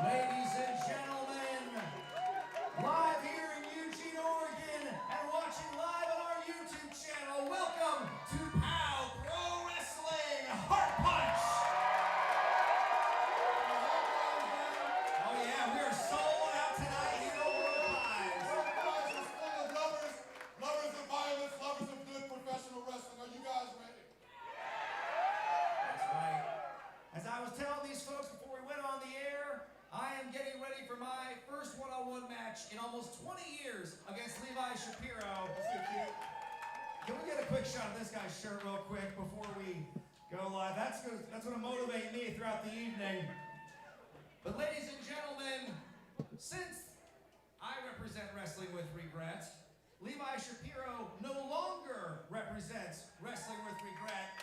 Ladies and gentlemen, live here in Eugene, Oregon, and watching live on our YouTube channel, welcome to POW Pro Wrestling Heartpunch! Oh yeah, we are sold out tonight here over the Pies. Heartpunch is full of lovers of violence, lovers of good professional wrestling. Are you guys ready? That's right. As I was telling these folks before we went on the air, I am getting ready for my first one-on-one match in almost 20 years against Levi Shapiro. Can we get a quick shot of this guy's shirt real quick before we go live? That's going to motivate me throughout the evening. But ladies and gentlemen, since I represent Wrestling with Regret, Levi Shapiro no longer represents Wrestling with Regret.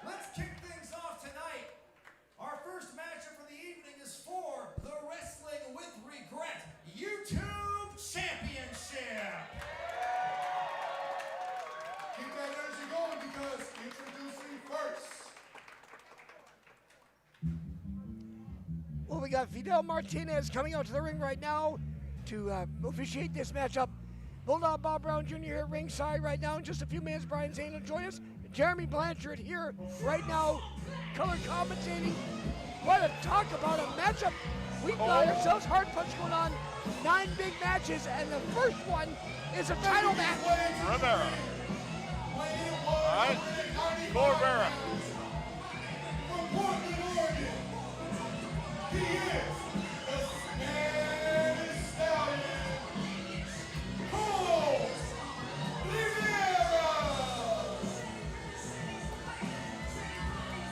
Let's kick things off tonight. Our first matchup for the evening is for the Wrestling with Regret YouTube Championship. Keep that energy going because introducing first. Well, we got Fidel Martinez coming out to the ring right now to officiate this matchup. Bulldog Bob Brown Jr. here at ringside right now. In just a few minutes, Brian Zane will join us. Jeremy Blanchard here right now, color commentating. What a talk about a matchup. We've got ourselves Heartpunch going on. 9 big matches, and the first one is a title match. Rivera. All right, Rivera. From Portland, Oregon, he is the Spanish Stallion, Nicole.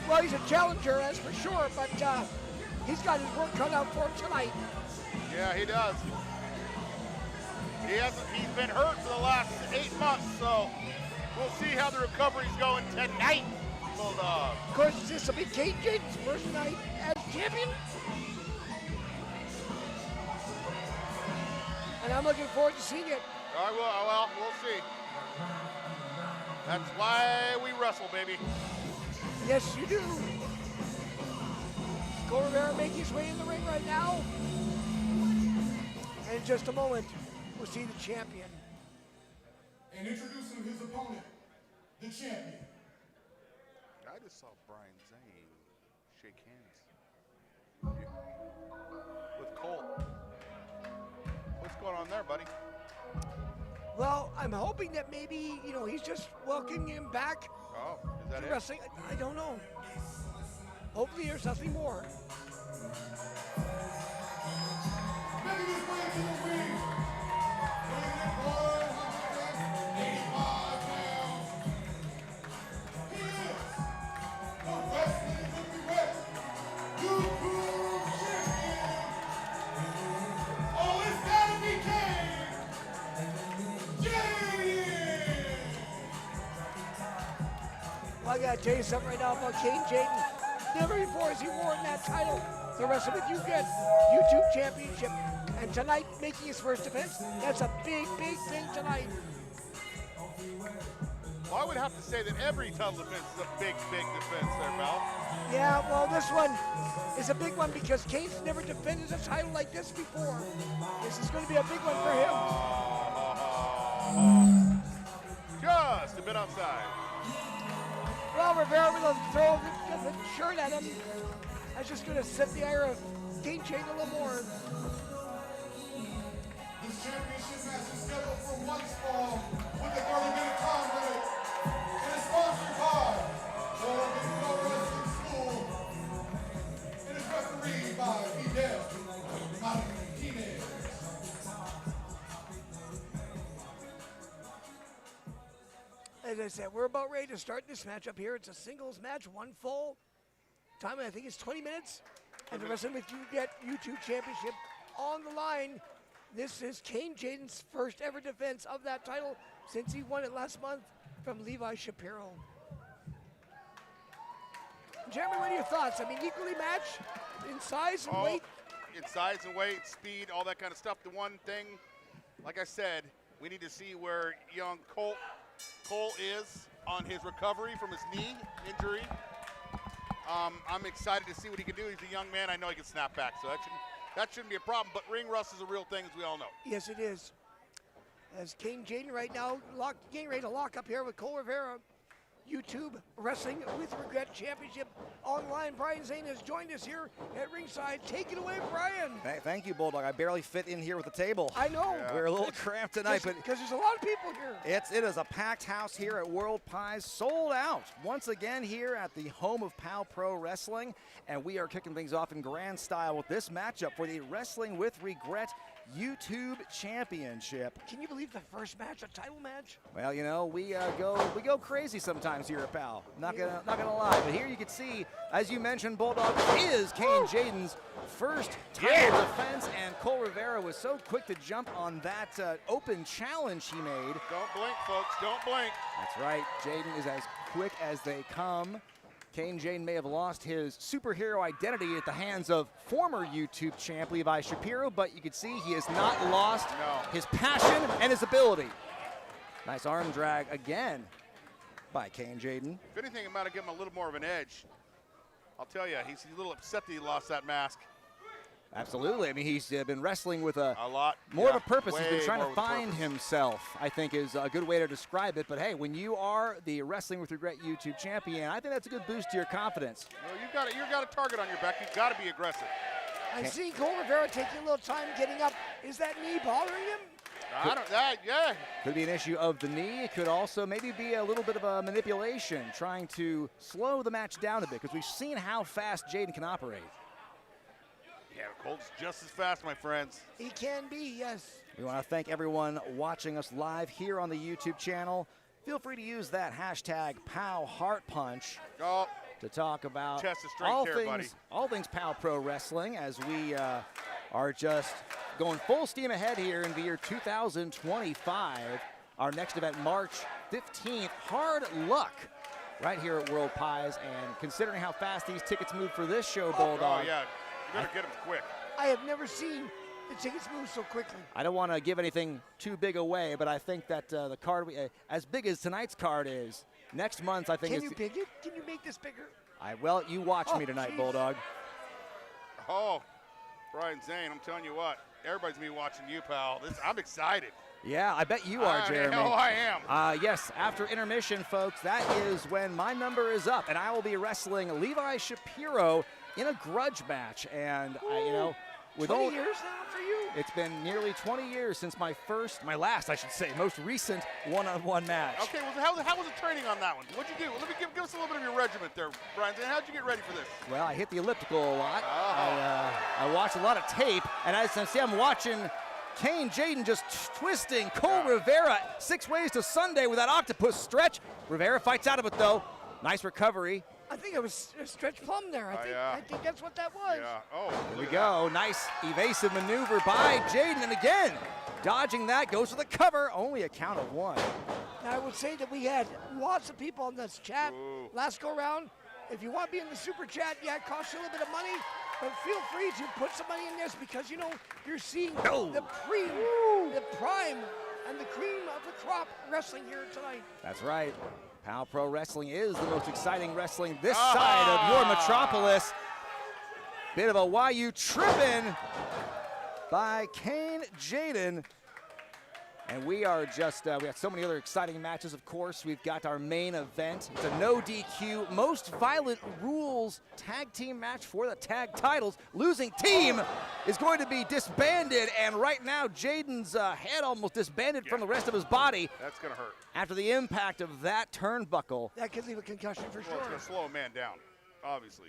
Well, he's a challenger, that's for sure, but he's got his work cut out for him tonight. Yeah, he does. He's been hurt for the last 8 months, so we'll see how the recovery's going tonight, Bulldog. Of course, this will be Jaden's first night as champion. And I'm looking forward to seeing it. All right, well, we'll see. That's why we wrestle, baby. Yes, you do. Nicole Rivera making his way in the ring right now. And in just a moment, we'll see the champion. And introducing his opponent, the champion. I just saw Brian Zane shake hands with Cole. What's going on there, buddy? Well, I'm hoping that maybe, he's just welcoming him back Oh, is that to it? wrestling. I don't know. Hopefully there's nothing more. Making his way to the ring, weighing in 185 pounds. He is the Wrestling with Regret YouTube Champion. Oh, it's gotta be Kaine. Jaiden. Well, I gotta tell you something right now about Jaiden. Never before has he worn that title. The Wrestling with YouTube Championship. And tonight, making his first defense, that's a big, big thing tonight. Well, I would have to say that every title defense is a big, big defense there, Val. Yeah, well, this one is a big one because Kaine's never defended a title like this before. This is going to be a big one for him. Just a bit outside. Well, Rivera will throw the shirt at him. That's just going to set the ire of Jaiden a little more. This championship match is scheduled for one fall with a 30-minute time limit. And is sponsored by Oregon Pro Wrestling School. And is refereed by Fidel Martinez. As I said, we're about ready to start this match up here. It's a singles match, one full. Time, I think, is 20 minutes. And the Wrestling with YouTube Championship on the line. This is Jaiden's first ever defense of that title since he won it last month from Levi Shapiro. Jeremy, what are your thoughts? I mean, equally matched in size and weight. In size and weight, speed, all that kind of stuff. The one thing, like I said, we need to see where young Cole is on his recovery from his knee injury. I'm excited to see what he can do. He's a young man. I know he can snap back, so that shouldn't be a problem. But ring rust is a real thing, as we all know. Yes, it is. As Caden Jaiden right now getting ready to lock up here with Cole Rivera. YouTube Wrestling with Regret Championship online. Brian Zane has joined us here at ringside. Take it away, Brian. Thank you, Bulldog. I barely fit in here with the table. I know. Yeah. We're a little cramped tonight, but because there's a lot of people here. it is a packed house here at World Pies, sold out once again here at the home of POW Pro Wrestling, and we are kicking things off in grand style with this matchup for the Wrestling with Regret YouTube Championship. Can you believe the first match, a title match? Well, you know, we go crazy sometimes here at POW. Not gonna lie, but here you can see, as you mentioned, Bulldog is Caine Jaiden's first title defense, and Cole Rivera was so quick to jump on that open challenge he made. Don't blink, folks. Don't blink. That's right. Jaiden is as quick as they come. Caine Jaiden may have lost his superhero identity at the hands of former YouTube champ Levi Shapiro, but you can see he has not lost his passion and his ability. Nice arm drag again by Caine Jaiden. If anything, it might have given him a little more of an edge. I'll tell you, he's a little upset that he lost that mask. Absolutely. I mean, he's been wrestling with a lot more of a purpose. He's been way trying more to with a find purpose. himself, I think is a good way to describe it. But hey, when you are the Wrestling with Regret YouTube champion, I think that's a good boost to your confidence. Well, you got a target on your back. You've got to be aggressive. I see Cole Rivera taking a little time getting up. Is that knee bothering him? Yeah. Could be an issue of the knee. It could also maybe be a little bit of a manipulation, trying to slow the match down a bit, because we've seen how fast Jaiden can operate. Yeah, Cole's just as fast, my friends. He can be, yes. We want to thank everyone watching us live here on the YouTube channel. Feel free to use that hashtag #PowHeartPunch to talk about Test of strength here, buddy. all things POW Pro Wrestling, as we are just going full steam ahead here in the year 2025. Our next event, March 15th. Hard luck right here at World Pies, and considering how fast these tickets move for this show, Bulldog. Oh, yeah. You better get him quick. I have never seen the tickets move so quickly. I don't want to give anything too big away, but I think that the card, as big as tonight's card is, next month I think Can it's... you big it? Can you make this bigger? Well, you watch me tonight, geez. Bulldog. Oh, Brian Zane, I'm telling you what. Everybody's going to be watching you, pal. I'm excited. Yeah, I bet you are, Jeremy. Hell, I am. Yes, after intermission, folks, that is when my number is up, and I will be wrestling Levi Shapiro in a grudge match. And, you know, with 20 years now for you? It's been nearly 20 years since my last, I should say, most recent one-on-one match. Okay, well, how was the training on that one? What'd you do? Let me give us a little bit of your regiment there, Brian. How'd you get ready for this? Well, I hit the elliptical a lot. I watched a lot of tape, and as I see, I'm watching Caine Jaiden just twisting Cole Rivera 6 ways to Sunday with that octopus stretch. Rivera fights out of it, though. Nice recovery. I think it was a stretch plum there. Yeah. I think that's what that was. Yeah. Oh, Here we go. Nice evasive maneuver by Jaiden, and again, dodging that, goes for the cover. Only a count of 1. Now, I would say that we had lots of people on this chat last go round. If you want to be in the super chat, yeah, it costs you a little bit of money, but feel free to put some money in this, because, you know, you're seeing the prime and the cream of the crop wrestling here tonight. That's right. POW Pro Wrestling is the most exciting wrestling this side of your metropolis. Bit of a YU tripping by Caine Jaiden. And we are just, we got so many other exciting matches, of course. We've got our main event. It's a no DQ, most violent rules tag team match for the tag titles. Losing team is going to be disbanded, and right now Jaiden's head almost disbanded from the rest of his body. That's going to hurt. After the impact of that turnbuckle. That could leave a concussion for sure. Well, it's going to slow a man down, obviously.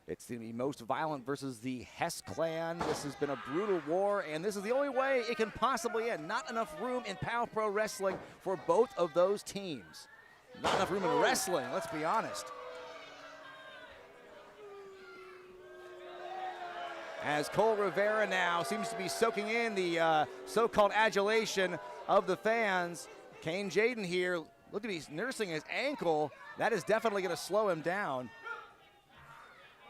It's the most violent versus the Hess clan. This has been a brutal war, and this is the only way it can possibly end. Not enough room in POW Pro Wrestling for both of those teams. Not enough room in wrestling, let's be honest. As Cole Rivera now seems to be soaking in the so-called adulation of the fans. Caine Jaiden here, look at he's nursing his ankle. That is definitely going to slow him down.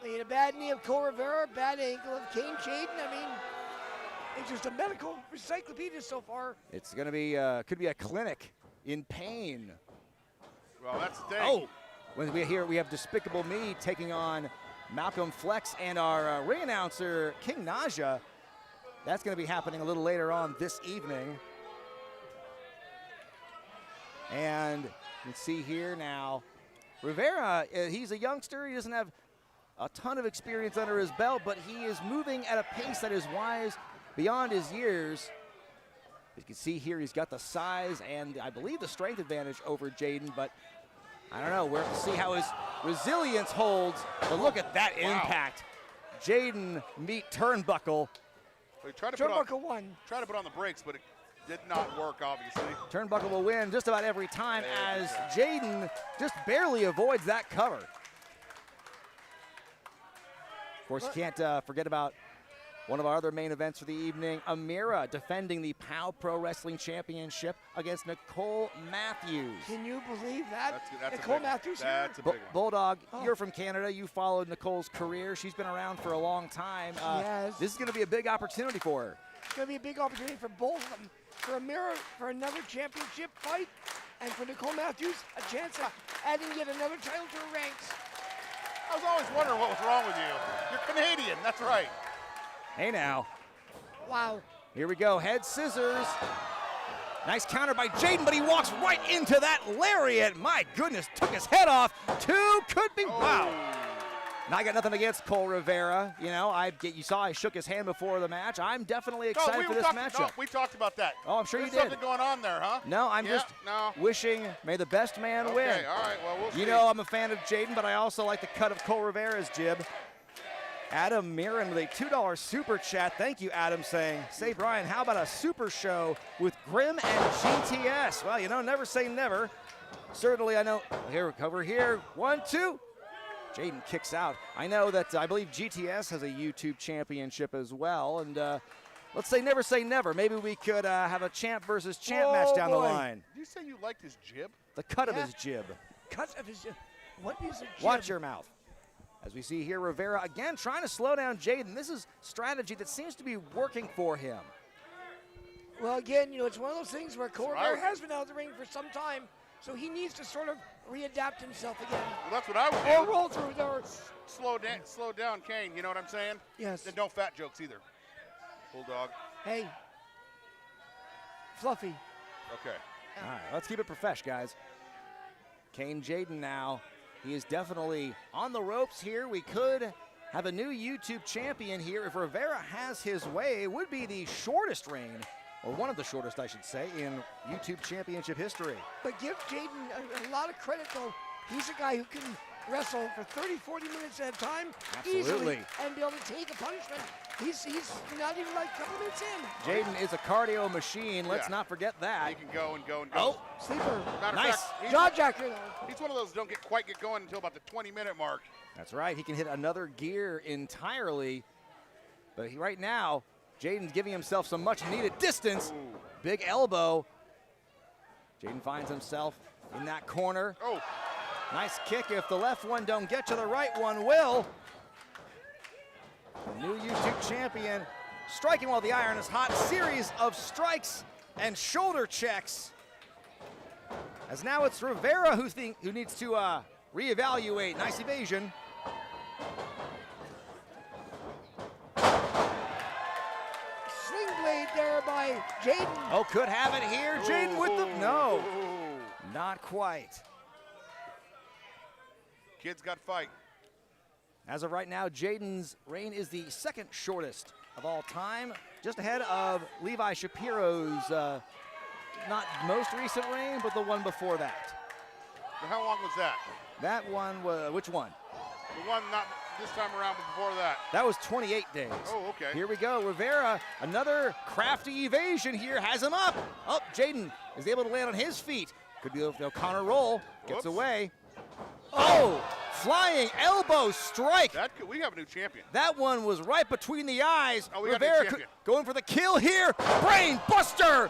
We had a bad knee of Cole Rivera, bad ankle of Caine Jaiden. I mean, it's just a medical encyclopedia so far. It's going to be, could be a clinic in pain. Well, that's the thing. Oh, when we have Despicable Me taking on Malcolm Phlex and our ring announcer, King Naja. That's going to be happening a little later on this evening. And you can see here now, Rivera, he's a youngster. He doesn't have a ton of experience under his belt, but he is moving at a pace that is wise beyond his years. You can see here he's got the size and I believe the strength advantage over Jaiden, but I don't know. We'll see how his resilience holds. But look at that impact. Jaiden meet turnbuckle. Well, he tried to Turnbuckle one. Try to put on the brakes, but it did not work, obviously. Turnbuckle will win just about every time as Jaiden just barely avoids that cover. Of course, you can't forget about one of our other main events for the evening, Amira defending the POW Pro Wrestling Championship against Nicole Matthews. Can you believe that? That's Nicole a big Matthews one. That's a big one. Bulldog, you're from Canada. You followed Nicole's career. She's been around for a long time. Yes. This is going to be a big opportunity for her. It's going to be a big opportunity for both of them. For Amira, for another championship fight, and for Nicole Matthews, a chance of adding yet another title to her ranks. I was always wondering what was wrong with you. You're Canadian, that's right. Hey now. Wow. Here we go, head scissors. Nice counter by Jaiden, but he walks right into that lariat. My goodness, took his head off. Two could be, wow. Now I got nothing against Cole Rivera. You know, you saw I shook his hand before the match. I'm definitely excited for this matchup. No, we talked about that. Oh, I'm sure There's you did. something going on there, huh? No, I'm just wishing may the best man win. Okay, all right, well, we'll see. You know I'm a fan of Jaiden, but I also like the cut of Cole Rivera's jib. Adam Mirren with a $2 super chat. Thank you, Adam, saying, say, Brian, how about a super show with Grim and GTS? Well, you know, never say never. Certainly, I know. Here, over here. 1, 2. Jaiden kicks out. I know that I believe GTS has a YouTube championship as well. And let's say never. Maybe we could have a champ versus champ match down the line. Did you say you liked his jib? The cut of his jib. Cut of his jib. What is a jib? Watch your mouth. As we see here, Rivera again trying to slow down Jaiden. This is strategy that seems to be working for him. Well, again, you know, it's one of those things where Cole Rivera has been out of the ring for some time, so he needs to sort of readapt himself again. Well, that's what I would do. Or roll through there. Slow down, Kaine. You know what I'm saying? Yes. And no fat jokes either. Bulldog. Hey. Fluffy. Okay. All right, let's keep it profesh, guys. Kaine Jaiden now. He is definitely on the ropes here. We could have a new YouTube champion here. If Rivera has his way, it would be the shortest reign, or one of the shortest, I should say, in YouTube championship history. But give Jaiden a lot of credit, though. He's a guy who can wrestle for 30, 40 minutes at a time easily and be able to take a punishment. He's not even like a couple minutes in. Jaiden is a cardio machine. Let's not forget that. He can go and go and go. Oh, sleeper. Nice. Jaw jacker, though. He's one of those who don't quite get going until about the 20-minute mark. That's right. He can hit another gear entirely. But right now, Jaiden's giving himself some much-needed distance. Ooh. Big elbow. Jaiden finds himself in that corner. Oh. Nice kick. If the left one don't get you, the right one will. The new YouTube champion striking while the iron is hot. Series of strikes and shoulder checks. As now it's Rivera who needs to reevaluate. Nice evasion. Sling blade there by Jaiden. Oh, could have it here. Jaiden with the, no, not quite. Kid's got fight. As of right now, Jaiden's reign is the second shortest of all time, just ahead of Levi Shapiro's not most recent reign, but the one before that. How long was that? That one was, which one? The one not this time around, but before that. That was 28 days. Oh, okay. Here we go. Rivera, another crafty evasion here, has him up. Oh, Jaiden is able to land on his feet. Could be the O'Connor roll, gets away. Oh, flying elbow strike. We have a new champion. That one was right between the eyes. Oh, we got a Rivera new champion. going for the kill here. Brain buster.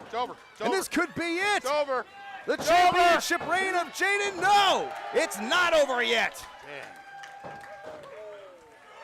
It's over. And this could be it. It's over. The championship reign of Jaiden. No, it's not over yet. Damn.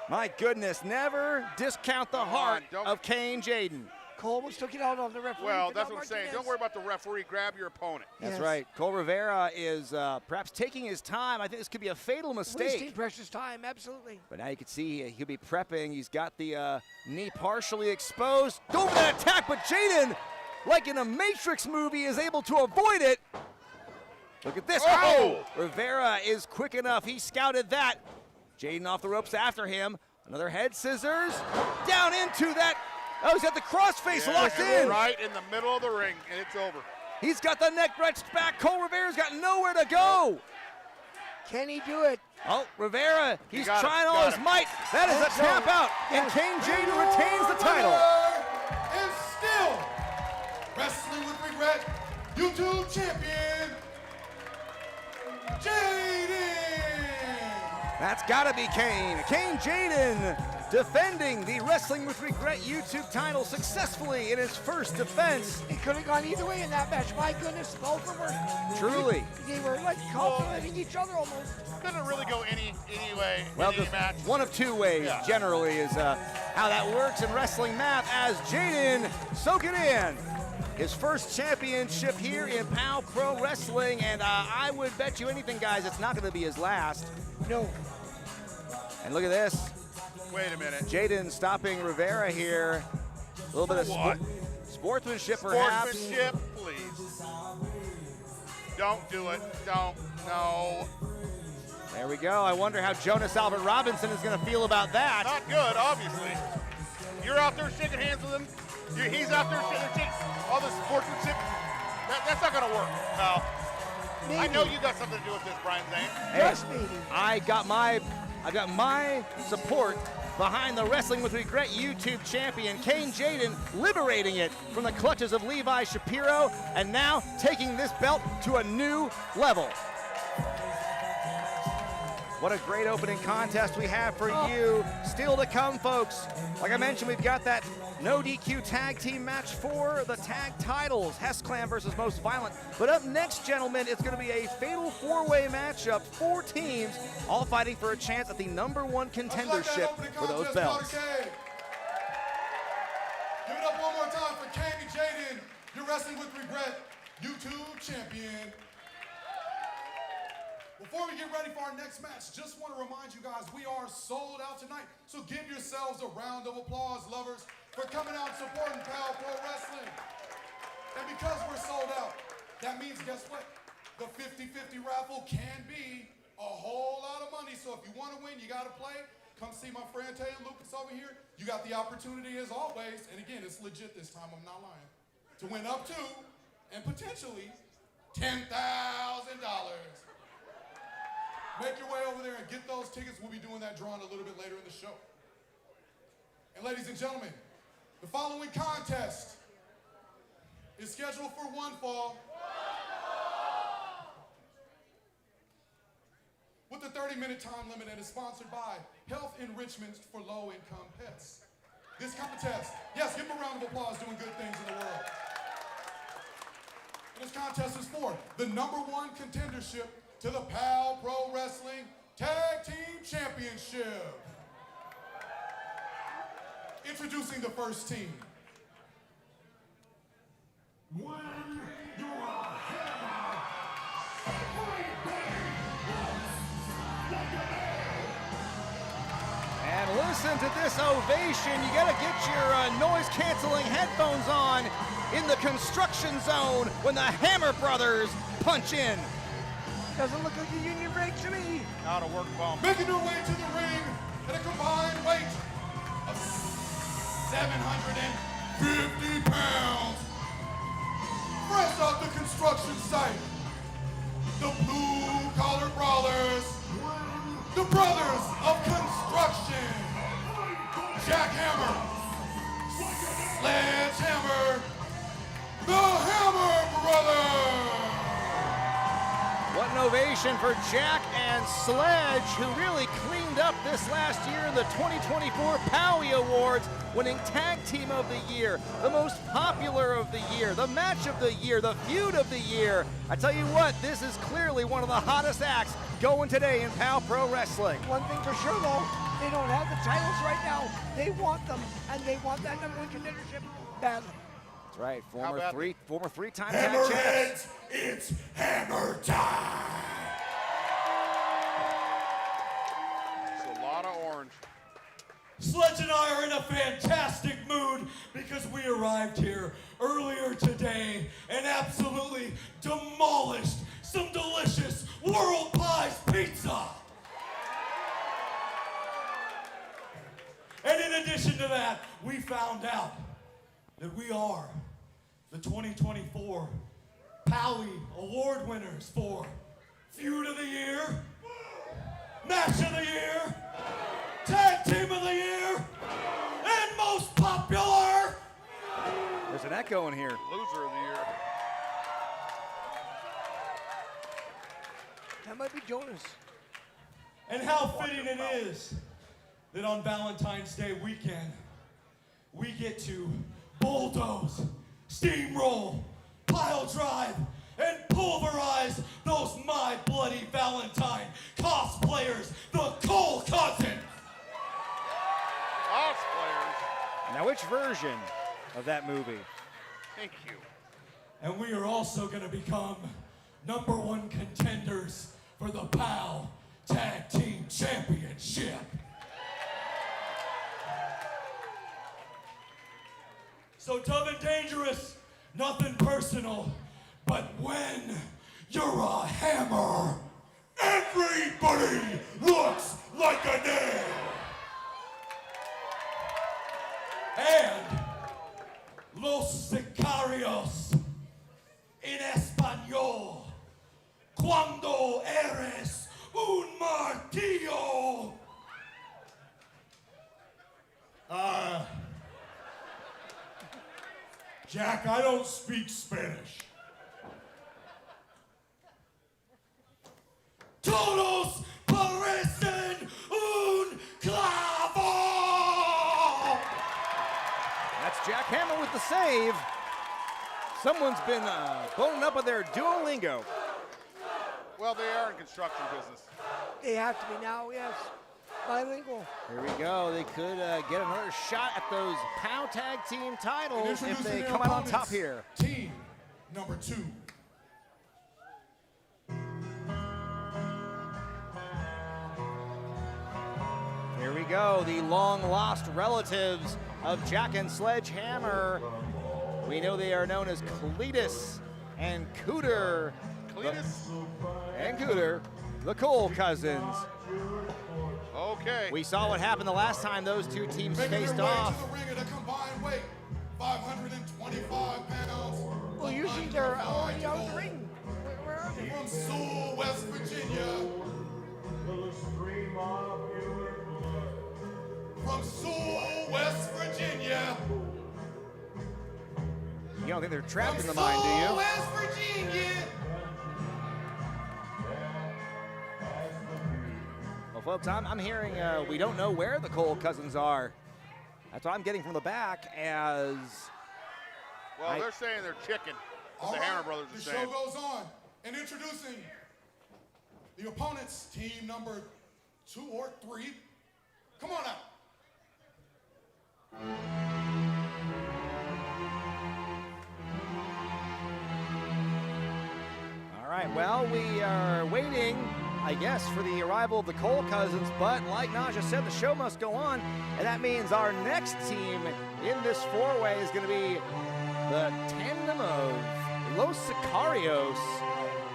My goodness, never discount the heart of Kaine Jaiden. Cole almost took it out on the referee. Well, but that's not what I'm saying. Martinez. Don't worry about the referee. Grab your opponent. That's Yes. right. Cole Rivera is perhaps taking his time. I think this could be a fatal Wasting mistake. precious time, absolutely. But now you can see he'll be prepping. He's got the knee partially exposed. Go for that attack, but Jaiden, like in a Matrix movie, is able to avoid it. Look at this. Oh! Rivera is quick enough. He scouted that. Jaiden off the ropes after him. Another head scissors. Down into that. Oh, he's got the crossface Yeah, locked and in. right in the middle of the ring, and it's over. He's got the neck wrenched back. Cole Rivera's got nowhere to go. Can he do it? Oh, Rivera, he's got trying him, all got his him. might. That is a Let's go. tap out, and Yes. Caine Jaiden retains the title. And still, Wrestling with Regret, YouTube champion, Jaiden. That's gotta be Caine. Caine Jaiden defending the Wrestling with Regret YouTube title successfully in his first defense. It could have gone either way in that match. My goodness, both of them were. Truly. They were like complimenting each other almost. Doesn't really go any way Well, in any the- match. one of two ways Yeah. generally is how that works in wrestling math as Jaiden soak it in. His first championship here in POW Pro Wrestling, and I would bet you anything, guys, it's not gonna be his last. No. And look at this. Wait a minute. Jaiden stopping Rivera here. A little bit of What? sportsmanship, perhaps. Sportsmanship, please. Don't do it. Don't. No. There we go. I wonder how Jonas Albert Robinson is going to feel about that. Not good, obviously. You're out there shaking hands with him. He's out there shaking all the sportsmanship. That's not going to work, pal. I know you got something to do with this, Brian Zane. Yes, maybe. I got my support behind the Wrestling with Regret YouTube champion, Caine Jaiden, liberating it from the clutches of Levi Shapiro, and now taking this belt to a new level. What a great opening contest we have for you. Still to come, folks. Like I mentioned, we've got that no DQ tag team match for the tag titles. Hess Clan versus Most Violent. But up next, gentlemen, it's going to be a fatal four-way matchup. 4 teams, all fighting for a chance at the #1 contendership for those belts. Give it up one more time for Caine Jaiden, your Wrestling with Regret YouTube champion. Before we get ready for our next match, just want to remind you guys, we are sold out tonight. So give yourselves a round of applause, lovers, for coming out and supporting POW Pro Wrestling. And because we're sold out, that means, guess what? The 50-50 raffle can be a whole lot of money. So if you want to win, you got to play. Come see my friend Taylor Lucas over here. You got the opportunity as always, and again, it's legit this time, I'm not lying, to win up to, and potentially, $10,000. Make your way over there and get those tickets. We'll be doing that drawing a little bit later in the show. And ladies and gentlemen, the following contest is scheduled for one fall. With a 30-minute time limit and is sponsored by Health Enrichment for Low-Income Pets. This contest, yes, give them a round of applause doing good things in the world. This contest is for the #1 contendership to the POW Pro Wrestling Tag Team Championship. Introducing the first team. When you're a hammer, And listen to this ovation. You got to get your noise-canceling headphones on in the construction zone when the Hammer Brothers punch in. Doesn't look like a union break to me. Not a work bump. making their way to the ring at a combined weight of 750 pounds. Fresh off the construction site, the blue-collar brawlers, the brothers of construction, Jackhammer, Sledgehammer, the Hammer Brothers. What an ovation for Jack and Sledge, who really cleaned up this last year in the 2024 POWY Awards, winning Tag Team of the Year, the most popular of the year, the match of the year, the feud of the year. I tell you what, this is clearly one of the hottest acts going today in POW Pro Wrestling. One thing for sure, though, They don't have the titles right now. They want them, and they want that number 1 contendership badly. That's right. Former three-time tag champs. Hammerheads, it's hammer time! It's a lot of orange. Sledge and I are in a fantastic mood because we arrived here earlier today and absolutely demolished some delicious World Pies pizza. And in addition to that, we found out that we are the 2024 Pally Award winners for Feud of the Year, Match of the Year, Tag Team of the Year, and Most Popular. There's an echo in here. Loser of the year. That might be Jonas. And how fitting it is that on Valentine's Day weekend, we get to bulldoze, steamroll, pile drive, and pulverize those My Bloody Valentine cosplayers, the Cole Cousins. Cosplayers. Now, which version of that movie? Thank you. And we are also going to become #1 contenders for the PAL Tag Team Championship. So Tough and Dangerous, nothing personal, but when you're a hammer, Everybody looks like a nail! and Los Sicarios en español, cuando eres un martillo. Jack, I don't speak Spanish. Todos parecen un clavo. That's Jack Hammer with the save. Someone's been boning up with their Duolingo. Well, they are in construction business. They have to be now, yes. Bilingual. Here we go. They could get another shot at those POW Tag Team titles if Introducing they their come out on top opponents, here. Team number 2. Here we go. The long-lost relatives of Jack and Sledgehammer. We know they are known as Cletus and Cooter. Cletus? And Cooter, the Cole cousins. Okay. We saw what happened the last time those two teams Making faced their way off. to the ring at a combined weight, 525 pounds. Well, usually they're already out of the ring. Where are they? From Sewell, West Virginia. From Sewell, West Virginia. You don't think they're trapped in From the mine, do Sewell, you? West Virginia. Well, folks, I'm hearing we don't know where the Cole cousins are. That's what I'm getting from the back as... Well, they're saying they're chicken. All The right, Hammer Brothers the are show saying. goes on. And introducing the opponents, team number 2 or 3. Come on out. All right, well, we are waiting, I guess, for the arrival of the Cole cousins, but like Naja said, the show must go on, and that means our next team in this four-way is going to be the tandem of Los Sicarios.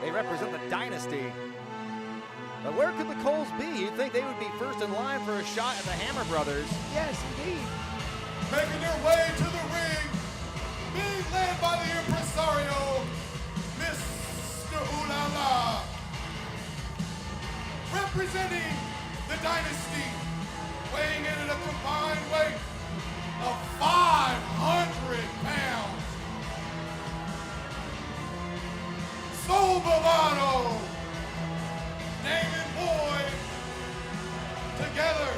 They represent the dynasty. But where could the Coles be? You'd think they would be first in line for a shot at the Hammer Brothers. Yes, indeed. Making their way to the ring, being led by the impresario, Mr. Ooh La La. Representing the dynasty, weighing in at a combined weight of 500 pounds. Soul Bravado, name and boy, together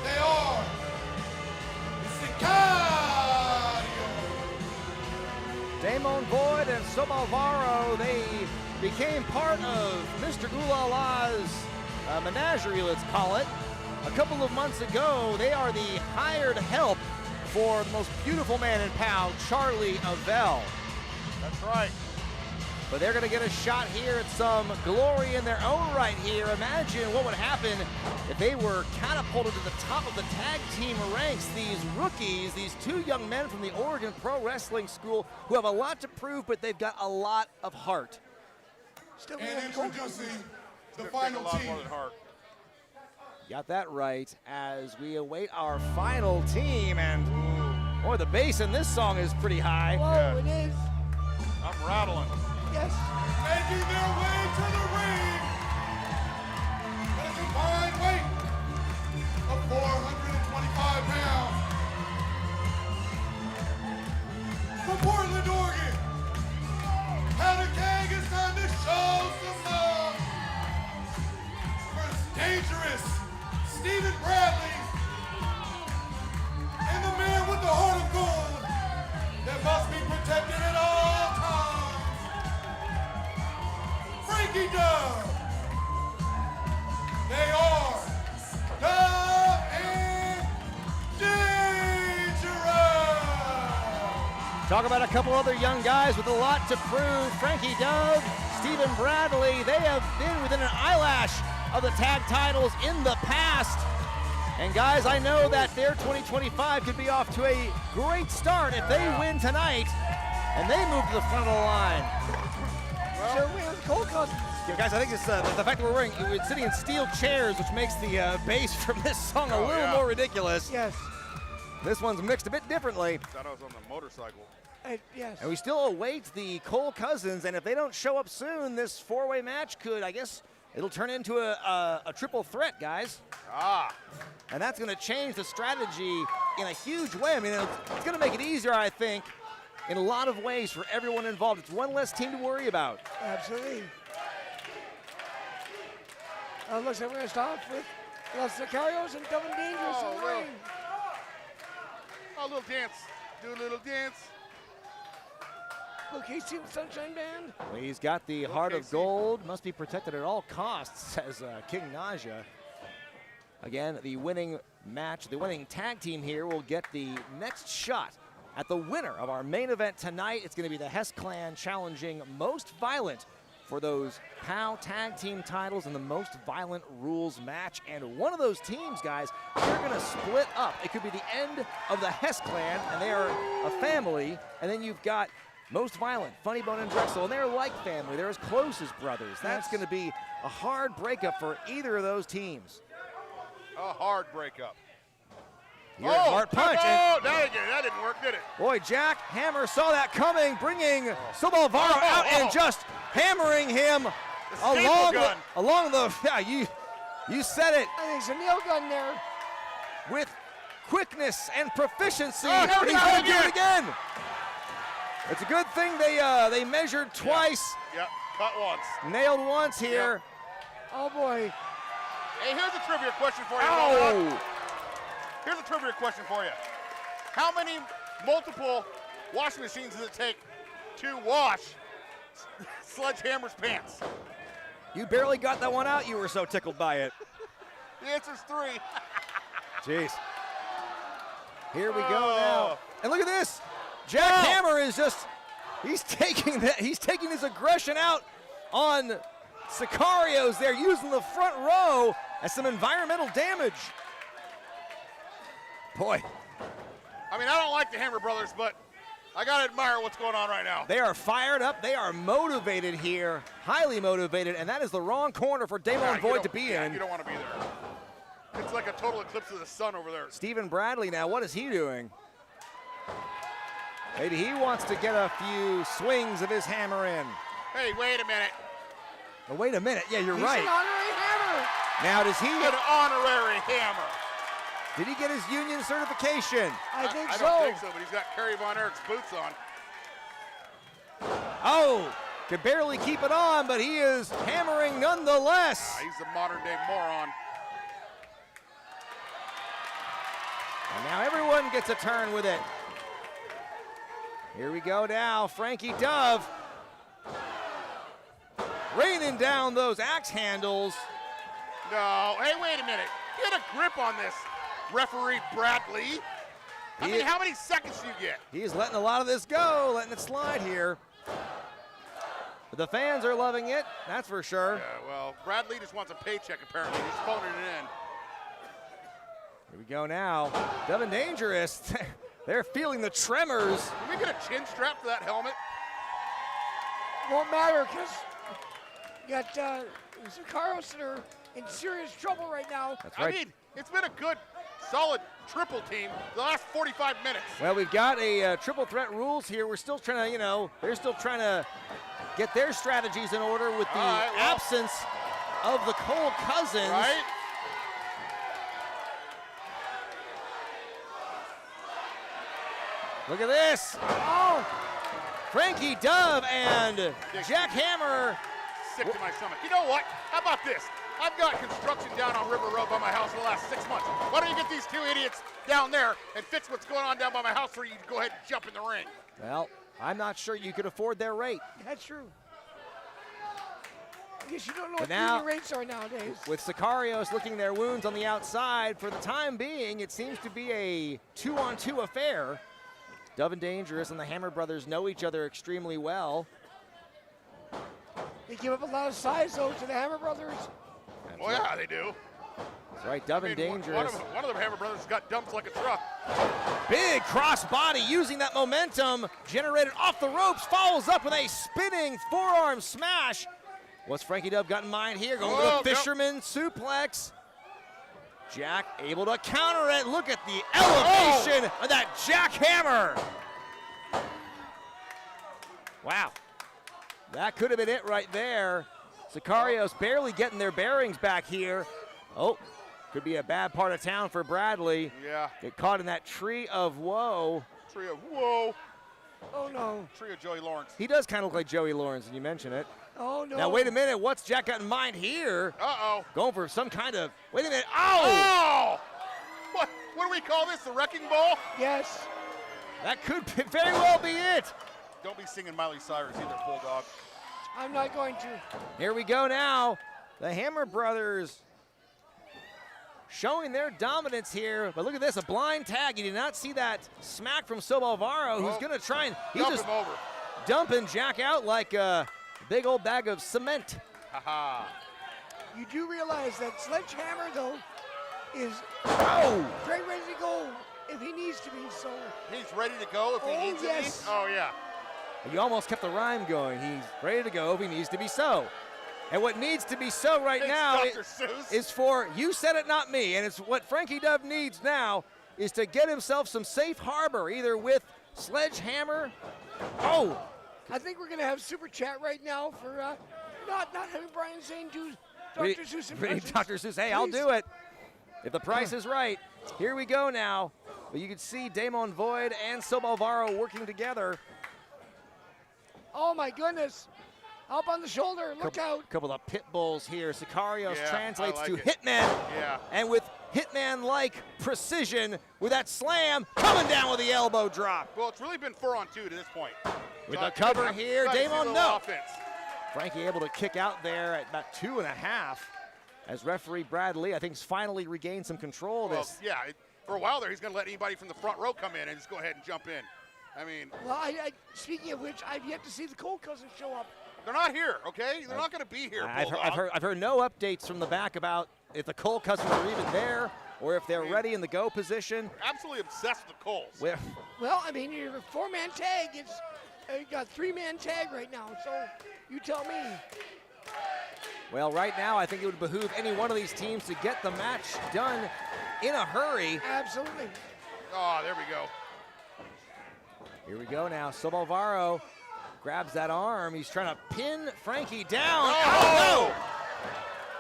they are the Sicarios. Damon Boyd and Somalvaro, they became part of Mr. Gulala's menagerie, let's call it. a couple of months ago. They are the hired help for the most beautiful man in POW, Charly Avell. That's right. But they're going to get a shot here at some glory in their own right here. Imagine what would happen if they were catapulted to the top of the tag team ranks. These rookies, these two young men from the Oregon Pro Wrestling School who have a lot to prove, but they've got a lot of heart. Still And in Nicole. introducing the Take final a lot team. more than heart. Got that right as we await our final team. And boy, the bass in this song is pretty high. Whoa, it is. I'm rattling. Yes. Making their way to the ring at a combined weight of 425 pounds. From Portland, Oregon, Powder Keg, it's time to show some love for Dangerous Stephen Bradley and the man with the heart of gold that must be protected at all times. Frankie Dove. They are Dove and Dangerous. Talk about a couple other young guys with a lot to prove. Frankie Dove, Stephen Bradley, they have been within an eyelash of the tag titles in the past. And guys, I know that their 2025 could be off to a great start if they win tonight and they move to the front of the line. Sure wins Cole Cousins. Yeah, guys, I think it's the fact that we're sitting in steel chairs, which makes the bass from this song a little more ridiculous. Yes. This one's mixed a bit differently. Thought I was on the motorcycle. Yes. And we still await the Cole Cousins, and if they don't show up soon, this four-way match could, I guess, it'll turn into a triple threat, guys. And that's going to change the strategy in a huge way. I mean, it's going to make it easier, I think, in a lot of ways for everyone involved. It's one less team to worry about. Absolutely. Looks like we're going to start off with the Sicarios and Dove and Dangerous in the ring. Oh, a little dance. Do a little dance. Look, Casey and Sunshine Band. Well, he's got the heart of gold. Must be protected at all costs, says King Naja. Again, the winning match, the winning tag team here will get the next shot at the winner of our main event tonight. It's going to be the Hess clan challenging Most Violent for those POW tag team titles in the Most Violent Rules match. And one of those teams, guys, they're going to split up. It could be the end of the Hess clan, and they are a family. And then you've got Most Violent, Funny Bone and Drexel, and they're like family. They're as close as brothers. That's going to be a hard breakup for either of those teams. A hard breakup. Here's Heartpunch. Oh, that didn't work, did it? Boy, Jack Hammer saw that coming, bringing Silvalvaro out and just hammering him along the. Yeah, you said it. I think it's a nail gun there. With quickness and proficiency. Oh, He's going to do it again. It's a good thing they measured twice. Yep, cut once. Nailed once here. Yep. Oh boy. Hey, here's a trivia question for you. Oh! Here's a trivia question for you. How many multiple washing machines does it take to wash Sledgehammer's pants? You barely got that one out. You were so tickled by it. The answer's 3. Jeez. Here we go now. And look at this. Jack Hammer is just, he's taking his aggression out on Sicarios there, using the front row as some environmental damage. Boy. I mean, I don't like the Hammer Brothers, but I got to admire what's going on right now. They are fired up. They are motivated here, highly motivated, and that is the wrong corner for Damo and Void to be in. You don't want to be there. It's like a total eclipse of the sun over there. Stephen Bradley now, what is he doing? Maybe he wants to get a few swings of his hammer in. Hey, wait a minute. Oh, wait a minute. Yeah, you're He's right. an honorary hammer. Now, does he An honorary hammer. did he get his union certification? I think I so. don't think so, but he's got Kerry Von Erich's boots on. Oh, could barely keep it on, but he is hammering nonetheless. He's a modern day moron. And now everyone gets a turn with it. Here we go now, Frankie Dove. Raining down those axe handles. No, hey, wait a minute. Get a grip on this, referee Bradley. I mean, how many seconds do you get? He's letting a lot of this go, letting it slide here. But the fans are loving it, that's for sure. Yeah, well, Bradley just wants a paycheck, apparently. He's phoning it in. Here we go now. Devin Dangerous. They're feeling the tremors. Can we get a chin strap for that helmet? Won't matter because you got Sicarios that are in serious trouble right now. That's right. I mean, it's been a good, solid triple team the last 45 minutes. Well, we've got a triple threat rules here. We're still trying to, they're still trying to get their strategies in order with the absence of the Cole cousins. Right? Look at this. Oh, Frankie Dove and Jack Hammer. Sick to my stomach. You know what? How about this? I've got construction down on River Road by my house for the last 6 months. Why don't you get these two idiots down there and fix what's going on down by my house so you can go ahead and jump in the ring? Well, I'm not sure you could afford their rate. that's true. I guess you don't know But what now- the rates are nowadays. With Sicarios licking their wounds on the outside, for the time being, it seems to be a 2-on-2 affair. Dove and Dangerous and the Hammer brothers know each other extremely well. They give up a lot of size, though, to the Hammer brothers. Oh, yeah, they do. That's right, Dove and Dangerous. One of the Hammer brothers got dumped like a truck. Big crossbody using that momentum generated off the ropes, follows up with a spinning forearm smash. What's Frankie Dove got in mind here? Going with a fisherman suplex. Jack able to counter it. Look at the elevation of that jackhammer. Wow. That could have been it right there. Sicarios barely getting their bearings back here. Oh, could be a bad part of town for Bradley. Yeah. Get caught in that tree of woe. Tree of whoa. Oh, no. Tree of Joey Lawrence. He does kind of look like Joey Lawrence, and you mention it. Oh, no. Now, wait a minute. What's Jack got in mind here? Uh-oh. Going for some kind of, wait a minute. Oh! What do we call this, the wrecking ball? Yes. That could very well be it. Don't be singing Miley Cyrus either, Bulldog. I'm not going to. Here we go now. The Hammer brothers showing their dominance here. But look at this, a blind tag. You did not see that smack from Alvaro, who's going to try and, he's Dump just him over. dumping Jack out like a big old bag of cement. Ha-ha. You do realize that Sledgehammer, though, is very ready to go if he needs to be, so. He's ready to go if he needs yes. to be? Oh, yeah. You almost kept the rhyme going. He's ready to go if he needs to be so. And what needs to be so right Thanks, now Dr. Seuss. is for, you said it, not me, and it's what Frankie Dove needs now is to get himself some safe harbor, either with Sledgehammer. Oh! I think we're going to have Super Chat right now for not having Brian Zane do Dr. Seuss impressions. Dr. Seuss, hey, I'll do it. If the price is right. Here we go now. But you can see Damon Void and Alvaro working together. Oh, my goodness. Up on the shoulder. Look out. Couple of pit bulls here. Sicarios Yeah, translates I like to it. Hitman. Yeah. And with Hitman-like precision, with that slam, coming down with the elbow drop. Well, it's really been 4-on-2 to this point. With So the cover I'm here, excited to see a Damon, little no. offense. Frankie able to kick out there at about 2.5. As referee Brad Lee, I think, has finally regained some control of Well, this. yeah, for a while there, he's going to let anybody from the front row come in and just go ahead and jump in. I mean, Well, speaking of which, I've yet to see the Cole cousins show up. they're not here, okay? They're not going to be here, I've heard no updates from the back about if the Cole cousins are even there or if they're ready in the go position. Absolutely obsessed with the Coles. Where, Well, I mean, you're a four-man tag. It's you got three-man tag right now, so you tell me. well, right now, I think it would behoove any one of these teams to get the match done in a hurry. Absolutely. Oh, there we go. Here we go now. Alvaro grabs that arm. He's trying to pin Frankie down. Oh!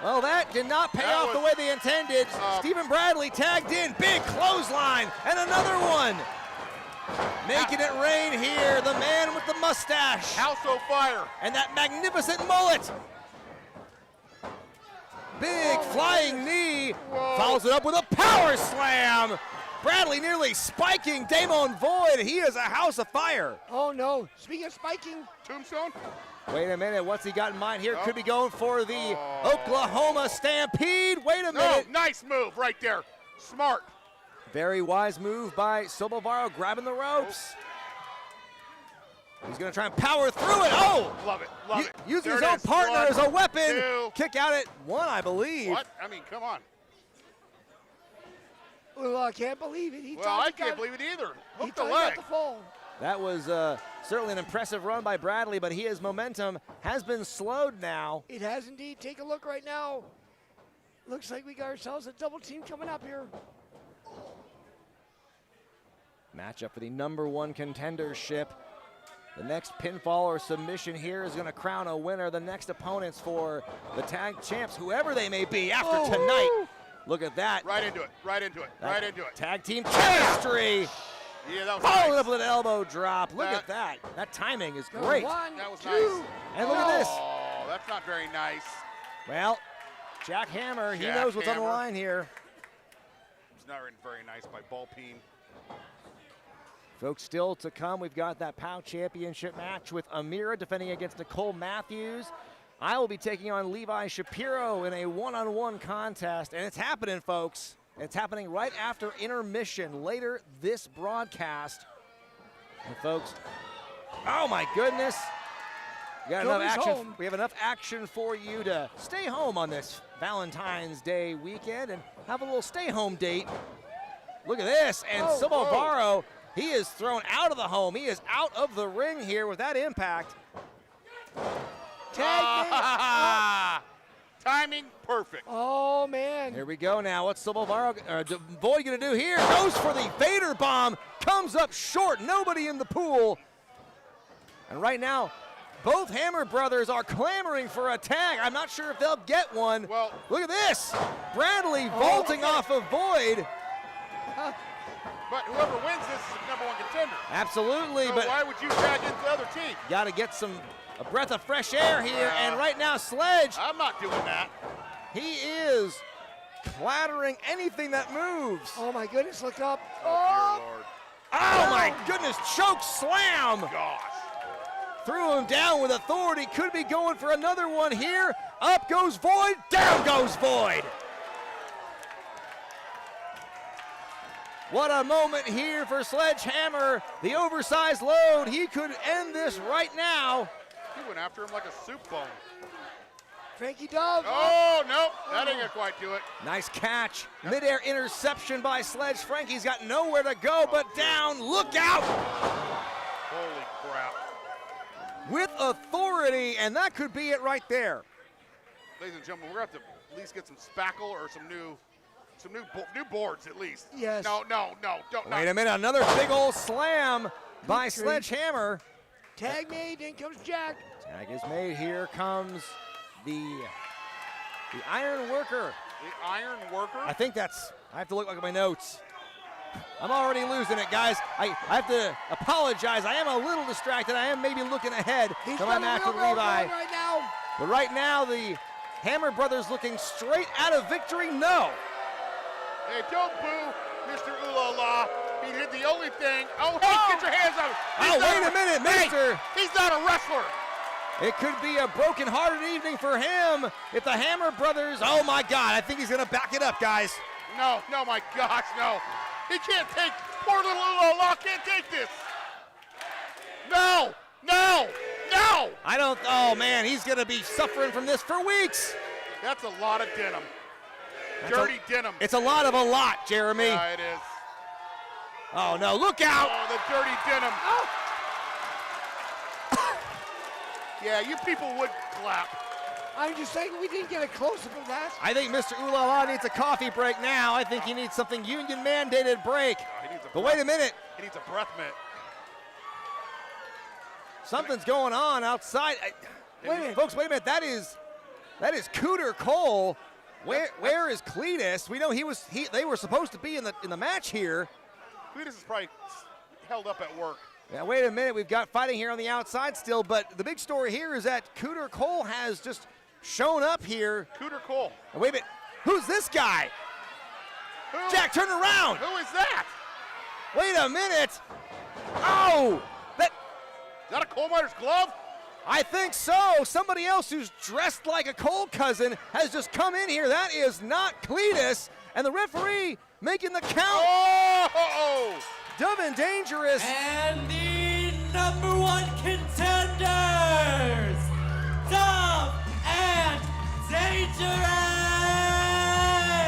No! Well, that did not pay That off the was- way they intended. Stephen Bradley tagged in. Big clothesline. And another one. Making it rain here. The man with the mustache. House on fire. And that magnificent mullet. Big flying knee. Whoa. Follows it up with a power slam. Bradley nearly spiking Damon Void. He is a house of fire. Oh no, speaking of spiking. Tombstone? Wait a minute, what's he got in mind here? Could be going for the Oklahoma Stampede. Wait a minute. Nice move right there. Smart. Very wise move by Sobovaro, grabbing the ropes. He's gonna try and power through it. Oh! Love it, love it. Using There his it own is. partner One, as a weapon. two. Kick out at 1, I believe. What? I mean, come on. Well, I can't believe it. He Well, thought I he can't got- believe it either. He Hook the thought he got leg. the fall. That was certainly an impressive run by Bradley, but his momentum has been slowed now. It has indeed. Take a look right now. Looks like we got ourselves a double team coming up here. Matchup for the #1 contendership. The next pinfall or submission here is going to crown a winner. The next opponents for the tag champs, whoever they may be, after tonight. Look at that. Right into it, right into it, right into it. Tag team chemistry. Yeah, that was Followed nice. up with an elbow drop. Look That- at that. That timing is Go great. 1, That was 2. nice. And look at this. Oh, that's not very nice. Well, Jack Hammer, he Jack knows what's on the Hammer. line here. It's not very nice by Ballpeen. Folks, still to come, we've got that POW Championship match with Amira defending against Nicole Matthews. I will be taking on Levi Shapiro in a one-on-one contest, and it's happening, folks. It's happening right after intermission later this broadcast. And folks, oh my goodness. We got enough Kobe's action. home. We have enough action for you to stay home on this Valentine's Day weekend and have a little stay-home date. Look at this, and Oh, Sobovaro, he is thrown out of the home. He is out of the ring here with that impact. Tag me. Timing perfect. Oh, man. Here we go now. What's Sobovaro, Void gonna do here? Goes for the Vader bomb, comes up short. Nobody in the pool. And right now, both Hammer brothers are clamoring for a tag. I'm not sure if they'll get one. Well, look at this. Bradley vaulting off of Void. but whoever wins this is the #1 contender. Absolutely, So but why would you tag into the other team? got to get a breath of fresh air here. Yeah. And right now, Sledge, I'm not doing that. he is clattering anything that moves. Oh, my goodness. Look up. Oh, dear Lord. Oh my goodness, choke slam. Gosh. Threw him down with authority. Could be going for another one here. Up goes Void, down goes Void. What a moment here for Sledgehammer. The oversized load. He could end this right now. He went after him like a soup bone. Frankie Dove. Oh, no, that ain't gonna quite do it. Nice catch. Midair interception by Sledge. Frankie's got nowhere to go but down. Look out. Holy crap. With authority, and that could be it right there. Ladies and gentlemen, we're gonna have to at least get some spackle or some new boards at least. Yes. No, don't. Wait a minute, another big old slam by Victory. Sledgehammer. Tag made. In comes Jack. Tag is made. Here comes the Iron Worker. The Iron Worker. I think that's, I have to look at my notes. I'm already losing it, guys. I have to apologize. I am a little distracted. I am maybe looking ahead He's to my got a match with real Levi. run right now. But right now, the Hammer brothers looking straight out of victory. No. Hey, don't boo Mr. Ooh La La. He did the only thing. Oh, hey, get your hands up. Oh, wait a minute, mister. He's not a wrestler. It could be a broken-hearted evening for him if the Hammer brothers, oh my God, I think he's gonna back it up, guys. No, my gosh, no. He can't take, poor little Ooh La La can't take this. No. I don't, oh man, he's gonna be suffering from this for weeks. That's a lot of denim. Dirty denim. It's a lot of a lot, Jeremy. Yeah, it is. Oh no, look out. Oh, the dirty denim. Yeah, you people would clap. I'm just saying we didn't get a close-up of that. I think Mr. Ooh La La needs a coffee break now. I think he needs something union-mandated break. He needs a But wait a minute. He needs a breath mint. Something's going on outside. Wait a minute. Folks, wait a minute. That is Cooter Cole. Where is Cletus? We know they were supposed to be in the match here. Cletus is probably held up at work. Now, wait a minute. We've got fighting here on the outside still, but the big story here is that Cooter Cole has just shown up here. Cooter Cole. And wait a minute. Who's this guy? Who? Jack, turn around. Who is that? Wait a minute. Oh, Is that a coal miner's glove? I think so. Somebody else who's dressed like a Cole cousin has just come in here. That is not Cletus. And the referee making the count. Oh! Dumb and Dangerous. And the #1 contenders, Dumb and Dangerous.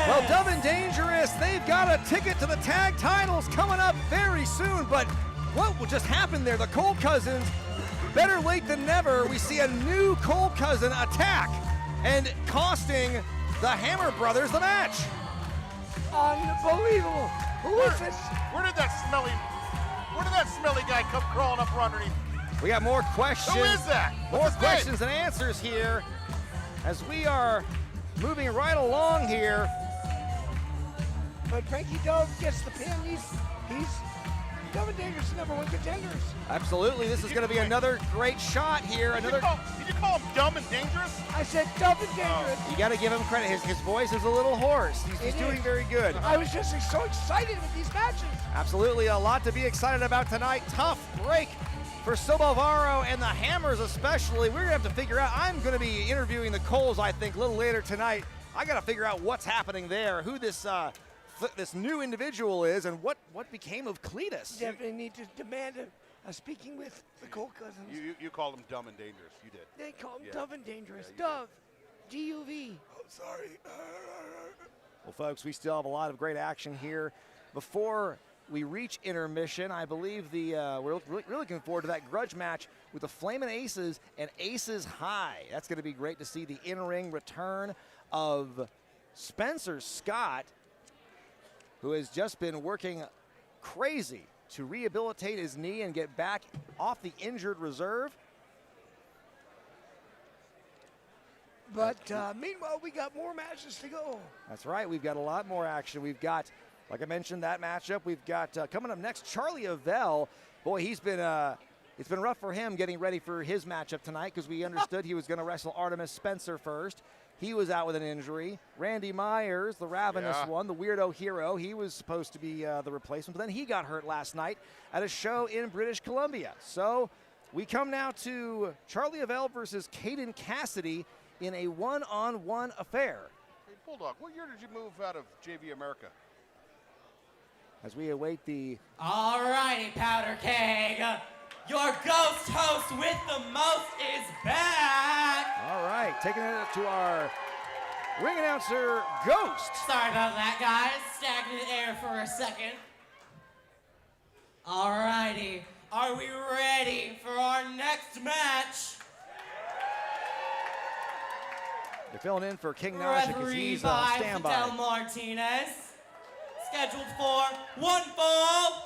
Well, Dumb and Dangerous, they've got a ticket to the tag titles coming up very soon. But what just happened there? The Cole cousins, better late than never. We see a new Cole cousin attack and costing the Hammer Brothers the match. Unbelievable. Who is this? Where did that smelly guy come crawling up from underneath? We got more questions. Who is that? More What's his name? questions and answers here as we are moving right along here. But Frankie Dove gets the pin. He's Dumb and Dangerous, #1 contenders. Absolutely, this is going to be another great shot here. Did you call him dumb and dangerous? I said Dumb and Dangerous. You got to give him credit. His voice is a little hoarse. He's It doing is. very good. I was just so excited with these matches. Absolutely, a lot to be excited about tonight. Tough break for Sobelvaro and the Hammers especially. We're going to have to figure out. I'm going to be interviewing the Coles, I think, a little later tonight. I got to figure out what's happening there, who this new individual is, and what became of Cletus. Definitely need to demand a speaking with the Cole cousins. You called him dumb and dangerous. You did. They call him Yeah. Dove and Dangerous. Yeah, you Dove. D-U-V. Oh, sorry. Well, folks, we still have a lot of great action here. Before we reach intermission, I believe we're really looking forward to that grudge match with the Flamin' Aces and Aces High. That's going to be great to see the in-ring return of Spencer Scott, who has just been working crazy to rehabilitate his knee and get back off the injured reserve. But meanwhile, we got more matches to go. That's right. We've got a lot more action. We've got, like I mentioned, that matchup. We've got coming up next, Charly Avell. Boy, it's been rough for him getting ready for his matchup tonight because we understood he was going to wrestle Artemis Spencer first. He was out with an injury. Randy Myers, the ravenous one, the weirdo hero, he was supposed to be the replacement, but then he got hurt last night at a show in British Columbia. So we come now to Charly Avell versus Caden Cassidy in a one-on-one affair. Hey, Bulldog, what year did you move out of JV America? As we await the... Alrighty, Powder Keg. Your ghost host with the most is back. All right, taking it to our ring announcer, Ghost. Sorry about that, guys. Stagnant air for a second. Alrighty, are we ready for our next match? They're filling in for King Naja because Referee he's on by standby. Fidel Martinez. Scheduled for one fall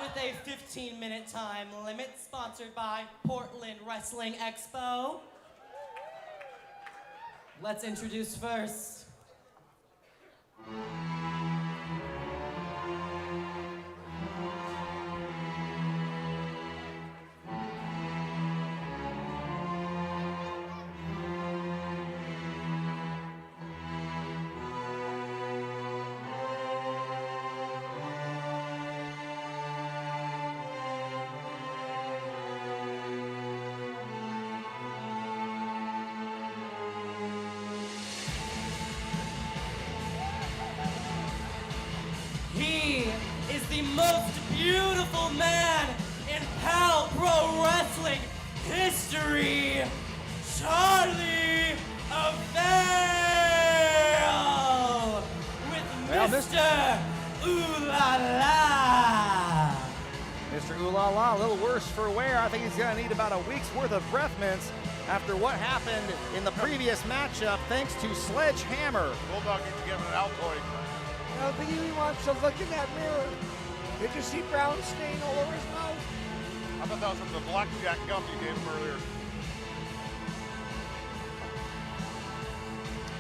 with a 15-minute time limit. Sponsored by Portland Wrestling Expo. Let's introduce first. He is the most beautiful man in PAL Pro Wrestling history, Charly Avell, with Well, Mr. Ooh La La. Mr. Ooh La La, a little worse for wear. I think he's going to need about a week's worth of breath mints after what happened in the previous matchup, thanks to Sledgehammer. Bulldog needs to give him an Altoid. I don't think he wants to look in that mirror. Did you see brown stain all over his mouth? I thought that was from the blackjack gum you gave him earlier.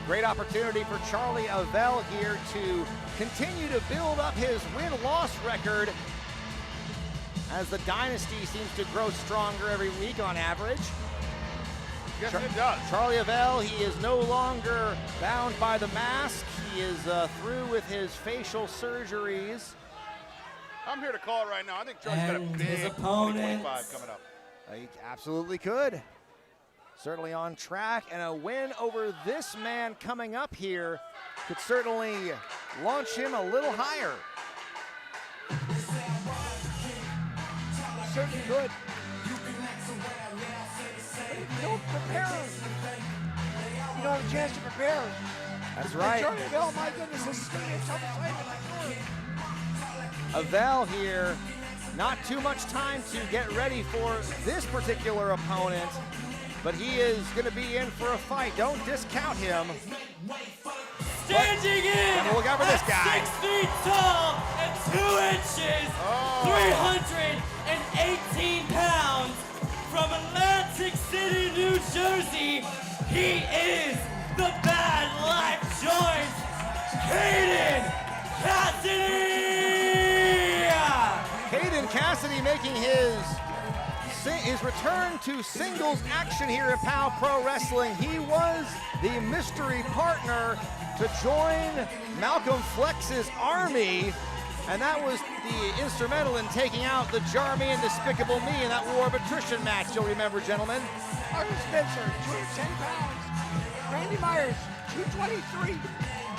Great opportunity for Charly Avell here to continue to build up his win-loss record as the dynasty seems to grow stronger every week on average. Yes, it does. Charly Avell, he is no longer bound by the mask. He is through with his facial surgeries. I'm here to call it right now. I think Charly's got a And big his 2025 opponent. coming up. He absolutely could. Certainly on track, and a win over this man coming up here could certainly launch him a little higher. Certainly good. But if you don't prepare, you don't have a chance to prepare. That's right. Charly Avell, my goodness, this is going to be a tough assignment. Avell here, not too much time to get ready for this particular opponent, but he is going to be in for a fight. Don't discount him. Standing in And look out for this guy. 6 feet tall and 2 inches, 318 pounds, from Atlantic City, New Jersey, he is the Bad Life Joint, Caden Cassidy! Caden Cassidy making his return to singles action here at POW Pro Wrestling. He was the mystery partner to join Malcolm Flex's army, and that was the instrumental in taking out the Jarmy and Despicable Me in that War of Attrition match, you'll remember, gentlemen. Arthur Spencer, 210 pounds. Randy Myers, 223.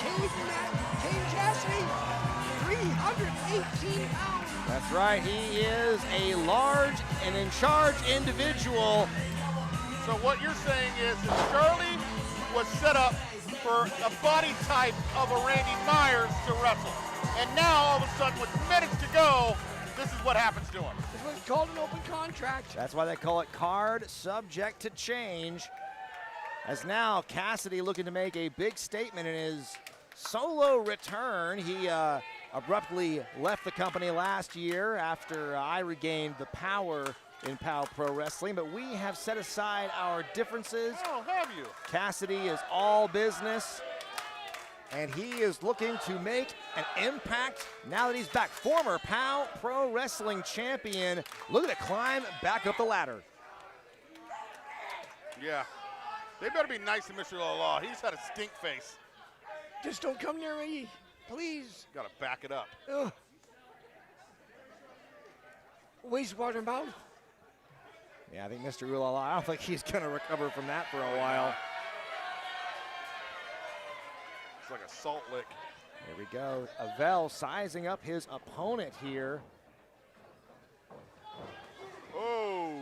Caden Cassidy, 318 pounds. That's right, he is a large and in charge individual. So what you're saying is that Charly was set up for a body type of a Randy Myers to wrestle. And now, all of a sudden, with minutes to go, this is what happens to him. This was called an open contract. That's why they call it card subject to change. As now Cassidy looking to make a big statement in his solo return. He abruptly left the company last year after I regained the power in POW Pro Wrestling, but we have set aside our differences. Oh, have you? Cassidy is all business, and he is looking to make an impact now that he's back. Former POW Pro Wrestling champion, looking to climb back up the ladder. Yeah. They better be nice to Mr. Law. He's had a stink face. Just don't come near me, please. Got to back it up. Ugh. Wastewater mouth. Yeah, I think Mr. Ulala, I don't think he's going to recover from that for a while. It's like a salt lick. There we go. Avell sizing up his opponent here. Oh.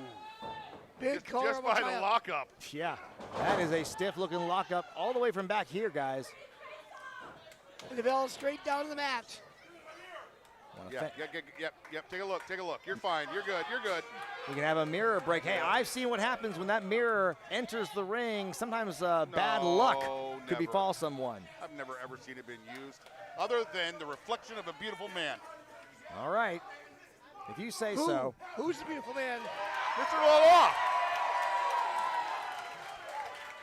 Big color Just of a by the child. lockup. Yeah, that is a stiff-looking lockup all the way from back here, guys. And Avell straight down to the mat. Yep. Take a look. You're fine. You're good. We can have a mirror break. Hey, I've seen what happens when that mirror enters the ring. Sometimes bad luck could never. befall someone. I've never ever seen it been used, other than the reflection of a beautiful man. All right, if you say so. Who's the beautiful man? Mr. Law.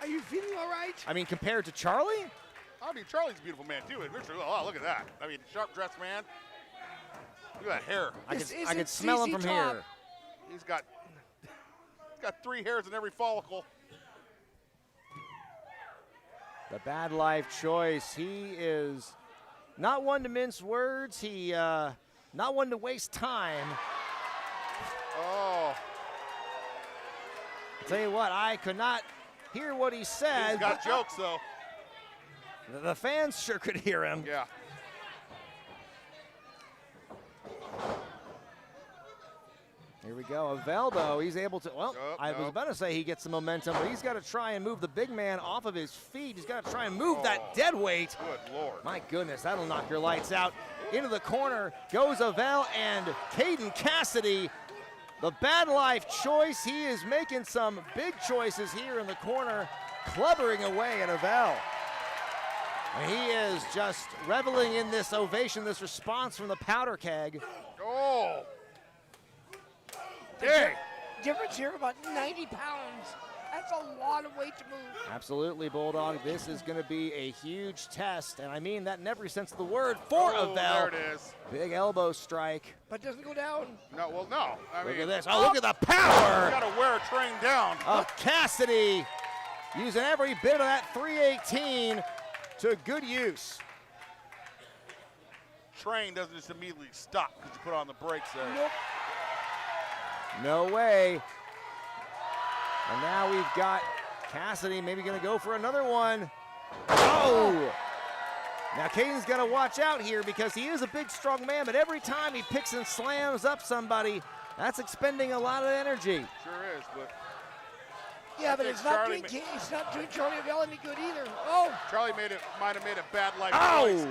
Are you feeling all right? I mean, compared to Charly? I mean, Charly's a beautiful man too. And Mr. Law, look at that. I mean, sharp-dressed man. Look at that hair. I This could isn't smell him ZZ from Top. here. He's got 3 hairs in every follicle. The Bad Life choice. He is not one to mince words. He not one to waste time. Oh, I'll tell you what, I could not hear what he said. he's got jokes though. The fans sure could hear him. Yeah. Here we go. Avell, though, he's able to, well, I was nope. about to say he gets the momentum, but he's got to try and move the big man off of his feet. He's got to try and move that dead weight. Good Lord. My goodness, that'll knock your lights out. Into the corner goes Avell and Caden Cassidy. The Bad Life choice. He is making some big choices here in the corner, clubbering away at Avell. And he is just reveling in this ovation, this response from the powder keg. Oh. Dang. Difference here about 90 pounds. That's a lot of weight to move. Absolutely, Bulldog. This is going to be a huge test, and I mean that in every sense of the word for Avell. There it is. Big elbow strike. But doesn't go down. No, well, no. I Look mean, at this. Oh, look at the power you got to wear a train down. of Cassidy. Using every bit of that 318 to good use. train doesn't just immediately stop because you put on the brakes there. Nope. No way. And now we've got Cassidy maybe gonna go for another one. Oh! Now Caden's gonna watch out here because he is a big, strong man, but every time he picks and slams up somebody, that's expending a lot of energy. Sure is, but Yeah, but think it's not Charly doing it's not doing Charly Avell any good either. Oh! Charly might have made a bad life Oh! choice.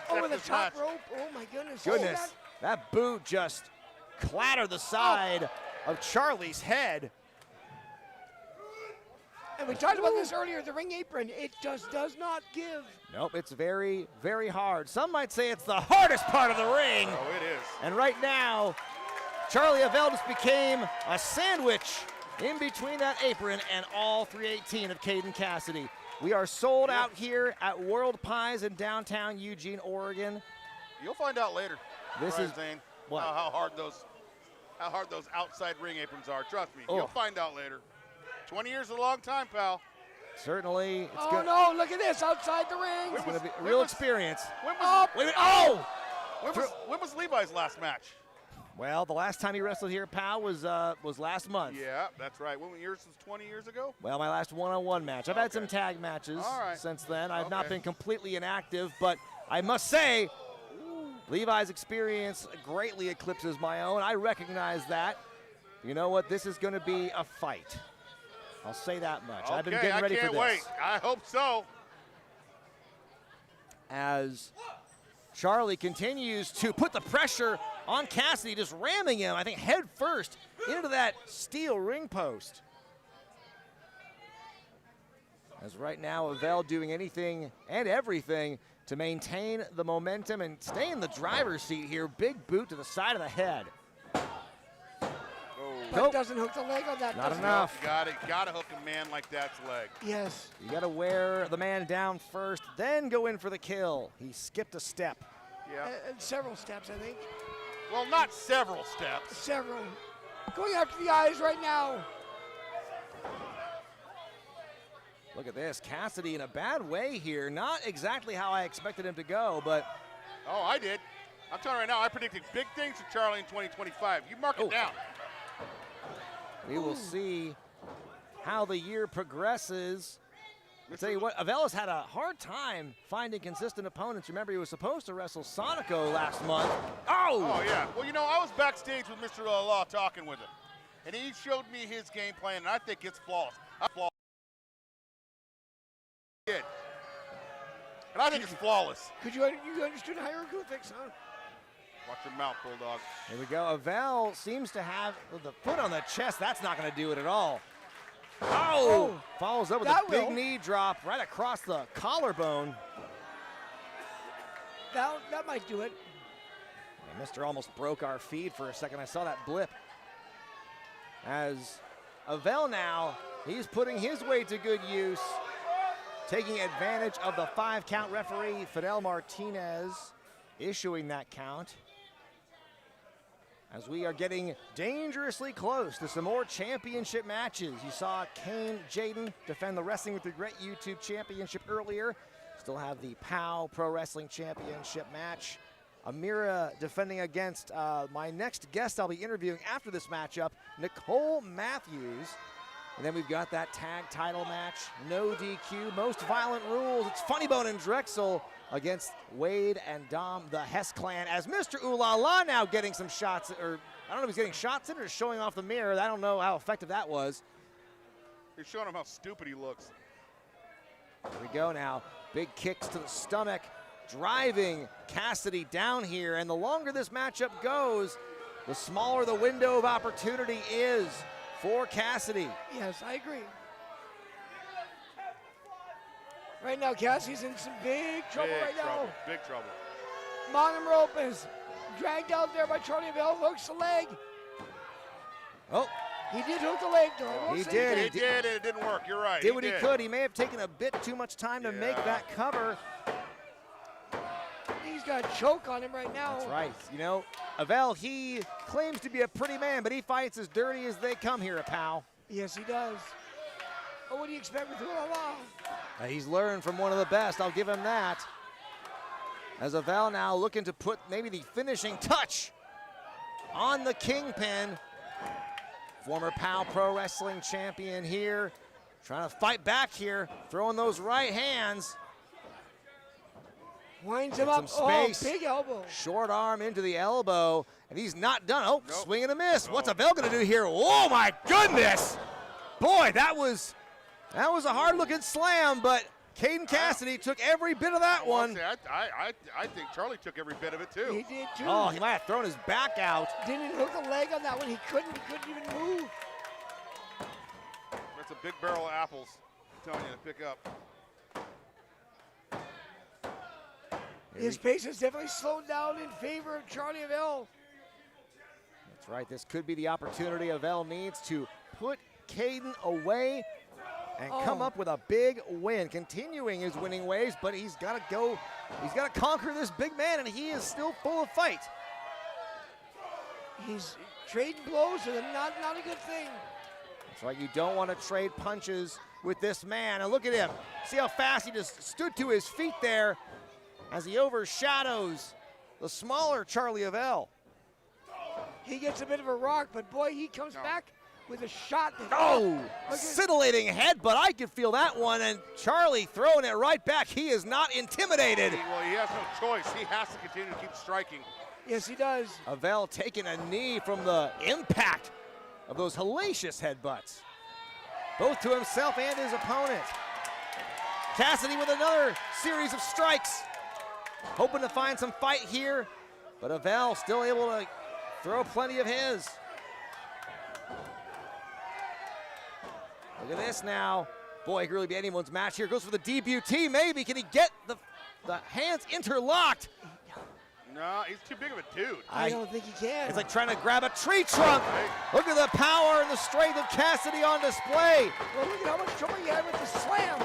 Over the this top match. rope. Oh my goodness. Goodness, Oh, that boot just clattered the side of Charly's head. and we talked about this earlier, the ring apron, it just does not give. Nope, it's very, very hard. Some might say it's the hardest part of the ring. Oh, it is. And right now, Charly Avell just became a sandwich in between that apron and all 318 of Caden Cassidy. We are sold out here at World Pies in downtown Eugene, Oregon. You'll find out later. This Brian is- Zane, what? how hard those outside ring aprons are. Trust me, Oh. you'll find out later. 20 years is a long time, pal. Certainly, it's Oh no, look at this, outside the ring. going to be a real experience. When Oh, was, Wait a minute, oh! when was Levi's last match? Well, the last time he wrestled here, pal, was last month. Yeah, that's right. When yours was 20 years ago? Well, my last one-on-one match. I've had some Okay. tag matches All right. since then. I've not Okay. been completely inactive, but I must say, Levi's experience greatly eclipses my own. I recognize that. You know what? This is going to be a fight. I'll say that much. I've been getting ready I for can't this. wait. I hope so. As Charly continues to put the pressure on Cassidy, just ramming him, I think, head first into that steel ring post. As right now, Avell doing anything and everything to maintain the momentum and stay in the driver's seat here. Big boot to the side of the head. But Nope. doesn't hook the leg on that. Not does it? enough. Gotta hook a man like that's leg. Yes. You got to wear the man down first, then go in for the kill. He skipped a step. Yeah. And several steps, I think. Well, not several steps. Several. Going after the eyes right now. Look at this, Cassidy in a bad way here. Not exactly how I expected him to go, but Oh, I did. I'm telling you right now, I predicted big things for Charly in 2025. You mark it Oh. down. we will see how the year progresses. I'll tell you what, Avell has had a hard time finding consistent opponents. Remember, he was supposed to wrestle Sonico last month. Oh, yeah. Well, you know, I was backstage with Mr. Law talking with him, and he showed me his game plan, and I think it's flawless. And I think it's flawless. Could you understood hieroglyphics, huh? Watch your mouth, Bulldog. Here we go. Avell seems to have the foot on the chest. That's not going to do it at all. Oh! Follows up with a that big will. knee drop right across the collarbone. That might do it. And Mr. almost broke our feed for a second. I saw that blip. As Avell now, he's putting his weight to good use, taking advantage of the 5-count referee, Fidel Martinez, issuing that count. As we are getting dangerously close to some more championship matches. You saw Caine, Jaiden defend the Wrestling with Regret YouTube Championship earlier. Still have the POW Pro Wrestling Championship match. Amira defending against my next guest I'll be interviewing after this matchup, Nicole Matthews. And then we've got that tag title match, no DQ, most violent rules. It's Funny Bone and Drexel against Wade and Dom, the Hess clan, as Mr. Ooh La La now getting some shots, or I don't know if he's getting shots in or showing off the mirror. I don't know how effective that was. He's showing him how stupid he looks. Here we go now. Big kicks to the stomach, driving Cassidy down here. And the longer this matchup goes, the smaller the window of opportunity is for Cassidy. Yes, I agree. Right now, Cassie's in some big trouble right now. Big trouble. Bottom rope is dragged out there by Charly Avell, hooks the leg. Oh, He did hook the leg, though. I will He say did. that. He did, and it didn't work. You're right. did what he could. He may have taken a bit too much time to make Yeah. that cover. He's got a choke on him right now. That's right. You know, Avell, he claims to be a pretty man, but he fights as dirty as they come here at POW. Yes, he does. But what do you expect with Ooh La La? He's learned from one of the best. I'll give him that. As Avell now looking to put maybe the finishing touch on the Kingpin. Former PAL Pro Wrestling champion here. Trying to fight back here, throwing those right hands. Winds him Get up. some Oh, space. big elbow. Short arm into the elbow, and he's not done. Oh, Nope. swing and a miss. What's Avell gonna do here? Oh my goodness! Boy, that was a hard-looking slam, but Caden Cassidy took every bit of that one. I think Charly took every bit of it too. He did too. Oh, he might have thrown his back out. Didn't hook the leg on that one. He couldn't even move. That's a big barrel of apples. I'm telling you to pick up. His pace has definitely slowed down in favor of Charly Avell. That's right, this could be the opportunity Avell needs to put Caden away and come up with a big win. Continuing his winning ways, but he's got to conquer this big man, and he is still full of fight. He's trading blows, and not a good thing. That's right, you don't want to trade punches with this man. And look at him. See how fast he just stood to his feet there as he overshadows the smaller Charly Avell. He gets a bit of a rock, but boy, he comes back with a shot. That, Oh, look at- scintillating headbutt. I could feel that one, and Charly throwing it right back. He is not intimidated. Well, he has no choice. He has to continue to keep striking. Yes, he does. Avell taking a knee from the impact of those hellacious headbutts, both to himself and his opponent. Cassidy with another series of strikes, hoping to find some fight here, but Avell still able to throw plenty of his. Look at this now. Boy, it could really be anyone's match here. Goes for the DBT, maybe. Can he get the hands interlocked? No, he's too big of a dude. I don't think he can. It's like trying to grab a tree trunk. Look at the power and the strength of Cassidy on display. Well, look at how much trouble he had with the slam.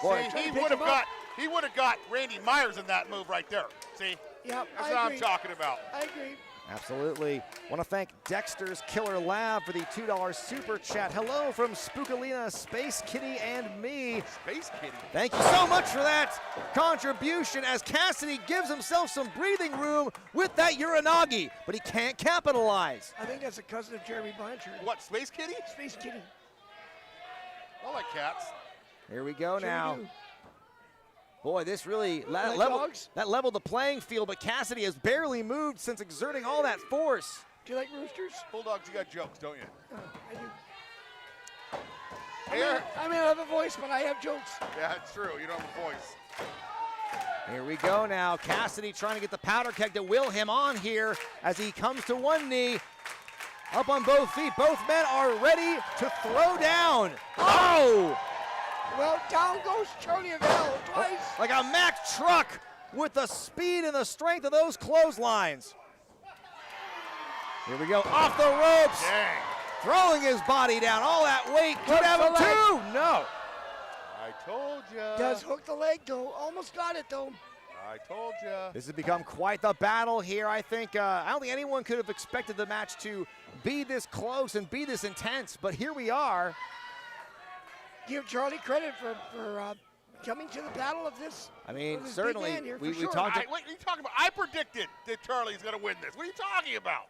Boy, See, trying he to pick would have him up. got Randy Myers in that move right there. See? Yep, That's I what agree. I'm talking about. I agree. Absolutely. Want to thank Dexter's Killer Lab for the $2 super chat. Hello from Spookalina, Space Kitty, and me. Space Kitty. Thank you so much for that contribution as Cassidy gives himself some breathing room with that Uranagi, but he can't capitalize. I think that's a cousin of Jeremy Blanchard. What, Space Kitty? Space Kitty. I like cats. Here we go Sure now. do. Boy, this really Like leveled dogs? the playing field, but Cassidy has barely moved since exerting all that force. Do you like roosters? Bulldogs, you got jokes, don't you? Oh, I do. Here. I may not have a voice, but I have jokes. Yeah, it's true. You don't have a voice. Here we go now. Cassidy trying to get the powder keg to will him on here as he comes to one knee. Up on both feet. Both men are ready to throw down. Oh! Well, down goes Charly Avell twice. Like a Mack truck with the speed and the strength of those clotheslines. Here we go. Off the ropes. Dang. Throwing his body down. All that weight. Could have him the leg. too. No. I told ya. Does hook the leg though. Almost got it though. I told ya. This has become quite the battle here. I don't think anyone could have expected the match to be this close and be this intense, but here we are. Give Charly credit for coming to the battle of this. I mean, of this certainly, big man here, we for sure. talked. What are you talking about? I predicted that Charly's going to win this. What are you talking about?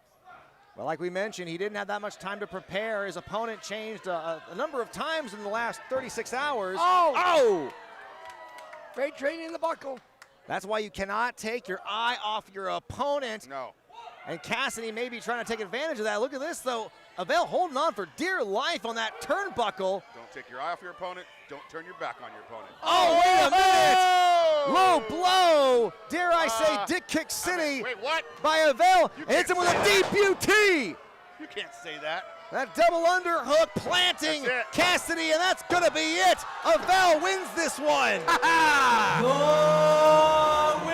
Well, like we mentioned, he didn't have that much time to prepare. His opponent changed a number of times in the last 36 hours. Oh! Great training in the buckle. That's why you cannot take your eye off your opponent. No. And Cassidy may be trying to take advantage of that. Look at this, though. Avell holding on for dear life on that turnbuckle. Don't take your eye off your opponent. Don't turn your back on your opponent. Oh, wait a minute! Oh! Low blow, dare I say, Dick Kick I City mean, wait, what? by Avell. You And hits him can't with a say DPT. You can't say that. That double underhook planting That's it. Cassidy, and that's going to be it. Avell wins this one.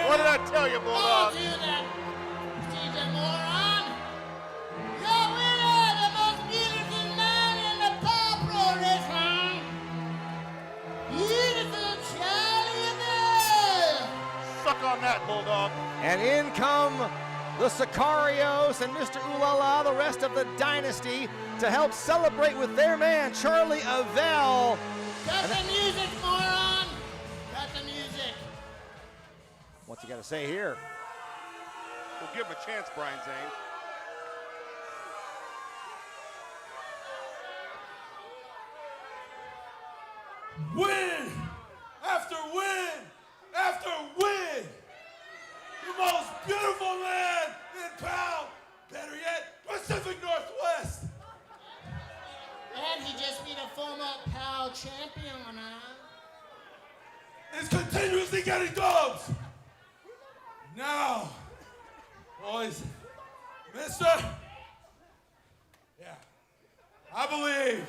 What did I tell you, Bulldog? Suck on that, Bulldog. And in come the Sicarios and Mr. Ulala, the rest of the dynasty, to help celebrate with their man, Charly Avell. Cut the music, moron! Cut the music. What's he got to say here? We'll give him a chance, Brian Zane. Win after win after win. The most beautiful man in PAL. Better yet, Pacific Northwest. And he just beat a former PAL champion, huh? Is continuously getting dubs. Now, boys, mister, yeah, I believe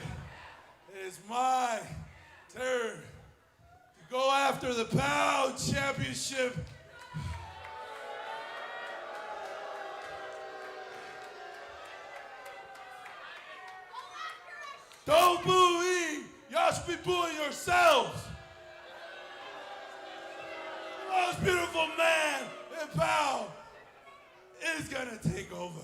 it is my turn to go after the PAL championship. Don't boo me, y'all should be booing yourselves. The most beautiful man in PAL is gonna take over.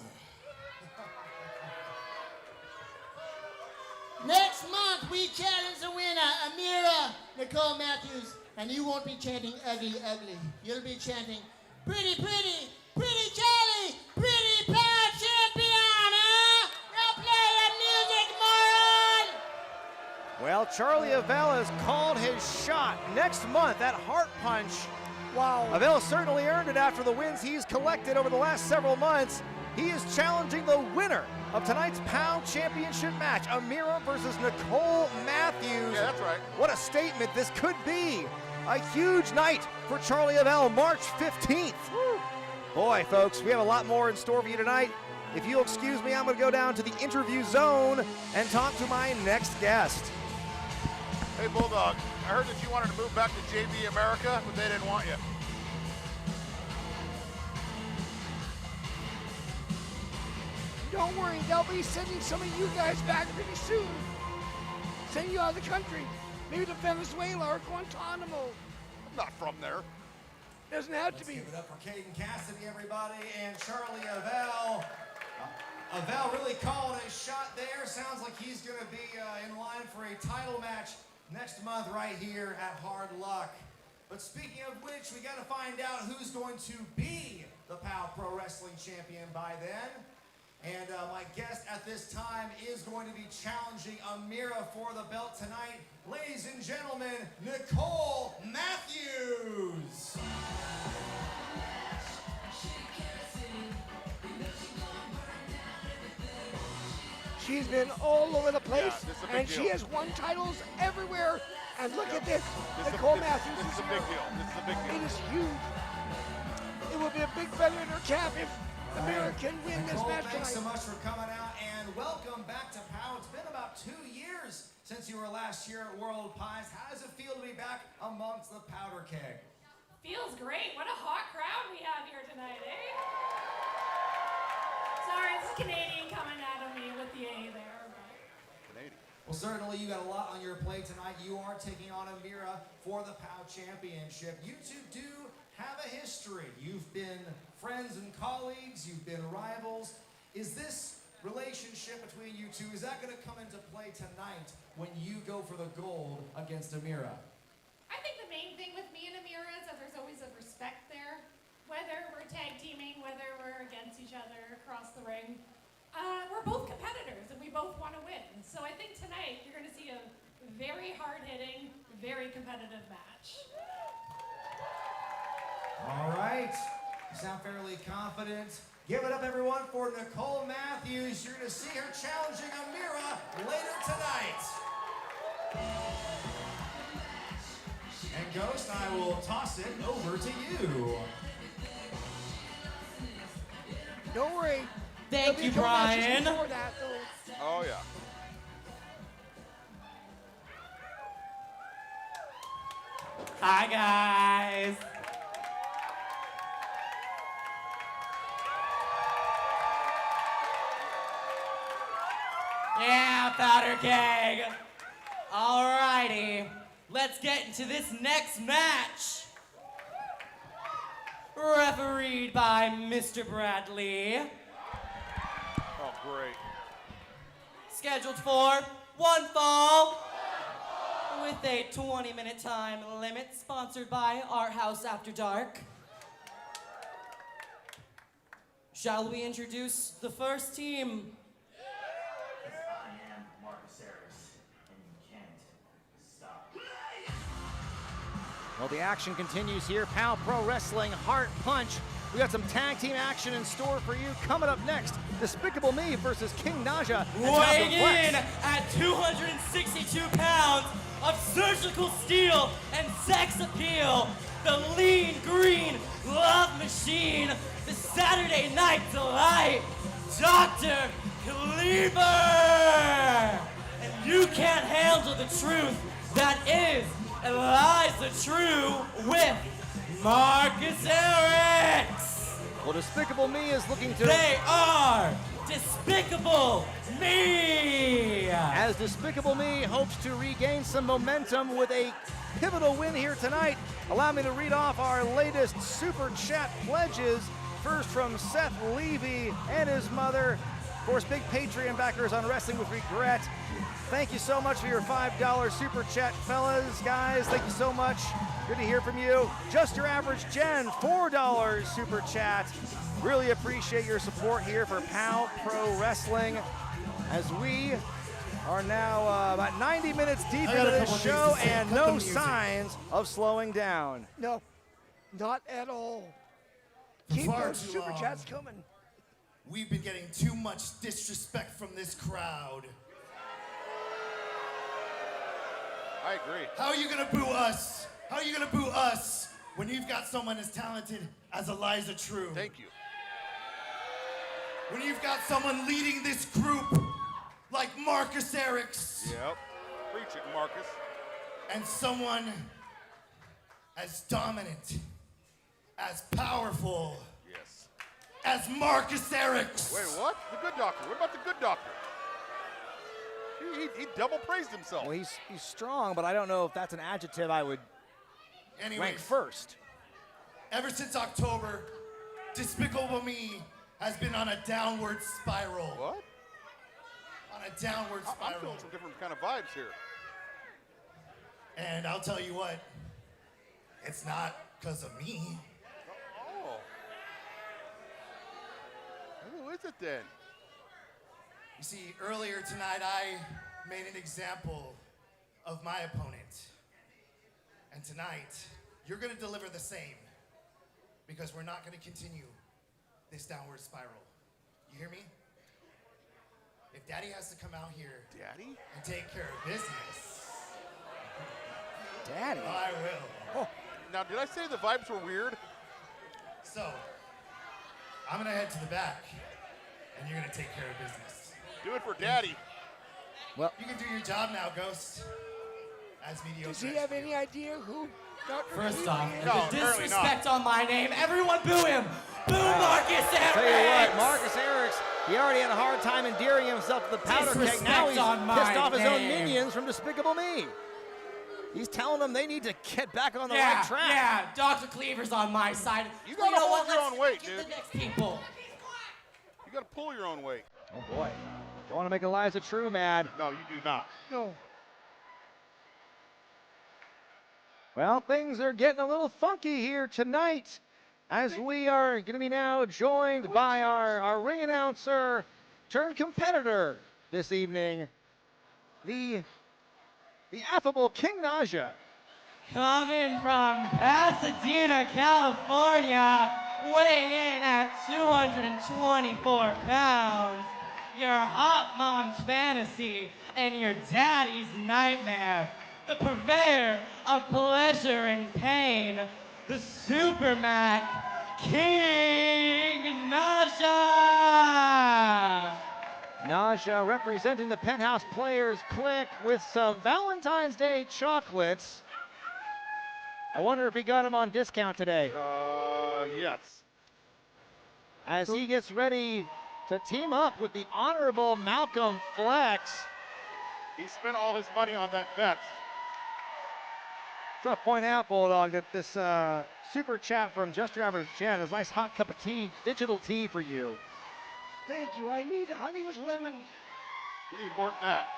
Next month, we challenge the winner, Amira, Nicole Matthews, and you won't be chanting ugly, ugly. You'll be chanting pretty, pretty, pretty Charly, pretty PAL champion, huh? Now play your music, moron! Well, Charly Avell has called his shot. Next month at Heartpunch. Wow. Avell certainly earned it after the wins he's collected over the last several months. He is challenging the winner of tonight's PAL Championship match, Amira versus Nicole Matthews. Yeah, that's right. What a statement this could be. A huge night for Charly Avell, March 15th. Boy, folks, we have a lot more in store for you tonight. If you'll excuse me, I'm going to go down to the interview zone and talk to my next guest. Hey, Bulldog, I heard that you wanted to move back to JV America, but they didn't want you. Don't worry, they'll be sending some of you guys back pretty soon. Send you out of the country. Maybe to Venezuela or Guantanamo. I'm not from there. Doesn't have to Let's be. give it up for Caden Cassidy, everybody, and Charly Avell. Avell really called his shot there. Sounds like he's going to be in line for a title match next month right here at Hard Luck. But speaking of which, we got to find out who's going to be the PAL Pro Wrestling Champion by then. And my guest at this time is going to be challenging Amira for the belt tonight. Ladies and gentlemen, Nicole Matthews. She's been all over the place, Yeah, this is a big and she deal. has won titles everywhere. And look at this, This Nicole is, Matthews this is is a here. big deal. This is a big It deal. is huge. It will be a big feather in her cap if Amira can win this Nicole, match thanks so tonight. much for coming out, and welcome back to PAL. It's been about 2 years since you were last year at World Pies. How does it feel to be back amongst the powder keg? Feels great. What a hot crowd we have here tonight, eh? Sorry, it's Canadian coming out of me with the A there. Canadian. Well, certainly you got a lot on your plate tonight. You are taking on Amira for the PAL Championship. You two do have a history. You've been friends and colleagues. You've been rivals. Is this relationship between you two, is that going to come into play tonight when you go for the gold against Amira? I think the main thing with me and Amira is that there's always a respect there. Whether we're tag teaming, whether we're against each other across the ring. We're both competitors and we both want to win. So I think tonight you're going to see a very hard-hitting, very competitive match. All right. You sound fairly confident. Give it up, everyone, for Nicole Matthews. You're going to see her challenging Amira later tonight. And Ghost, I will toss it over to you. Don't worry. Thank There'll you, be a couple matches Brian. before that, though. Oh, yeah. Hi, guys. Yeah, powder keg. Alrighty, let's get into this next match. Refereed by Mr. Bradley. Oh, great. Scheduled for one fall with a 20-minute time limit, sponsored by Art House After Dark. Shall we introduce the first team? I am Marcus Harris, and you can't stop. Well, the action continues here. PAL Pro Wrestling Heartpunch. We got some tag team action in store for you. Coming up next, Despicable Me versus King Naja. Weighing in at 262 pounds of surgical steel and sex appeal, the lean green love machine, the Saturday Night Delight, Dr. Kliever! And you can't handle the truth that is Eliza True with Marcus Erics. Well, Despicable Me is looking to... They are Despicable Me! As Despicable Me hopes to regain some momentum with a pivotal win here tonight. Allow me to read off our latest Super Chat pledges. First from Seth Levy and his mother. Of course, big Patreon backers on Wrestling with Regret. Thank you so much for your $5 Super Chat, fellas, guys. Thank you so much. Good to hear from you. Just Your Average Jen, $4 Super Chat. Really appreciate your support here for PAL Pro Wrestling as we are now about 90 minutes deep into this show and no signs of slowing down. No, not at all. Keep those Super Chats coming. We've been getting too much disrespect from this crowd. I agree. How are you gonna boo us? How are you gonna boo us when you've got someone as talented as Eliza True? Thank you. When you've got someone leading this group like Marcus Erics. Yep. Preach it, Marcus. And someone as dominant, as powerful, Yes. as Marcus Erics. Wait, what? The good doctor. What about the good doctor? He double praised himself. Well, he's strong, but I don't know if that's an adjective I would rank first. Ever since October, Despicable Me has been on a downward spiral. What? On a downward spiral. I'm feeling some different kind of vibes here. And I'll tell you what, it's not because of me. Oh. Who is it then? You see, earlier tonight I made an example of my opponent. And tonight, you're gonna deliver the same because we're not gonna continue this downward spiral. You hear me? If Daddy has to come out here Daddy? and take care of business, Daddy? I will. Oh. Now, did I say the vibes were weird? So, I'm gonna head to the back and you're gonna take care of business. Do it for Daddy. Well, you can do your job now, Ghost. As mediocre. Does he have any idea who Dr. First Kliever off, is? the disrespect on my name, everyone boo him! Boo Marcus Erics! Tell you what, Marcus Erics, he already had a hard time endearing himself to the powder keg. Now he's pissed off his own minions from Despicable Me. He's telling them they need to get back on the right track. Yeah, Dr. Kliever's on my side. You gotta know hold what? your Let's own weight, get dude. the next people. You gotta pull your own weight. Oh boy. Don't want to make Eliza True mad. No, you do not. No. Well, things are getting a little funky here tonight as we are going to be now joined by our ring announcer turned competitor this evening, the affable King Naja. Coming from Pasadena, California, weighing in at 224 pounds, your hot mom's fantasy and your daddy's nightmare, the purveyor of pleasure and pain, the Supermac, King Naja! Naja representing the Penthouse Players Clique with some Valentine's Day chocolates. I wonder if he got them on discount today. Yes. As he gets ready to team up with the honorable Malcolm Phlex. He spent all his money on that bet. I want to point out, Bulldog, that this super chat from Just Your Average Jen is a nice hot cup of tea, digital tea for you. Thank you. I need honey with lemon. You need more than that.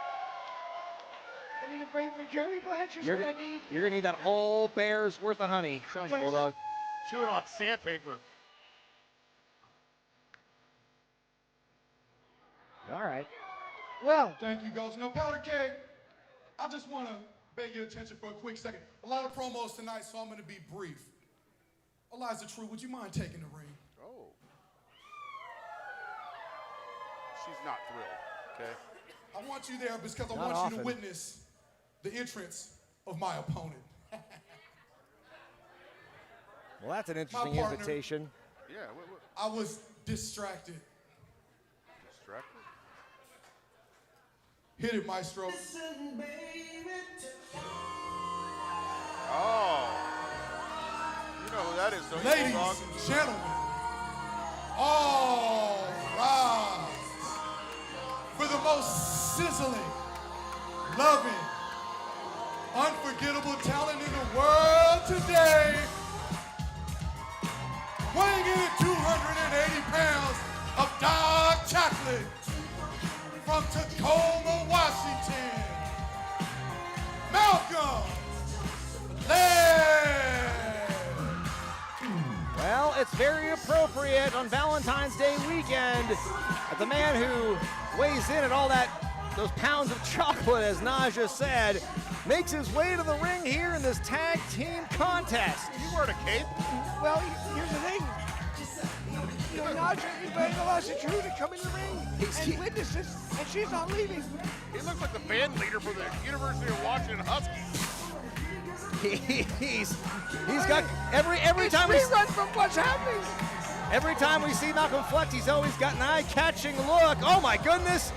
I need a break for Jeremy Blanchard's You're what I gonna need. need that whole bear's worth of honey, Bulldog. Chew it on sandpaper. All right. Well, Thank you, Ghost. No, Powder Keg, I just want to beg your attention for a quick second. A lot of promos tonight, so I'm going to be brief. Eliza True, would you mind taking the ring? Oh. She's not thrilled, okay? I want you there because I Not want you often. to witness the entrance of my opponent. Well, that's an interesting partner. invitation. Yeah, what? I was distracted. Distracted? Hit it, Maestro. Oh. You know who that is, don't you, Ladies dog? and gentlemen, all rise for the most sizzling, loving, unforgettable talent in the world today. Weighing in at 280 pounds of dark chocolate from Tacoma, Washington, Malcolm Led. Well, it's very appropriate on Valentine's Day weekend that the man who weighs in at all those pounds of chocolate, as Naja said, makes his way to the ring here in this tag team contest. You wearing a cape? well, here's the thing. You know, Naja invited Eliza True to come in the ring and witness this, and she's not leaving. He looks like the band leader for the University of Washington Huskies. He's got every time we Rerun from what's happening. every time we see Malcolm Flex, he's always got an eye-catching look. Oh my goodness,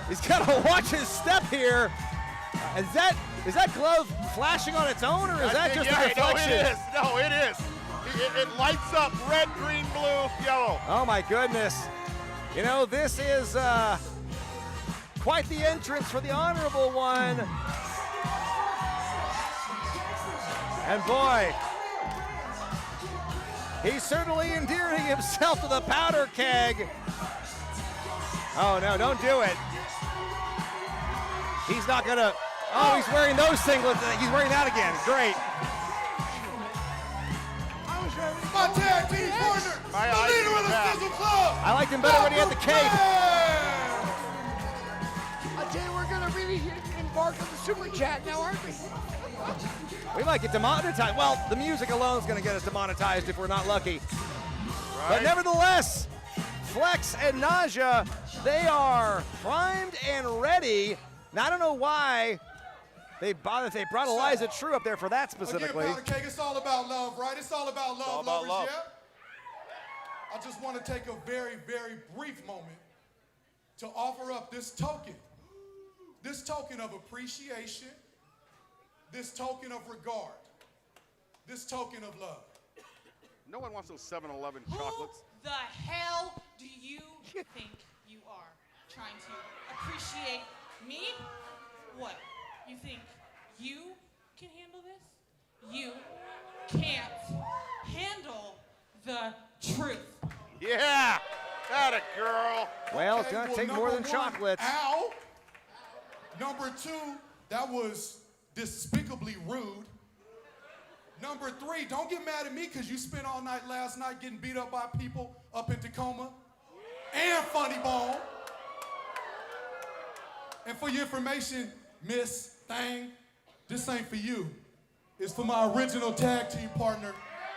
he's got to watch his step here. Is that glove flashing on its own, or is that just a reflection? No, it is. It lights up red, green, blue, yellow. Oh my goodness. You know, this is quite the entrance for the honorable one. And boy, he's certainly endearing himself to the powder keg. Oh no, don't do it. He's not gonna, oh, he's wearing those singlets. He's wearing that again, great. My tag team partner, My the eyes leader of the back. Sizzle Club. I liked him better when he had the cape. I tell you, we're gonna really embark on the super chat now, aren't we? We might get demonetized. Well, the music alone is gonna get us demonetized if we're not lucky. But nevertheless, Phlex and Naja, they are primed and ready. Now, I don't know why they brought Eliza True up there for that specifically. Again, Powder Keg, it's all about love, right? It's all about love, all about lovers, love. yeah? I just want to take a very, very brief moment to offer up this token of appreciation, this token of regard, this token of love. No one wants those 7-Eleven chocolates. Who the hell do you think you are? Trying to appreciate me? What? You think you can handle this? You can't handle the truth. Yeah, that a girl. Well, it's Okay, gonna well, take more than number one, chocolates. Ow. Number two, that was despicably rude. Number three, don't get mad at me because you spent all night last night getting beat up by people up in Tacoma and Funny Bone. And for your information, Miss Thang, this ain't for you. It's for my original tag team partner,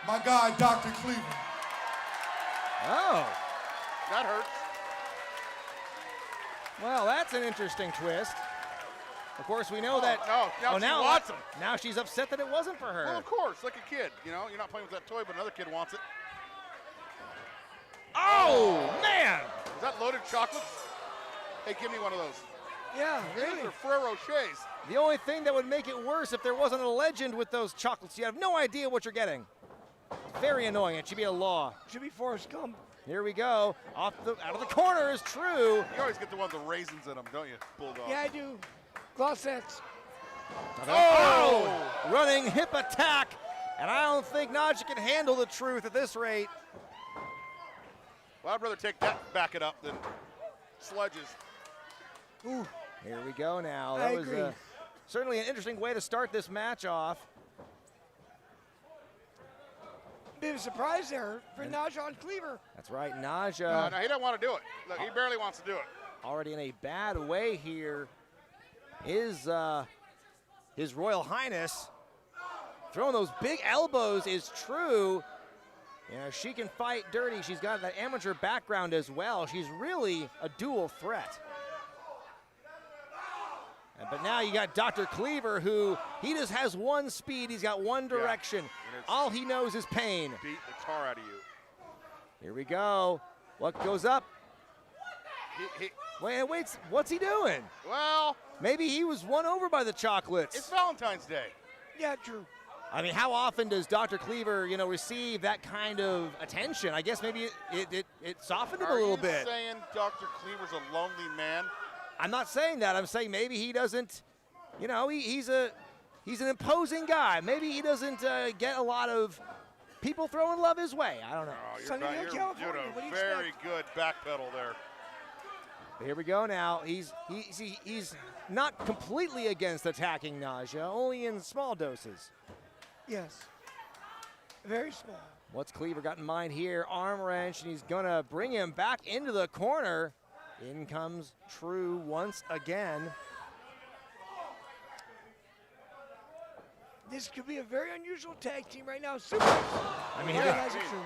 my guy, Dr. Kliever. Oh, That hurts. well, that's an interesting twist. Of course, we know that. No, now she wants him. Now she's upset that it wasn't for her. Well, of course, like a kid. You know, you're not playing with that toy, but another kid wants it. Oh, man! Is that loaded chocolates? Hey, give me one of those. Yeah, really. These are Ferrero Rochers. The only thing that would make it worse if there wasn't a legend with those chocolates. You have no idea what you're getting. Very annoying. It should be a law. Should be Forrest Gump. Here we go. Out of the corner is True. You always get the ones with raisins in them, don't you, Bulldog? Yeah, I do. Glossets. Oh! Running hip attack. And I don't think Naja can handle the Truth at this rate. Well, I'd rather take that, back it up, than Sledge's. Ooh. Here we go now. I That was agree. certainly an interesting way to start this match off. Bit of a surprise there for Naja on Kliever. That's right, Naja. No, he doesn't want to do it. Look, he barely wants to do it. already in a bad way here is His Royal Highness. Throwing those big elbows is true. You know, she can fight dirty. She's got that amateur background as well. She's really a dual threat. But now you got Dr. Kliever, who he just has one speed. He's got one direction. Yeah, all he knows is pain. Beat the tar out of you. Here we go. What goes up? Wait, what's he doing? Well, maybe he was won over by the chocolates. It's Valentine's Day. Yeah, true. I mean, how often does Dr. Kliever, you know, receive that kind of attention? I guess maybe it softened him a little bit. Are you saying Dr. Kliever's a lonely man? I'm not saying that. I'm saying maybe he doesn't, you know, he's an imposing guy. Maybe he doesn't get a lot of people throwing love his way. I don't know. Oh, you're Sunnyvale, California. doing What do a you very expect? good backpedal there. Here we go now. He's not completely against attacking Naja, only in small doses. Yes. Very small. What's Kliever got in mind here? Arm wrench, and he's gonna bring him back into the corner. In comes True once again. This could be a very unusual tag team right now. Super. I mean,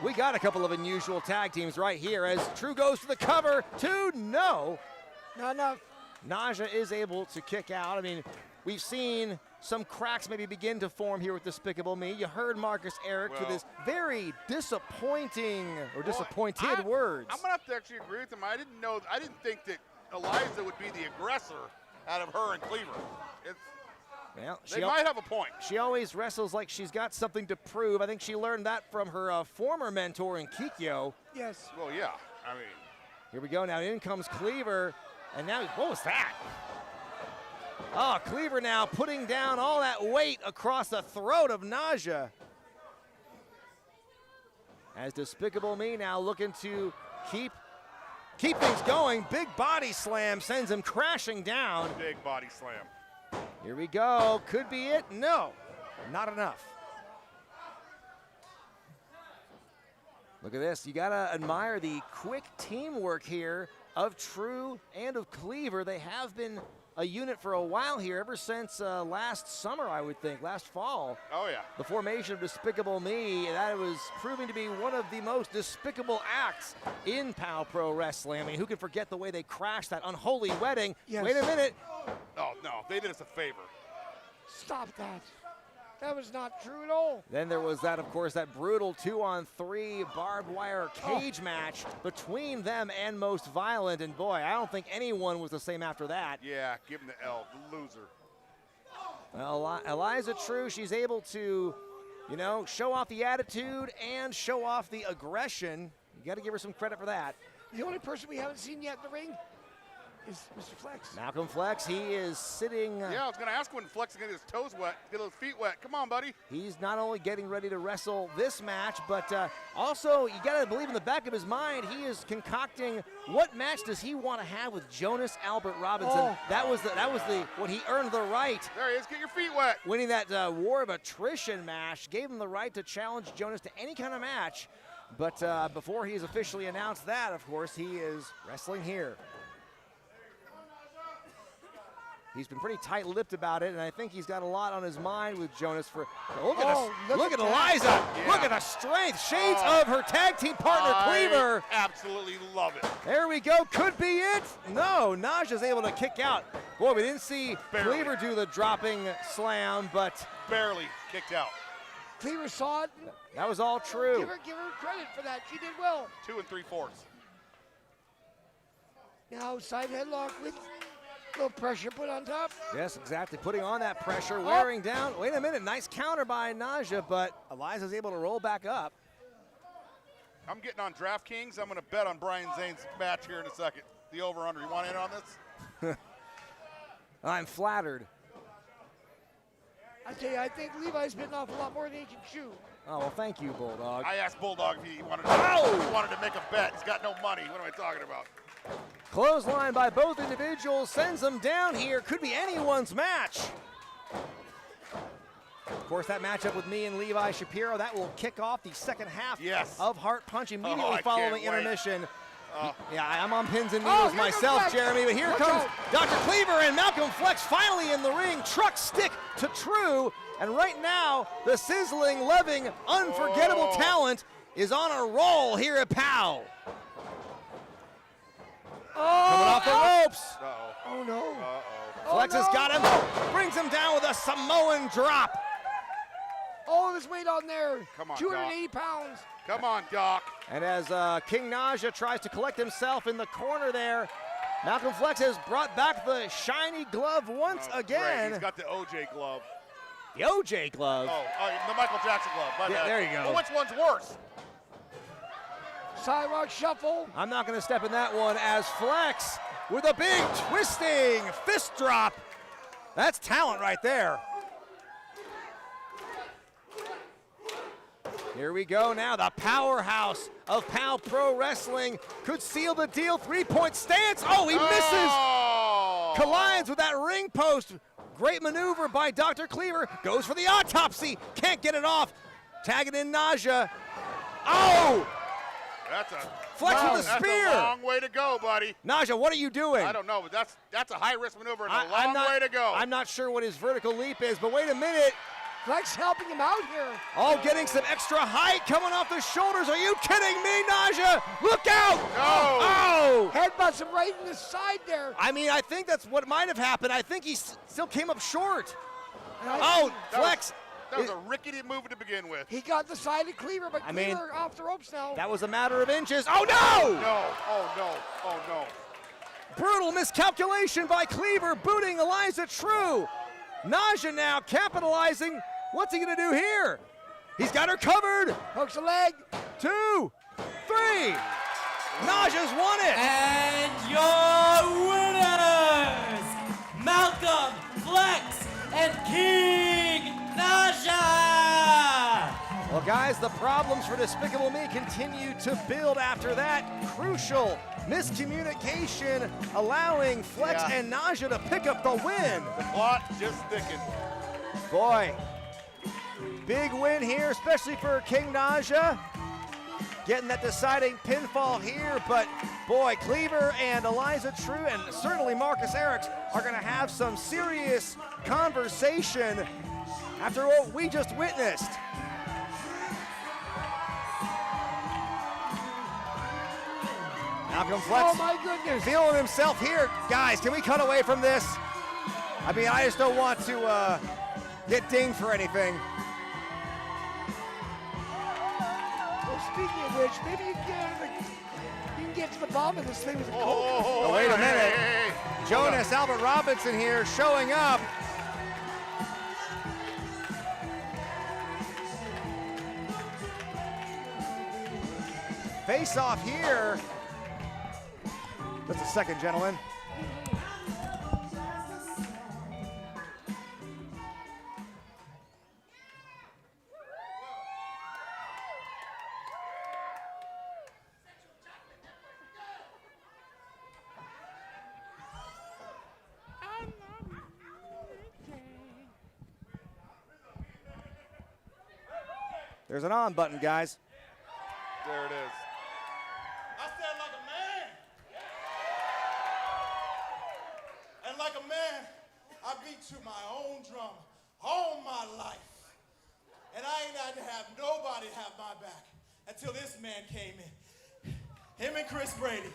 we got a couple of unusual tag teams right here as True goes for the cover. No. Not enough. Naja is able to kick out. I mean, we've seen some cracks maybe begin to form here with Despicable Me. You heard Marcus Eric with his very disappointing or disappointed words. I'm gonna have to actually agree with him. I didn't think that Eliza would be the aggressor out of her and Kliever. Well, they might have a point. She always wrestles like she's got something to prove. I think she learned that from her former mentor in Kikyo. Yes. Well, yeah. I mean, here we go now. In comes Kliever, and now what was that? Oh, Kliever now putting down all that weight across the throat of Naja. As Despicable Me now looking to keep things going. Big body slam sends him crashing down. Big body slam. Here we go. Could be it. No, not enough. Look at this. You got to admire the quick teamwork here of True and of Kliever. They have been a unit for a while here, ever since last summer, I would think, last fall. Oh, yeah. The formation of Despicable Me, that was proving to be one of the most despicable acts in POW Pro Wrestling. I mean, who can forget the way they crashed that unholy wedding? Yes. Wait a minute. Oh, no, they did us a favor. Stop that. That was not true at all. Then there was that, of course, that brutal 2-on-3 barbed wire cage match between them and Most Violent. And boy, I don't think anyone was the same after that. Yeah, give him the L, the loser. Well, Eliza True, she's able to, you know, show off the attitude and show off the aggression. You got to give her some credit for that. The only person we haven't seen yet in the ring is Mr. Phlex. Malcolm Phlex, he is sitting. Yeah, I was going to ask when Phlex is going to get his toes wet, get his feet wet. Come on, buddy. He's not only getting ready to wrestle this match, but also you got to believe in the back of his mind, he is concocting what match does he want to have with Jonas Albert Robinson. Oh. That was what he earned the right. There he is. Get your feet wet. Winning that War of Attrition match gave him the right to challenge Jonas to any kind of match. But before he's officially announced that, of course, he is wrestling here. He's been pretty tight-lipped about it, and I think he's got a lot on his mind with Jonas. Look at Eliza. Yeah. Look at the strength. Shades of her tag team partner, Kliever. Absolutely love it. There we go. Could be it. No, Naja's able to kick out. Boy, we didn't see Kliever do the dropping slam, but barely kicked out. Kliever saw it. That was all true. Give her credit for that. She did well. 2 3/4. Now side headlock with a little pressure put on top. Yes, exactly. Putting on that pressure, wearing down. Wait a minute. Nice counter by Naja, but Eliza's able to roll back up. I'm getting on DraftKings. I'm going to bet on Brian Zane's match here in a second. The over-under. You want in on this? I'm flattered. I tell you, I think Levi's bitten off a lot more than he can chew. Oh, well, thank you, Bulldog. I asked Bulldog if he wanted to make a bet. He's got no money. What am I talking about? Clothesline by both individuals sends them down here. Could be anyone's match. Of course, that matchup with me and Levi Shapiro, that will kick off the second half of Heartpunch immediately following intermission. Yeah, I'm on pins and Oh, needles here comes myself, Flex. Jeremy, but here Watch comes out. Dr. Kliever and Malcolm Flex finally in the ring. Truck stick to true, and right now, the sizzling, loving, unforgettable talent is on a roll here at POW. Coming off the ropes. Oh no. Flex has no. got him, brings him down with a Samoan drop. All of his weight on there. Come on, 280 pounds. Come on, Doc. And as King Naja tries to collect himself in the corner there, Malcolm Flex has brought back the shiny glove once Great. again. He's got the OJ glove. The OJ glove. Oh, the Michael Jackson glove. My Yeah, bad. there you go. Well, which one's worse? Sidewalk shuffle. I'm not going to step in that one as Flex with a big twisting fist drop. That's talent right there. Here we go now. The powerhouse of POW Pro Wrestling could seal the deal. 3-point stance. Oh, he misses. Collides with that ring post. Great maneuver by Dr. Kliever. Goes for the autopsy. Can't get it off. Tagging in Naja. Oh! That's a Flex with a spear. That's a long way to go, buddy. Naja, what are you doing? I don't know, but that's a high-risk maneuver and a long way to go. I'm not sure what his vertical leap is, but wait a minute. Flex helping him out here. Oh, getting some extra height coming off the shoulders. Are you kidding me, Naja? Look out! No! Oh! Headbutts him right in the side there. I mean, I think that's what might have happened. I think he still came up short. And I Oh, think Flex. That was a rickety move to begin with. He got the side of Cleaver, but I mean, Cleaver off the ropes now. That was a matter of inches. Oh, no! No, oh no, oh no. Brutal miscalculation by Cleaver, booting Eliza True. Naja now capitalizing. What's he gonna do here? He's got her covered. Hooks a leg. 2, 3. Naja's won it. And your winners, Malcolm Flex and King Naja. Well, guys, the problems for Despicable Me continue to build after that crucial miscommunication, allowing Flex and Naja to pick up the win. The plot just thickened. Boy, big win here, especially for King Naja. Getting that deciding pinfall here, but boy, Kliever and Eliza True and certainly Marcus Eriks are gonna have some serious conversation after what we just witnessed. Malcolm Flex Oh my goodness. feeling himself here. Guys, can we cut away from this? I mean, I just don't want to get dinged for anything. Well, speaking of which, maybe you can get to the bottom of this thing with a cold. Oh, wait a minute. Hey. Jonas Albert Robinson here showing up. Face off here. Just a second, gentlemen. There's an on button, guys. There it is. I said like a man. And like a man, I beat to my own drum all my life. And I ain't had to have nobody have my back until this man came in. Him and Chris Brady.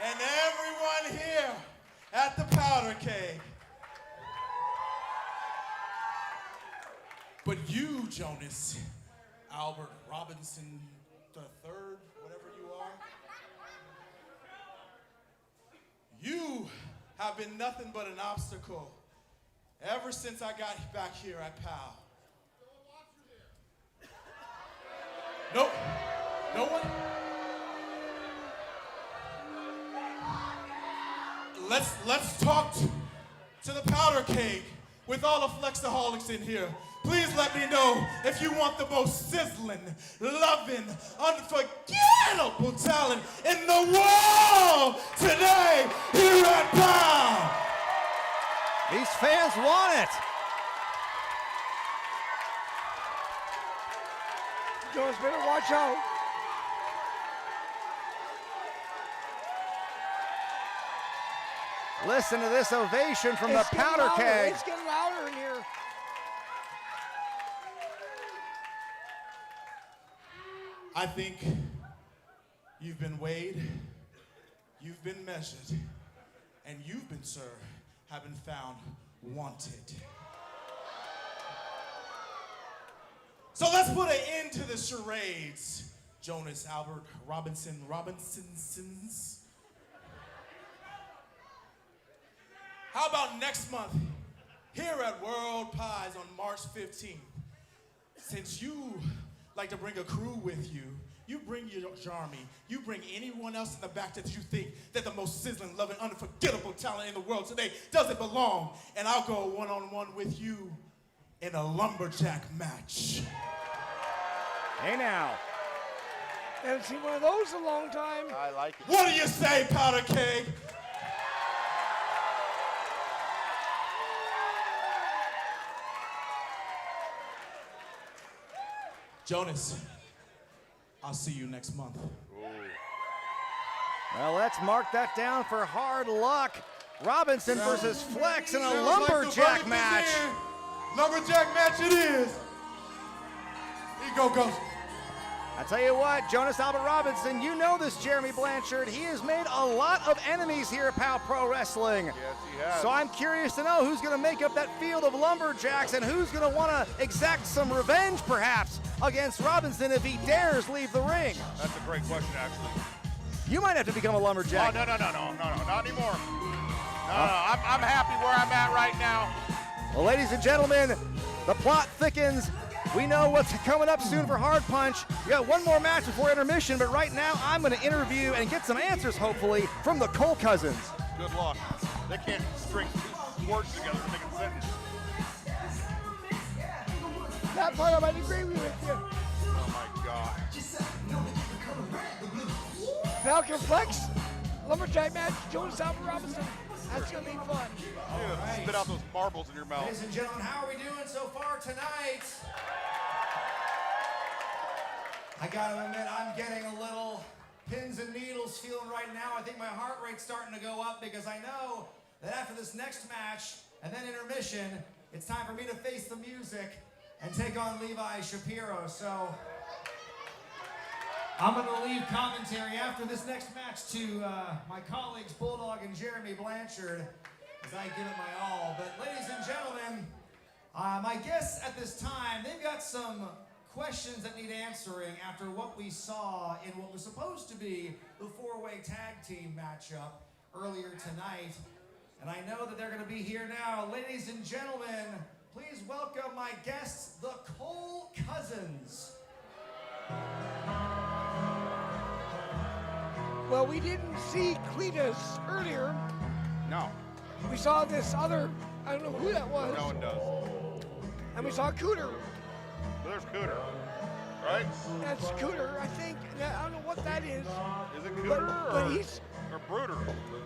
And everyone here at the Powder Keg. But you, Jonas, Albert Robinson III, whatever you are, you have been nothing but an obstacle ever since I got back here at POW. Nope. No one? Let's talk to the Powder Keg with all the Flexaholics in here. Please let me know if you want the most sizzling, loving, unforgettable talent in the world today here at POW. These fans want it. Jonas better watch out. Listen to this ovation from the powder keg. It's getting louder in here. I think you've been weighed, you've been measured, and you've been, sir, have been found wanted. So let's put an end to the charades. Jonas Albert Robinsons. How about next month, here at World Pies on March 15th? Since you like to bring a crew with you, you bring your army, you bring anyone else in the back that you think that the most sizzling, loving, unforgettable talent in the world today doesn't belong, and I'll go one-on-one with you in a lumberjack match. Hey now. Haven't seen one of those in a long time. I like it. What do you say, powder keg? Jonas, I'll see you next month. Well, let's mark that down for Hard Luck. Robinson versus Phlex in a lumberjack match. Lumberjack match it is. Here you go, Ghost. I tell you what, Jonas Albert Robinson, you know this Jeremy Blanchard. He has made a lot of enemies here at POW Pro Wrestling. Yes, he has. So I'm curious to know who's going to make up that field of lumberjacks and who's going to want to exact some revenge, perhaps, against Robinson if he dares leave the ring. That's a great question, actually. You might have to become a lumberjack. Oh, no, not anymore. No, I'm happy where I'm at right now. Well, ladies and gentlemen, the plot thickens. We know what's coming up soon for Heartpunch. We got one more match before intermission, but right now I'm going to interview and get some answers, hopefully, from the Cole cousins. Good luck. They can't string two words together to make a sentence. That part I might agree with you. Oh my God. Falcon Flex, lumberjack match, Jonas Albert Robinson. That's going to be fun. Yeah, spit out those marbles in your mouth. Ladies and gentlemen, how are we doing so far tonight? I gotta admit, I'm getting a little pins and needles feeling right now. I think my heart rate's starting to go up because I know that after this next match and then intermission, it's time for me to face the music and take on Levi Shapiro. So I'm gonna leave commentary after this next match to my colleagues Bulldog and Jeremy Blanchard as I give it my all. But ladies and gentlemen, my guests at this time, they've got some questions that need answering after what we saw in what was supposed to be the four-way tag team matchup earlier tonight. And I know that they're gonna be here now. Ladies and gentlemen, please welcome my guests, the Cole cousins. Well, we didn't see Cletus earlier. No. We saw this other, I don't know who that was. No one does. And we saw Cooter. There's Cooter, right? That's Cooter, I think. I don't know what that is. Is it Cooter but he's or Bruder?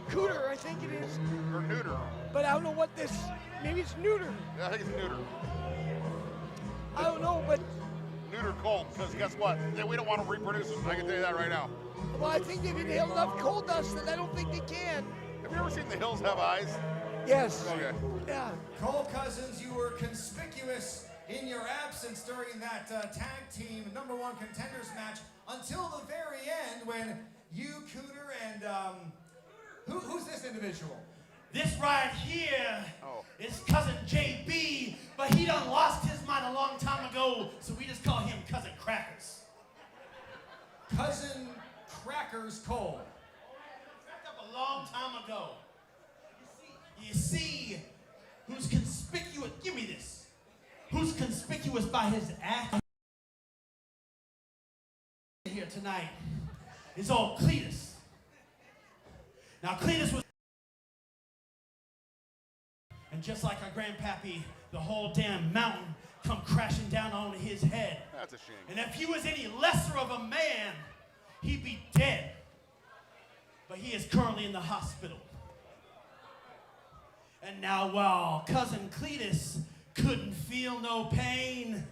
Cooter, I think it is. Or Neuter? But I don't know what this, maybe it's neuter. Yeah, I think it's Neuter. I don't know, but. Neuter Cole, because guess what? Yeah, we don't want to reproduce them. I can tell you that right now. Well, I think they've inhaled enough coal dust that I don't think they can. Have you ever seen The Hills Have Eyes? Yes. Okay. Yeah. Cole cousins, you were conspicuous in your absence during that tag team #1 contenders match until the very end when you, Cooter, and who's this individual? This right here is cousin JB, but he done lost his mind a long time ago, so we just call him Cousin Crackers. Cousin Crackers Cole. Cracked up a long time ago. You see, who's conspicuous, give me this. Who's conspicuous by his act here tonight is old Cletus. Now Cletus was, and just like our grandpappy, the whole damn mountain come crashing down on his head. That's a shame. And if he was any lesser of a man, he'd be dead. But he is currently in the hospital. And now while cousin Cletus couldn't feel no pain,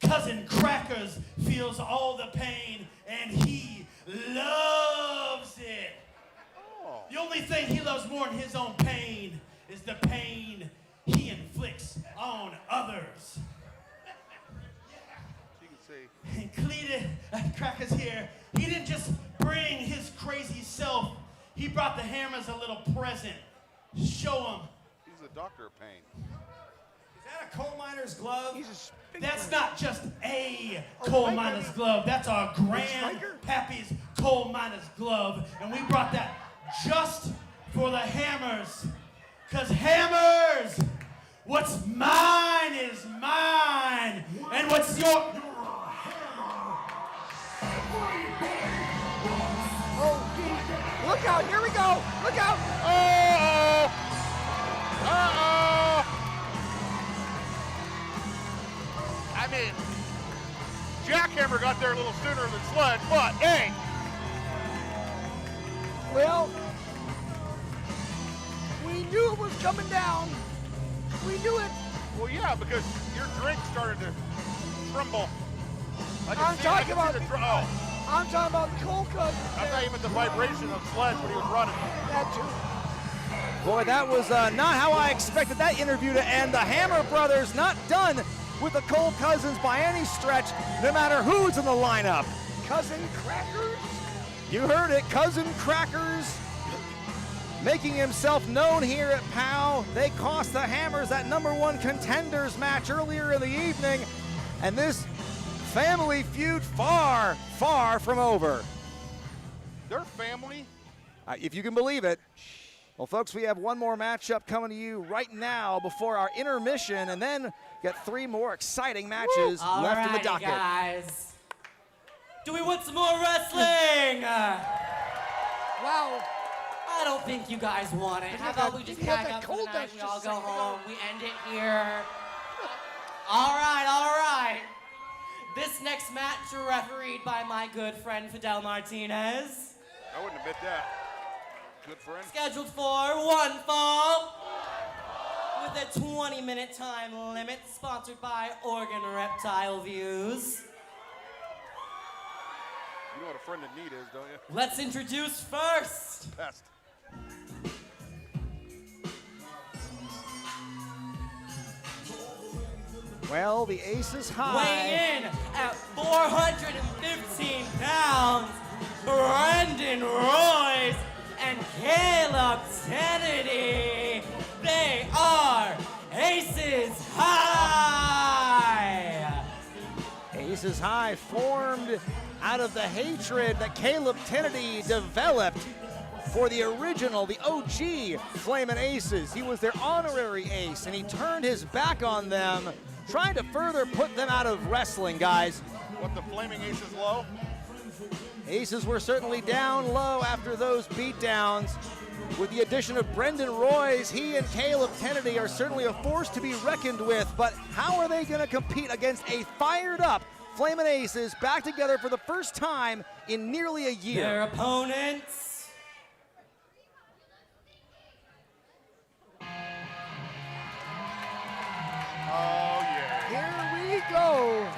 cousin Crackers feels all the pain and he loves it. The only thing he loves more than his own pain the pain he inflicts on others. You can see. And Cracker's here. He didn't just bring his crazy self. He brought the Hammers a little present. Show him. He's the doctor of pain. Is that a coal miner's glove? That's not just a coal miner's glove. That's our grandpappy's coal miner's glove. And we brought that just for the Hammers. Because Hammers, what's mine is mine. And what's your... Oh, geez. Look out, here we go. Look out. Uh-oh. Uh-oh. I mean, Jackhammer got there a little sooner than Sledge, but hey. Well, we knew it was coming down. We knew it. Well, yeah, because your drink started to tremble. I'm talking about the coal cut. I thought you meant the vibration of Sledge when he was running. That too. Boy, that was not how I expected that interview to end. The Hammer brothers not done with the Cole Cousins by any stretch, no matter who's in the lineup. Cousin Crackers? You heard it, Cousin Crackers. Making himself known here at POW. They cost the Hammers that #1 contenders match earlier in the evening. And this family feud far, far from over. Their family? If you can believe it. Well, folks, we have one more matchup coming to you right now before our intermission, and then get 3 more exciting matches left in the docket. Guys. Do we want some more wrestling? Wow. I don't think you guys want it. How about we just pack up for the night, we all go home, we end it here. All right. This next match refereed by my good friend Fidel Martinez. I wouldn't admit that. Good friend. Scheduled for one fall with a 20-minute time limit, sponsored by Oregon Reptile Views. You know what a friend in need is, don't you? Let's introduce first. Best. Well, the ace is high. Weighing in at 415 pounds, Brendan Royce and Caleb Kennedy. They are Aces High. Aces High formed out of the hatred that Caleb Kennedy developed for the original, the OG Flamin' Aces. He was their honorary ace, and he turned his back on them, trying to further put them out of wrestling, guys. What, the Flaming Aces low? Aces were certainly down low after those beatdowns. With the addition of Brendan Royce, he and Caleb Kennedy are certainly a force to be reckoned with, but how are they going to compete against a fired-up Flamin' Aces back together for the first time in nearly a year? Their opponents. Oh, yeah. Here we go.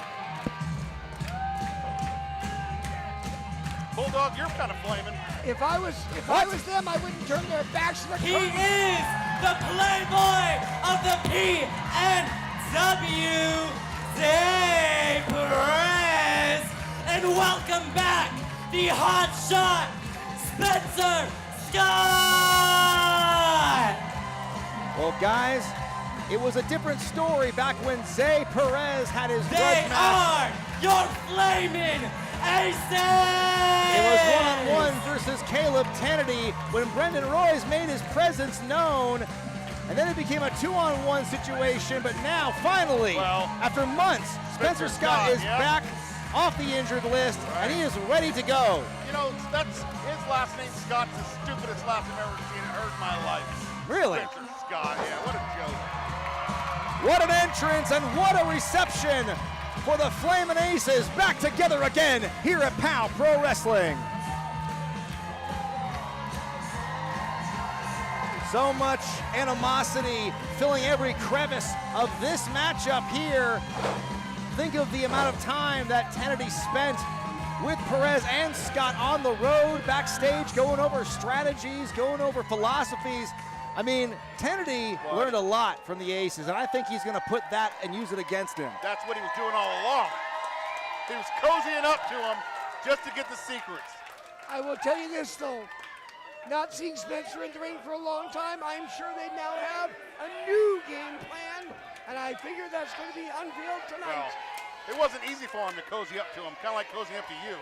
Bulldog, you're kind of flaming. If I was them, I wouldn't turn their backs to the He curtain. is the playboy of the PNW, Zane Perez. And welcome back, the hot shot, Spencer Scott. Well, guys, it was a different story back when Zay Perez had his They grudge match. are your flaming Aces! It was one-on-one versus Caleb Kennedy when Brendan Royce made his presence known, and then it became a 2-on-1 situation, but now, finally, after months, Spencer Scott is back off the injured list, and he is ready to go. You know, that's his last name, Scott's the stupidest last name I've ever seen. It hurt my life. Really? Spencer Scott, yeah, what a joke. What an entrance and what a reception for the Flamin' Aces back together again here at POW Pro Wrestling. So much animosity filling every crevice of this matchup here. Think of the amount of time that Kennedy spent with Perez and Scott on the road, backstage, going over strategies, going over philosophies. I mean, Kennedy learned a lot from the Aces, and I think he's going to put that and use it against him. That's what he was doing all along. He was cozying up to him just to get the secrets. I will tell you this, though. Not seeing Spencer in the ring for a long time, I'm sure they now have a new game plan, and I figure that's going to be unveiled tonight. Well, it wasn't easy for him to cozy up to him, kind of like cozying up to you.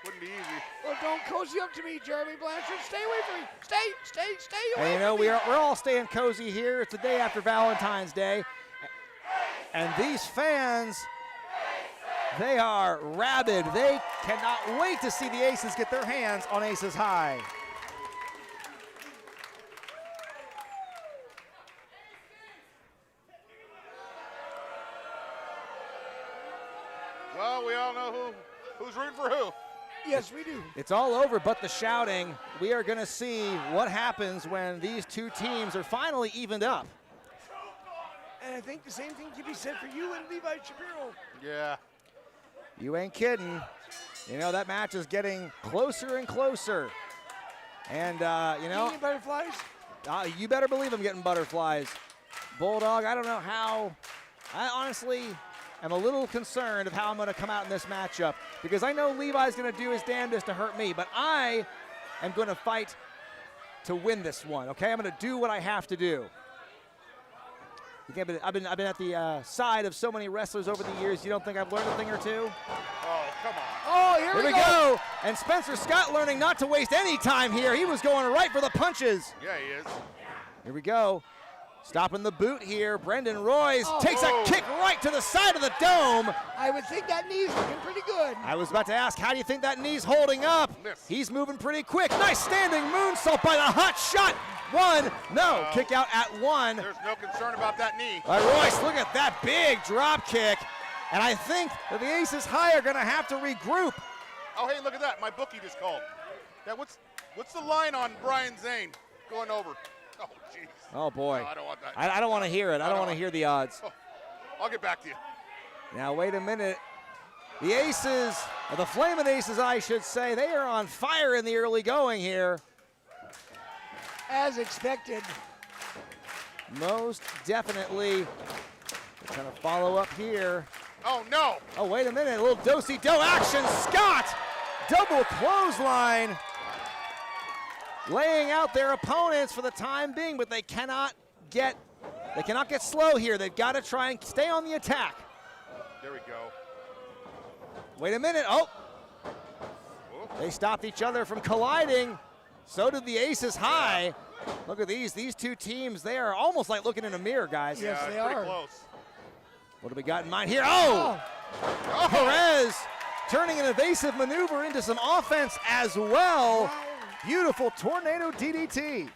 Wouldn't be easy. Well, don't cozy up to me, Jeremy Blanchard. Stay away from me. Stay away And you know, from me. we're all staying cozy here. It's the day after Valentine's Day. And these fans, they are rabid. They cannot wait to see the Aces get their hands on Aces High. Well, we all know who's rooting for who. Yes, we do. It's all over but the shouting. We are going to see what happens when these two teams are finally evened up. And I think the same thing can be said for you and Levi Shapiro. Yeah. You ain't kidding. You know, that match is getting closer and closer. And, you know. Any butterflies? You better believe I'm getting butterflies. Bulldog, I don't know how. I honestly am a little concerned of how I'm going to come out in this matchup because I know Levi's going to do his damnedest to hurt me, but I am going to fight to win this one, okay? I'm going to do what I have to do. I've been at the side of so many wrestlers over the years. You don't think I've learned a thing or two? Oh, come on. Oh, here we go. And Spencer Scott learning not to waste any time here. He was going right for the punches. Yeah, he is. Here we go. Stopping the boot here. Brendan Royce takes a kick right to the side of the dome. I would think that knee's looking pretty good. I was about to ask, how do you think that knee's holding up? He's moving pretty quick. Nice standing moonsault by the hot shot. One, no, kick out at one. There's no concern about that knee. Royce, look at that big drop kick. And I think that the Aces High are going to have to regroup. Oh, hey, look at that. My bookie just called. Yeah, what's the line on Brian Zane going over? Oh, jeez. Oh, boy. No, I don't want that. I don't want to hear it. I don't want to hear the odds. Oh, I'll get back to you. Now, wait a minute. The Aces, or the Flamin' Aces, I should say, they are on fire in the early going here. As expected. Most definitely. They're trying to follow up here. Oh, no. Oh, wait a minute. A little do-si-do action. Scott, double clothesline. Laying out their opponents for the time being, but they cannot get slow here. They've got to try and stay on the attack. There we go. Wait a minute. Oh. They stopped each other from colliding. So did the Aces High. Look at these two teams. They are almost like looking in a mirror, guys. Yes, they pretty are. Close. What do we got in mind here? Oh! Perez turning an evasive maneuver into some offense as well. Wow. Beautiful tornado DDT.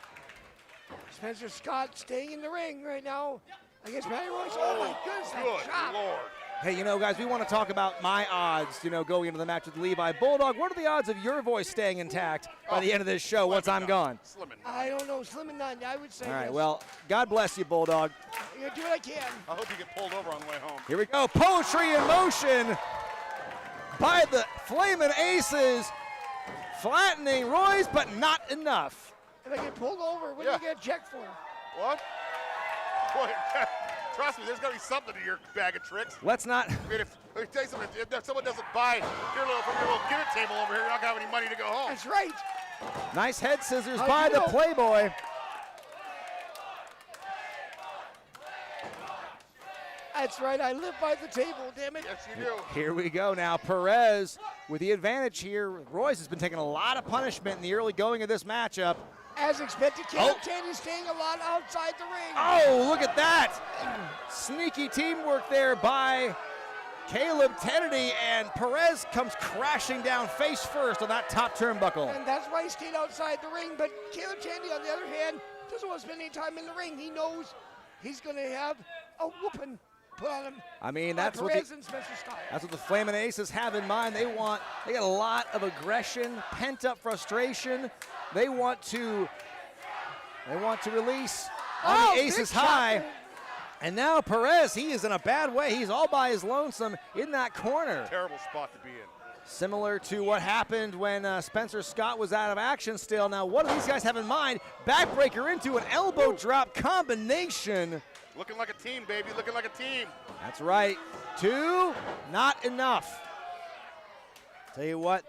Spencer Scott staying in the ring right now against Matty Royce. Oh my goodness, that Good chop. Lord. Hey, you know, guys, we want to talk about my odds, going into the match with Levi. Bulldog, what are the odds of your voice staying intact by the end of this show once I'm gone? Slim and I don't know, slim and none, I would say. All right, yes. well, God bless you, Bulldog. I'm gonna do what I can. I hope you get pulled over on the way home. Here we go, poetry in motion by the Flamin' Aces. Flattening Royce, but not enough. If I get pulled over, what do I get checked for? What? Boy, trust me, there's got to be something to your bag of tricks. Let's not. I mean, let me tell you something. If someone doesn't buy from your little give it table over here, you're not going to have any money to go home. That's right. Nice head scissors by the Playboy. That's right, I live by the table, damn it. Yes, you do. Here we go now. Perez with the advantage here. Royce has been taking a lot of punishment in the early going of this matchup. As expected, Caden staying a lot outside the ring. Oh, look at that. Sneaky teamwork there by Caleb Kennedy, and Perez comes crashing down face first on that top turnbuckle. And that's why he stayed outside the ring, but Caleb Kennedy, on the other hand, doesn't want to spend any time in the ring. He knows he's going to have a whooping put on him. I mean, that's what the Flamin' Aces have in mind. They got a lot of aggression, pent-up frustration. They want to release on the Aces High. And now Perez, he is in a bad way. He's all by his lonesome in that corner. Terrible spot to be in. Similar to what happened when Spencer Scott was out of action still. Now, what do these guys have in mind? Backbreaker into an elbow drop combination. Looking like a team, baby, looking like a team. That's right. 2, not enough. Tell you what,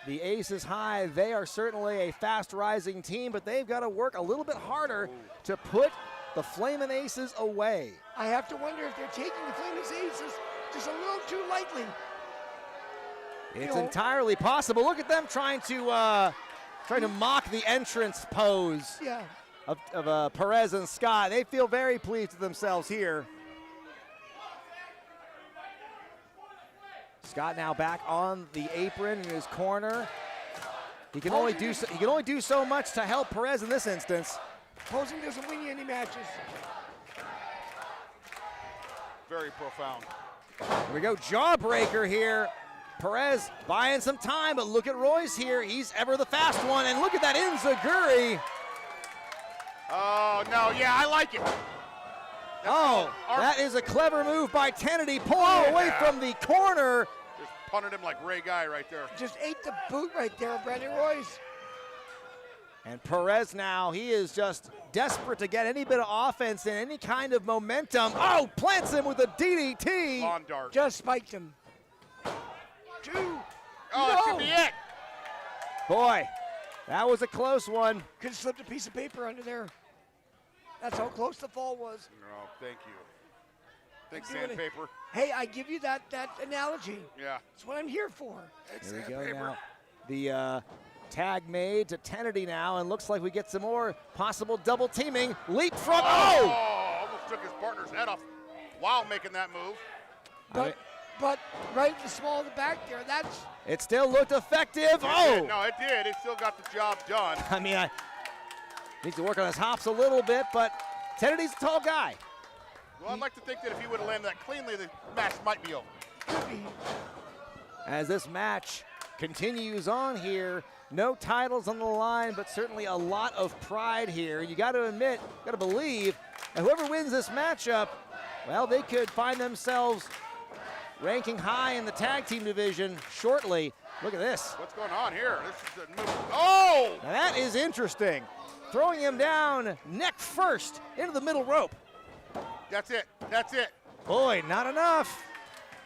the ace is high. They are certainly a fast rising team, but they've got to work a little bit harder to put the Flamin' Aces away. I have to wonder if they're taking the Flamin' Aces just a little too lightly. It's entirely possible. Look at them trying to mock the entrance pose of Perez and Scott. They feel very pleased with themselves here. Scott now back on the apron in his corner. He can only do so much to help Perez in this instance. Posing doesn't win you any matches. Very profound. Here we go, jawbreaker here. Perez buying some time, but look at Royce here. He's ever the fast one, and look at that enziguri. Oh, no, yeah, I like it. That is a clever move by Kennedy, pulling away from the corner. Just punted him like Ray Guy right there. Just ate the boot right there, Brandon Royce. And Perez now, he is just desperate to get any bit of offense and any kind of momentum. Oh, plants him with a DDT. Lawn dart. Just spiked him. 2. That should be it. Boy, that was a close one. Could have slipped a piece of paper under there. That's how close the fall was. No, thank you. Think sandpaper. Hey, I give you that analogy. Yeah. That's what I'm here for. Here we go now. The tag made to Kennedy now, and looks like we get some more possible double teaming. Leapfrog. Almost took his partner's head off while making that move. But right in the small of the back there, it still looked effective. No, it did. It still got the job done. I mean, needs to work on his hops a little bit, but Kennedy's a tall guy. Well, I'd like to think that if he would have landed that cleanly, the match might be over. As this match continues on here, no titles on the line, but certainly a lot of pride here. You got to admit, got to believe, that whoever wins this matchup, well, they could find themselves ranking high in the tag team division shortly. Look at this. What's going on here? This is a move. Oh! Now that is interesting. Throwing him down neck first into the middle rope. That's it. That's it. Boy, not enough.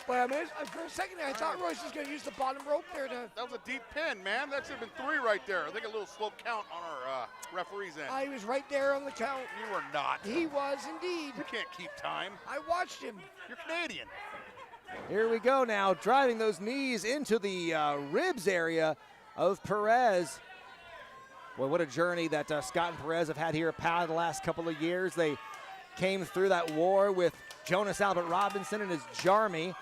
But I mean, for a second there, I thought Royce was going to use the bottom rope there to... That was a deep pin, man. That should have been 3 right there. I think a little slow count on our referee's end. I was right there on the count. You were not. He was indeed. You can't keep time. I watched him. You're Canadian. Here we go now, driving those knees into the ribs area of Perez. Boy, what a journey that Scott and Perez have had here at PAL the last couple of years. They came through that war with Jonas Albert Robinson and his Jarmy.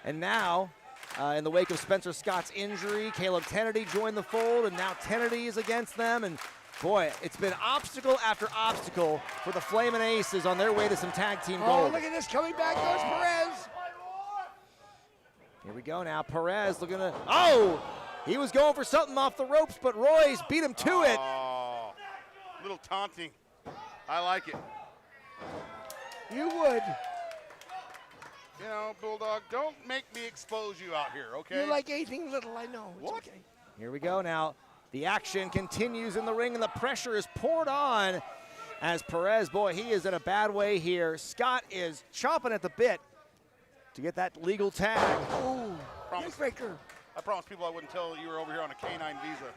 And now, in the wake of Spencer Scott's injury, Caleb Kennedy joined the fold, and now Kennedy is against them. And boy, it's been obstacle after obstacle for the Flamin' Aces on their way to some tag team gold. Oh, look at this, coming back goes Perez. Here we go now, Perez looking to, oh! He was going for something off the ropes, but Royce beat him to it. Oh, little taunting. I like it. You would. You know, Bulldog, don't make me expose you out here, okay? You like anything little, I know. It's What? okay. Here we go now. The action continues in the ring, and the pressure is poured on as Perez, boy, he is in a bad way here. Scott is chomping at the bit to get that legal tag. Ooh, breaker. I promised people I wouldn't tell you were over here on a Canine visa.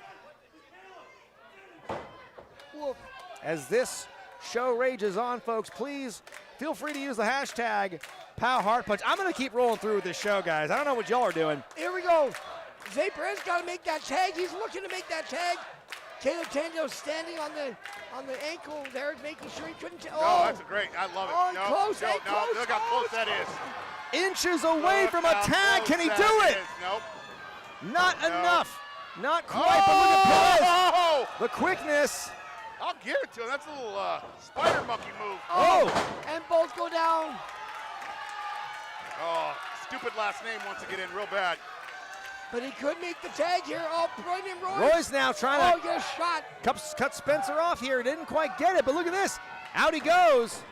Whoop. As this show rages on, folks, please feel free to use the hashtag #Heartpunch. I'm going to keep rolling through with this show, guys. I don't know what y'all are doing. Here we go. Zay Perez got to make that tag. He's looking to make that tag. Caleb Tango standing on the ankle there, making sure he couldn't. Oh, that's a great. I love it. Oh, no, close, no, hey, no, close, look how close that is. Inches away from a tag. Can he do it? Nope. Not enough. Not quite, but look at Perez. The quickness. I'll give it to him. That's a little spider monkey move. Oh. And both go down. Oh, stupid last name wants to get in real bad. But he could make the tag here. Oh, Brandon Royce now trying to get a shot. Cut Spencer off here. Didn't quite get it, but look at this. Out he goes.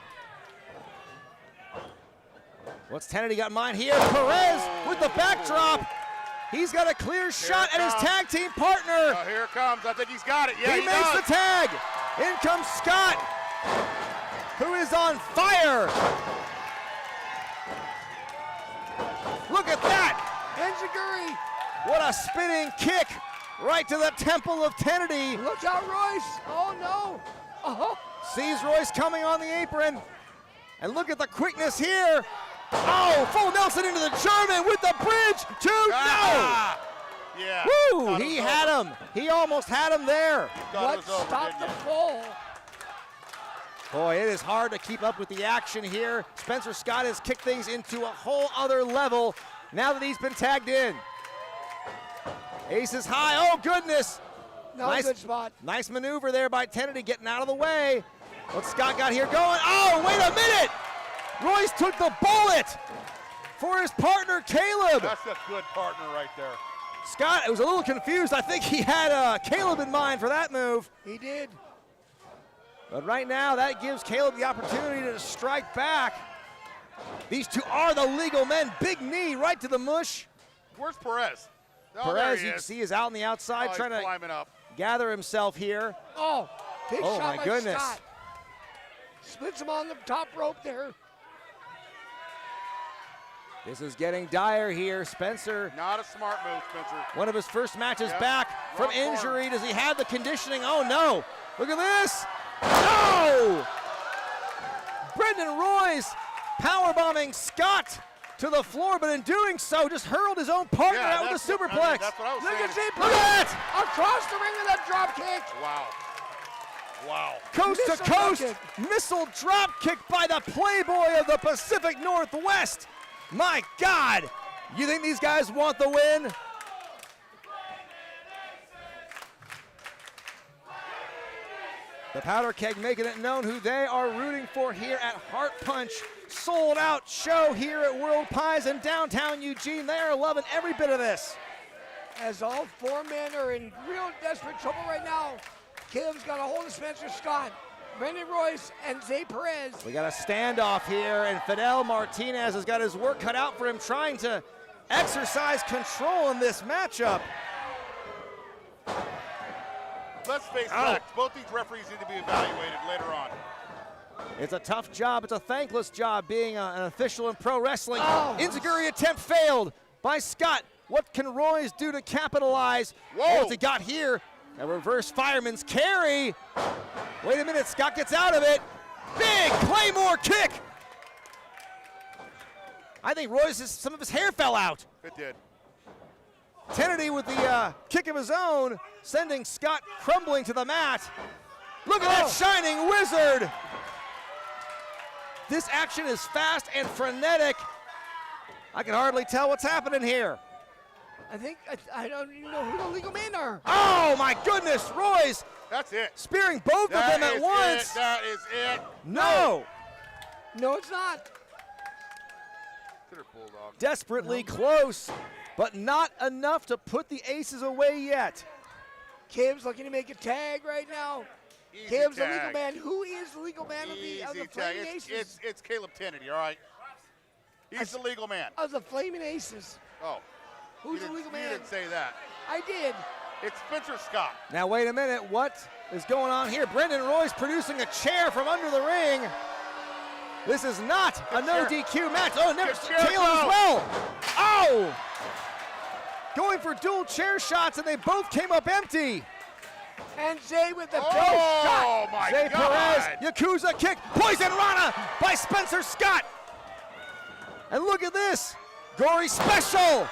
What's Kennedy got in mind here? Perez with the backdrop. He's got a clear shot at his tag team partner. Oh, here it comes. I think he's got it. Yeah, he makes does. the tag. In comes Scott, who is on fire. Look at that. Enziguri. What a spinning kick right to the temple of Kennedy. Look out, Royce. Oh, no. Oh. Sees Royce coming on the apron. And look at the quickness here. Oh, full Nelson into the German with the bridge to no. Yeah. Woo, he had him. He almost had him there. What stopped the fall? Boy, it is hard to keep up with the action here. Spencer Scott has kicked things into a whole other level now that he's been tagged in. Ace is high. Oh, goodness. Nice, good spot. Nice maneuver there by Kennedy getting out of the way. What Scott got here going. Oh, wait a minute. Royce took the bullet for his partner, Caleb. That's a good partner right there. Scott was a little confused. I think he had Caleb in mind for that move. He did. But right now, that gives Caleb the opportunity to strike back. These two are the legal men. Big knee right to the mush. Where's Perez? Oh, Perez, you can see, is out on the outside trying to climbing up. Gather himself here. Oh, big shot my by goodness. Scott. Splits him on the top rope there. This is getting dire here. Spencer. Not a smart move, Spencer. One of his first matches back from injury. Does he have the conditioning? Oh, no. Look at this. No! Brendan Royce powerbombing Scott to the floor, but in doing so, just hurled his own partner out with a superplex. That's what I was Look saying. at Zane. Look at that! Across the ring with that drop kick. Wow. Wow. Coast to Missile coast, drop missile drop kick by the playboy of the Pacific Northwest. My God, you think these guys want the win? The Powder Keg making it known who they are rooting for here at Heartpunch. Sold out show here at World Pies in downtown Eugene. They are loving every bit of this. As all four men are in real desperate trouble right now. Caleb's got a hold of Spencer Scott, Brendan Royce, and Zay Perez. We got a standoff here, and Fidel Martinez has got his work cut out for him, trying to exercise control in this matchup. Let's face facts. Both these referees need to be evaluated later on. It's a tough job. It's a thankless job being an official in pro wrestling. Oh. Enziguri attempt failed by Scott. What can Royce do to capitalize? Whoa. What's he got here? A reverse fireman's carry. Wait a minute, Scott gets out of it. Big Claymore kick. I think some of his hair fell out. It did. Kennedy with the kick of his own, sending Scott crumbling to the mat. Look at that shining wizard. This action is fast and frenetic. I can hardly tell what's happening here. I don't even know who the legal men are. Oh my goodness, Royce. That's it. Spearing both of them at once. That is it. No. No, it's not. Bulldog. Desperately close, but not enough to put the aces away yet. Caleb's looking to make a tag right now. Easy Caleb's the tag. legal man. Who is the legal man of the Flaming Aces? It's Caleb Kennedy, all right? He's the legal man. Of the Flaming Aces. Oh. Who's the legal man? You didn't say that. I did. It's Spencer Scott. Now wait a minute, what is going on here? Brendan Royce producing a chair from under the ring. This is not a no DQ match. Oh, never Caleb as well. Oh! Going for dual chair shots, and they both came up empty. And Zay with the Oh, shot. my Zay God. Perez, Yakuza kick, Poison Rana by Spencer Scott. And look at this, gory special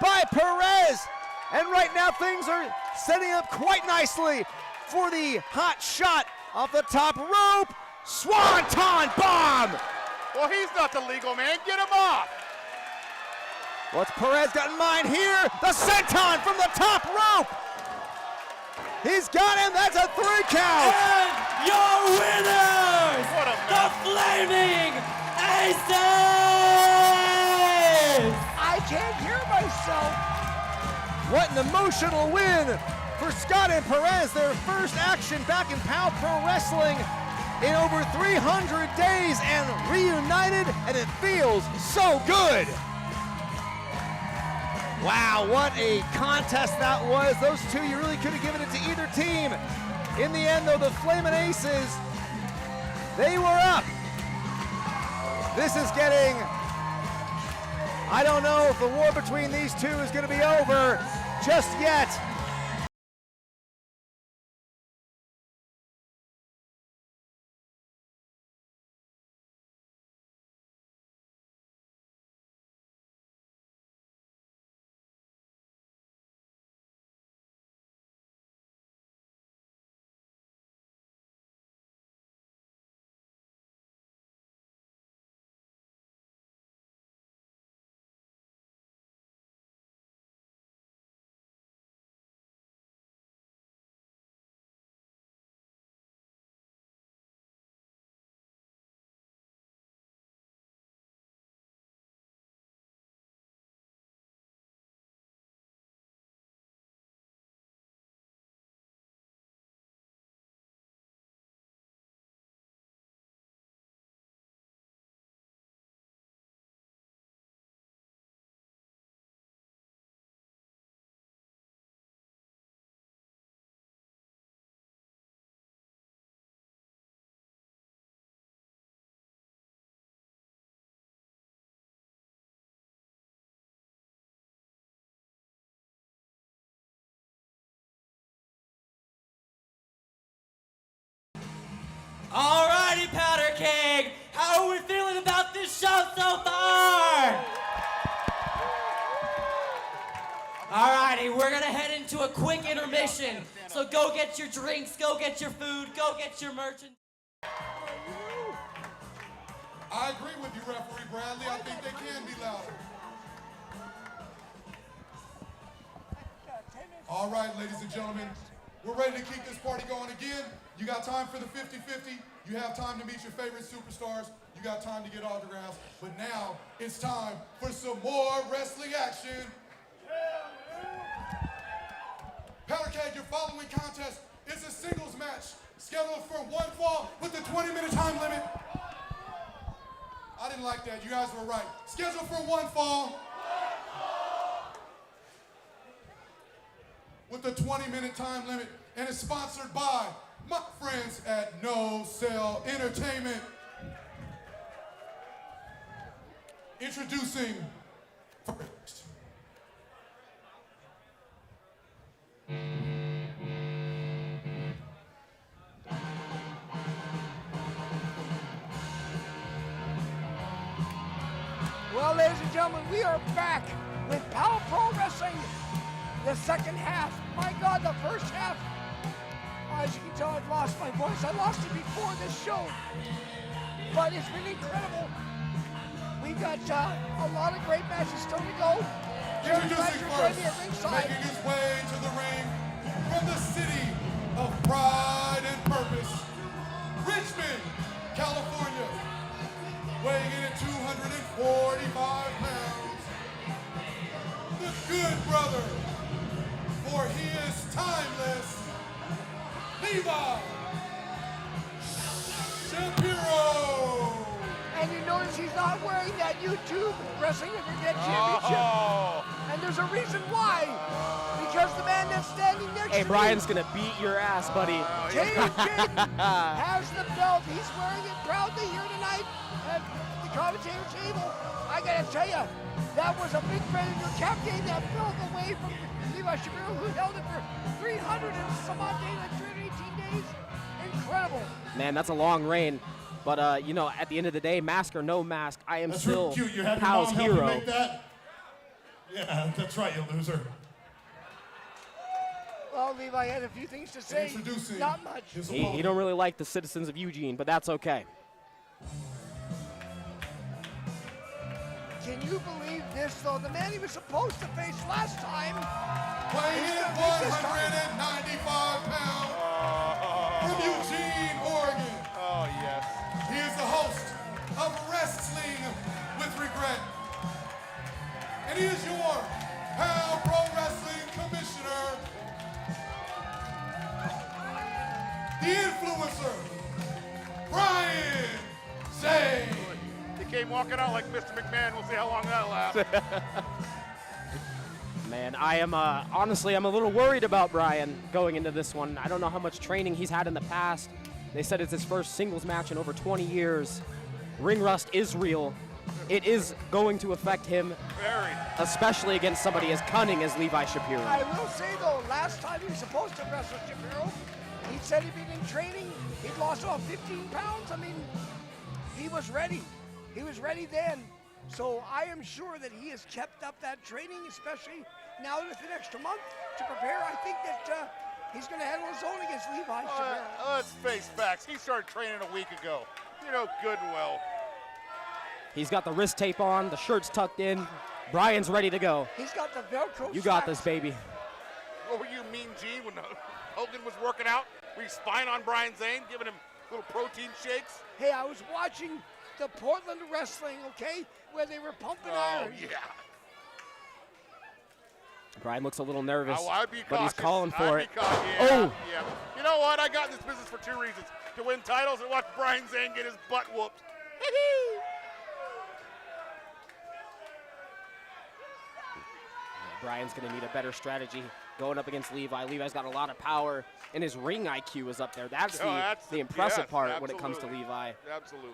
by Perez. And right now things are setting up quite nicely for the hot shot off the top rope. Swanton bomb. Well, he's not the legal man. Get him off. What's Perez got in mind here? The senton from the top rope. He's got him. That's a 3 count. And your winners, What a the mess. Flaming Aces! I can't hear myself. What an emotional win for Scott and Perez. Their first action back in POW Pro Wrestling in over 300 days and reunited, and it feels so good. Wow, what a contest that was. Those two, you really could have given it to either team. In the end, though, the Flamin' Aces, they were up. This is getting, I don't know if the war between these two is going to be over just yet. Alrighty, Powder Keg, how are we feeling about this show so far? Alrighty, we're gonna head into a quick intermission. So go get your drinks, go get your food, go get your merchandise. I agree with you, Referee Bradley. I think they can be louder. All right, ladies and gentlemen, we're ready to keep this party going again. You got time for the 50-50. You have time to meet your favorite superstars. You got time to get autographs. But now it's time for some more wrestling action. Powder Keg, your following contest is a singles match scheduled for one fall with a 20-minute time limit. I didn't like that. You guys were right. Scheduled for one fall. With a 20-minute time limit, and is sponsored by my friends at No Cell Entertainment. Introducing first. Well, ladies and gentlemen, we are back with Power Pro Wrestling. The second half. My God, the first half. As you can tell, I've lost my voice. I lost it before this show. But it's been incredible. We've got a lot of great matches still to go. Introducing first, making his way to the ring from the city of pride and purpose, Richmond, California, weighing in at 245 pounds, the good brother, for he is timeless, Levi Shapiro. And you notice he's not wearing that YouTube Wrestling Internet Championship. And there's a reason why. Because the man that's standing next to me. Hey, Brian's gonna beat your ass, buddy. Jaiden has the belt. He's wearing it proudly here tonight at the commentator table. I gotta tell you, that was a big predator captain that fell away from Levi Shapiro, who held it for 300 and some odd days, like 318 days. Incredible. Man, that's a long reign. But, you know, at the end of the day, mask or no mask, I am That's still really cute. You have your Pow's mom help you hero. make that? Yeah, that's right, you loser. Well, Levi had a few things to say. Introducing Not much. He don't really like the citizens of Eugene, but that's okay. Can you believe this, though? The man he was supposed to face last time. Weighing in at 195 pounds from Eugene, Oregon. Oh, yes. He is the host of Wrestling with Regret. And he is your Power Pro Wrestling Commissioner, the influencer, Brian Zane. He came walking out like Mr. McMahon. We'll see how long that lasts. Man, I am honestly, I'm a little worried about Brian going into this one. I don't know how much training he's had in the past. They said it's his first singles match in over 20 years. Ring rust is real. It is going to affect him, especially against somebody as cunning as Levi Shapiro. I will say though, last time he was supposed to wrestle Shapiro, he said he'd been in training. He'd lost about 15 pounds. I mean, he was ready. He was ready then. So I am sure that he has kept up that training, especially now with an extra month to prepare. I think that he's going to handle his own against Levi Shapiro. Let's face facts. He started training a week ago. You know good and well. He's got the wrist tape on, the shirt's tucked in. Brian's ready to go. He's got the Velcro. You got this, baby. What were you, Mean Gene, when Hogan was working out? Were you spying on Brian Zane, giving him little protein shakes? Hey, I was watching the Portland wrestling, okay, where they were pumping iron. Yeah. Brian looks a little nervous, I'd be but cautious. he's calling for it. Yeah. You know what? I got in this business for two reasons: to win titles and watch Brian Zane get his butt whooped. Brian's going to need a better strategy going up against Levi. Levi's got a lot of power, and his ring IQ is up there. That's the impressive part when it comes to Levi. Absolutely.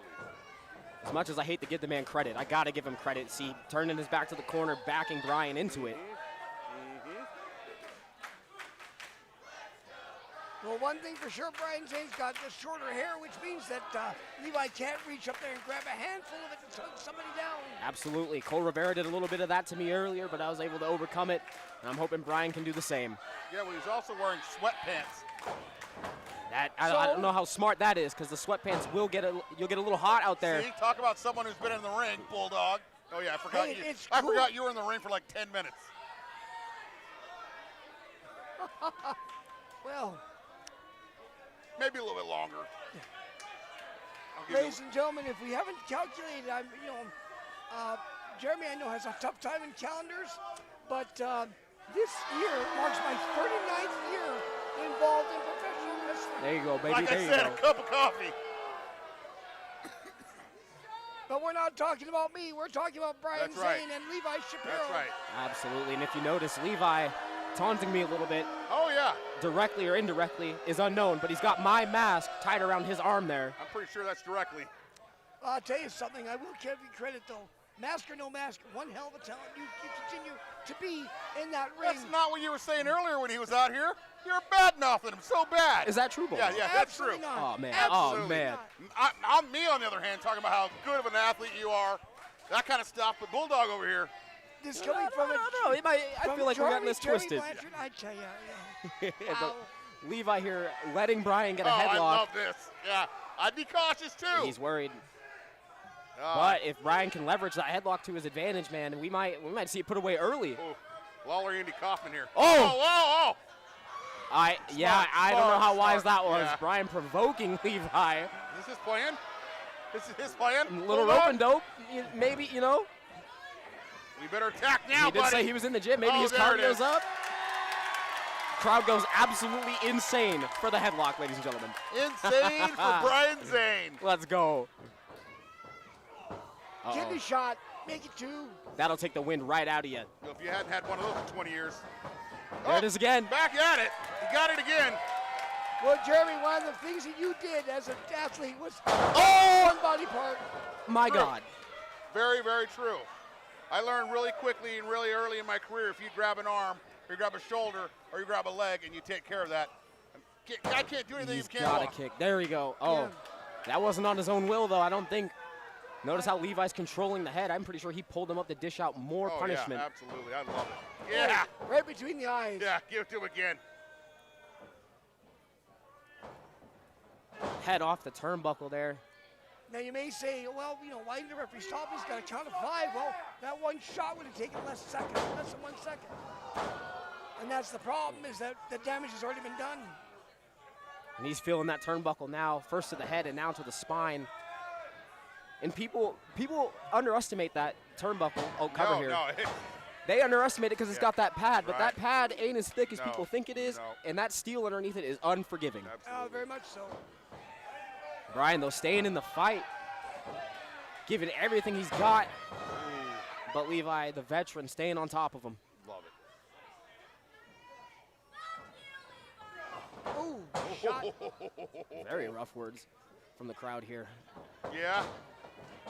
As much as I hate to give the man credit, I got to give him credit. See, turning his back to the corner, backing Brian into it. Well, one thing for sure, Brian Zane's got the shorter hair, which means that Levi can't reach up there and grab a handful of it and hug somebody down. Absolutely. Cole Rivera did a little bit of that to me earlier, but I was able to overcome it, and I'm hoping Brian can do the same. Yeah, well, he's also wearing sweatpants. I don't know how smart that is, because the sweatpants you'll get a little hot out there. See, talk about someone who's been in the ring, Bulldog. Oh yeah, I forgot you. I forgot you were in the ring for like 10 minutes. Well, maybe a little bit longer. Ladies and gentlemen, if we haven't calculated, Jeremy, I know, has a tough time in calendars, but this year marks my 39th year involved in professional wrestling. There you go, baby. Like I said, a cup of coffee. But we're not talking about me. We're talking about Brian Zane and Levi Shapiro. That's right. Absolutely. And if you notice, Levi taunting me a little bit. Oh, yeah. Directly or indirectly is unknown, but he's got my mask tied around his arm there. I'm pretty sure that's directly. I'll tell you something. I will give you credit, though. Mask or no mask, one hell of a talent. You continue to be in that ring. That's not what you were saying earlier when he was out here. You're bad mouthing him so bad. Is that true, Bo? Yeah, that's true. Not. Oh, man. Absolutely Oh, man. I'm me, on the other hand, talking about how good of an athlete you are, that kind of stuff. But Bulldog over here. This coming from I feel like we got this twisted. I tell you, But Levi here letting Brian get a headlock. I love this. Yeah, I'd be cautious too. He's worried. But if Brian can leverage that headlock to his advantage, man, we might see it put away early. Lawler Andy Kaufman here. Oh! I don't know how wise that was. Yeah. Brian provoking Levi. Is this his plan? This is his plan? Little rope and dope, maybe, We better attack now, He did buddy. say he was in the gym. Maybe his cardio's up. Crowd goes absolutely insane for the headlock, ladies and gentlemen. Insane for Brian Zane. Let's go. Kidney shot, make it 2. That'll take the wind right out of you. If you hadn't had one of those in 20 years. There it is again. Back at it. He got it again. Well, Jeremy, one of the things that you did as an athlete was one body part. My God. Very, very true. I learned really quickly and really early in my career, if you grab an arm, or you grab a shoulder, or you grab a leg, and you take care of that, I can't do anything He's if you can't got a walk. kick. There we go. Oh, that wasn't on his own will, though, I don't think. Notice how Levi's controlling the head. I'm pretty sure he pulled him up to dish out more punishment. Yeah, absolutely. I love it. Yeah. Right between the eyes. Yeah, give it to him again. Head off the turnbuckle there. Now you may say, well, why didn't the referee stop? He's got a count of 5. Well, that one shot would have taken less than 1 second. And that's the problem, is that the damage has already been done. And he's feeling that turnbuckle now, first to the head and now to the spine. And people underestimate that turnbuckle. Oh, cover here. No. They underestimate it because it's got that pad, but that pad ain't as thick as people think it is, No. and that steel underneath it is unforgiving. Very much so. Brian, though, staying in the fight, giving everything he's got. But Levi, the veteran, staying on top of him. Love Ooh, shot. Very rough words from the crowd here. Yeah.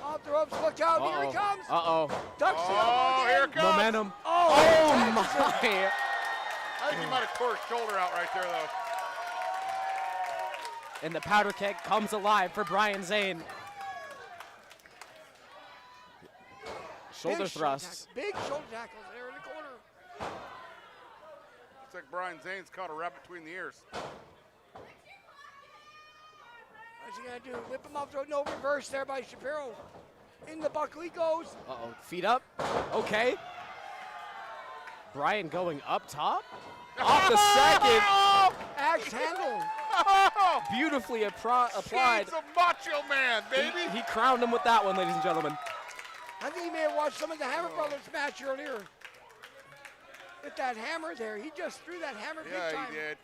Off the ropes, look out, here he comes. Uh-oh. Ducks the elbow again. Here it comes. Momentum. Oh, my. I think he might have tore his shoulder out right there, though. And the powder keg comes alive for Brian Zane. Shoulder Big thrusts. Big shoulder tackles there in the corner. Looks like Brian Zane's caught a rabbit between the ears. What's he gonna do? Whip him off the road. No reverse there by Shapiro. In the buckle he goes. Uh-oh, feet up. Okay. Brian going up top. Off the second. Axe handle. Beautifully applied. He's a macho man, baby. He crowned him with that one, ladies and gentlemen. I think you may have watched some of the Hammer Brothers match earlier. With that hammer there. He just threw that hammer big time. Yeah, he did.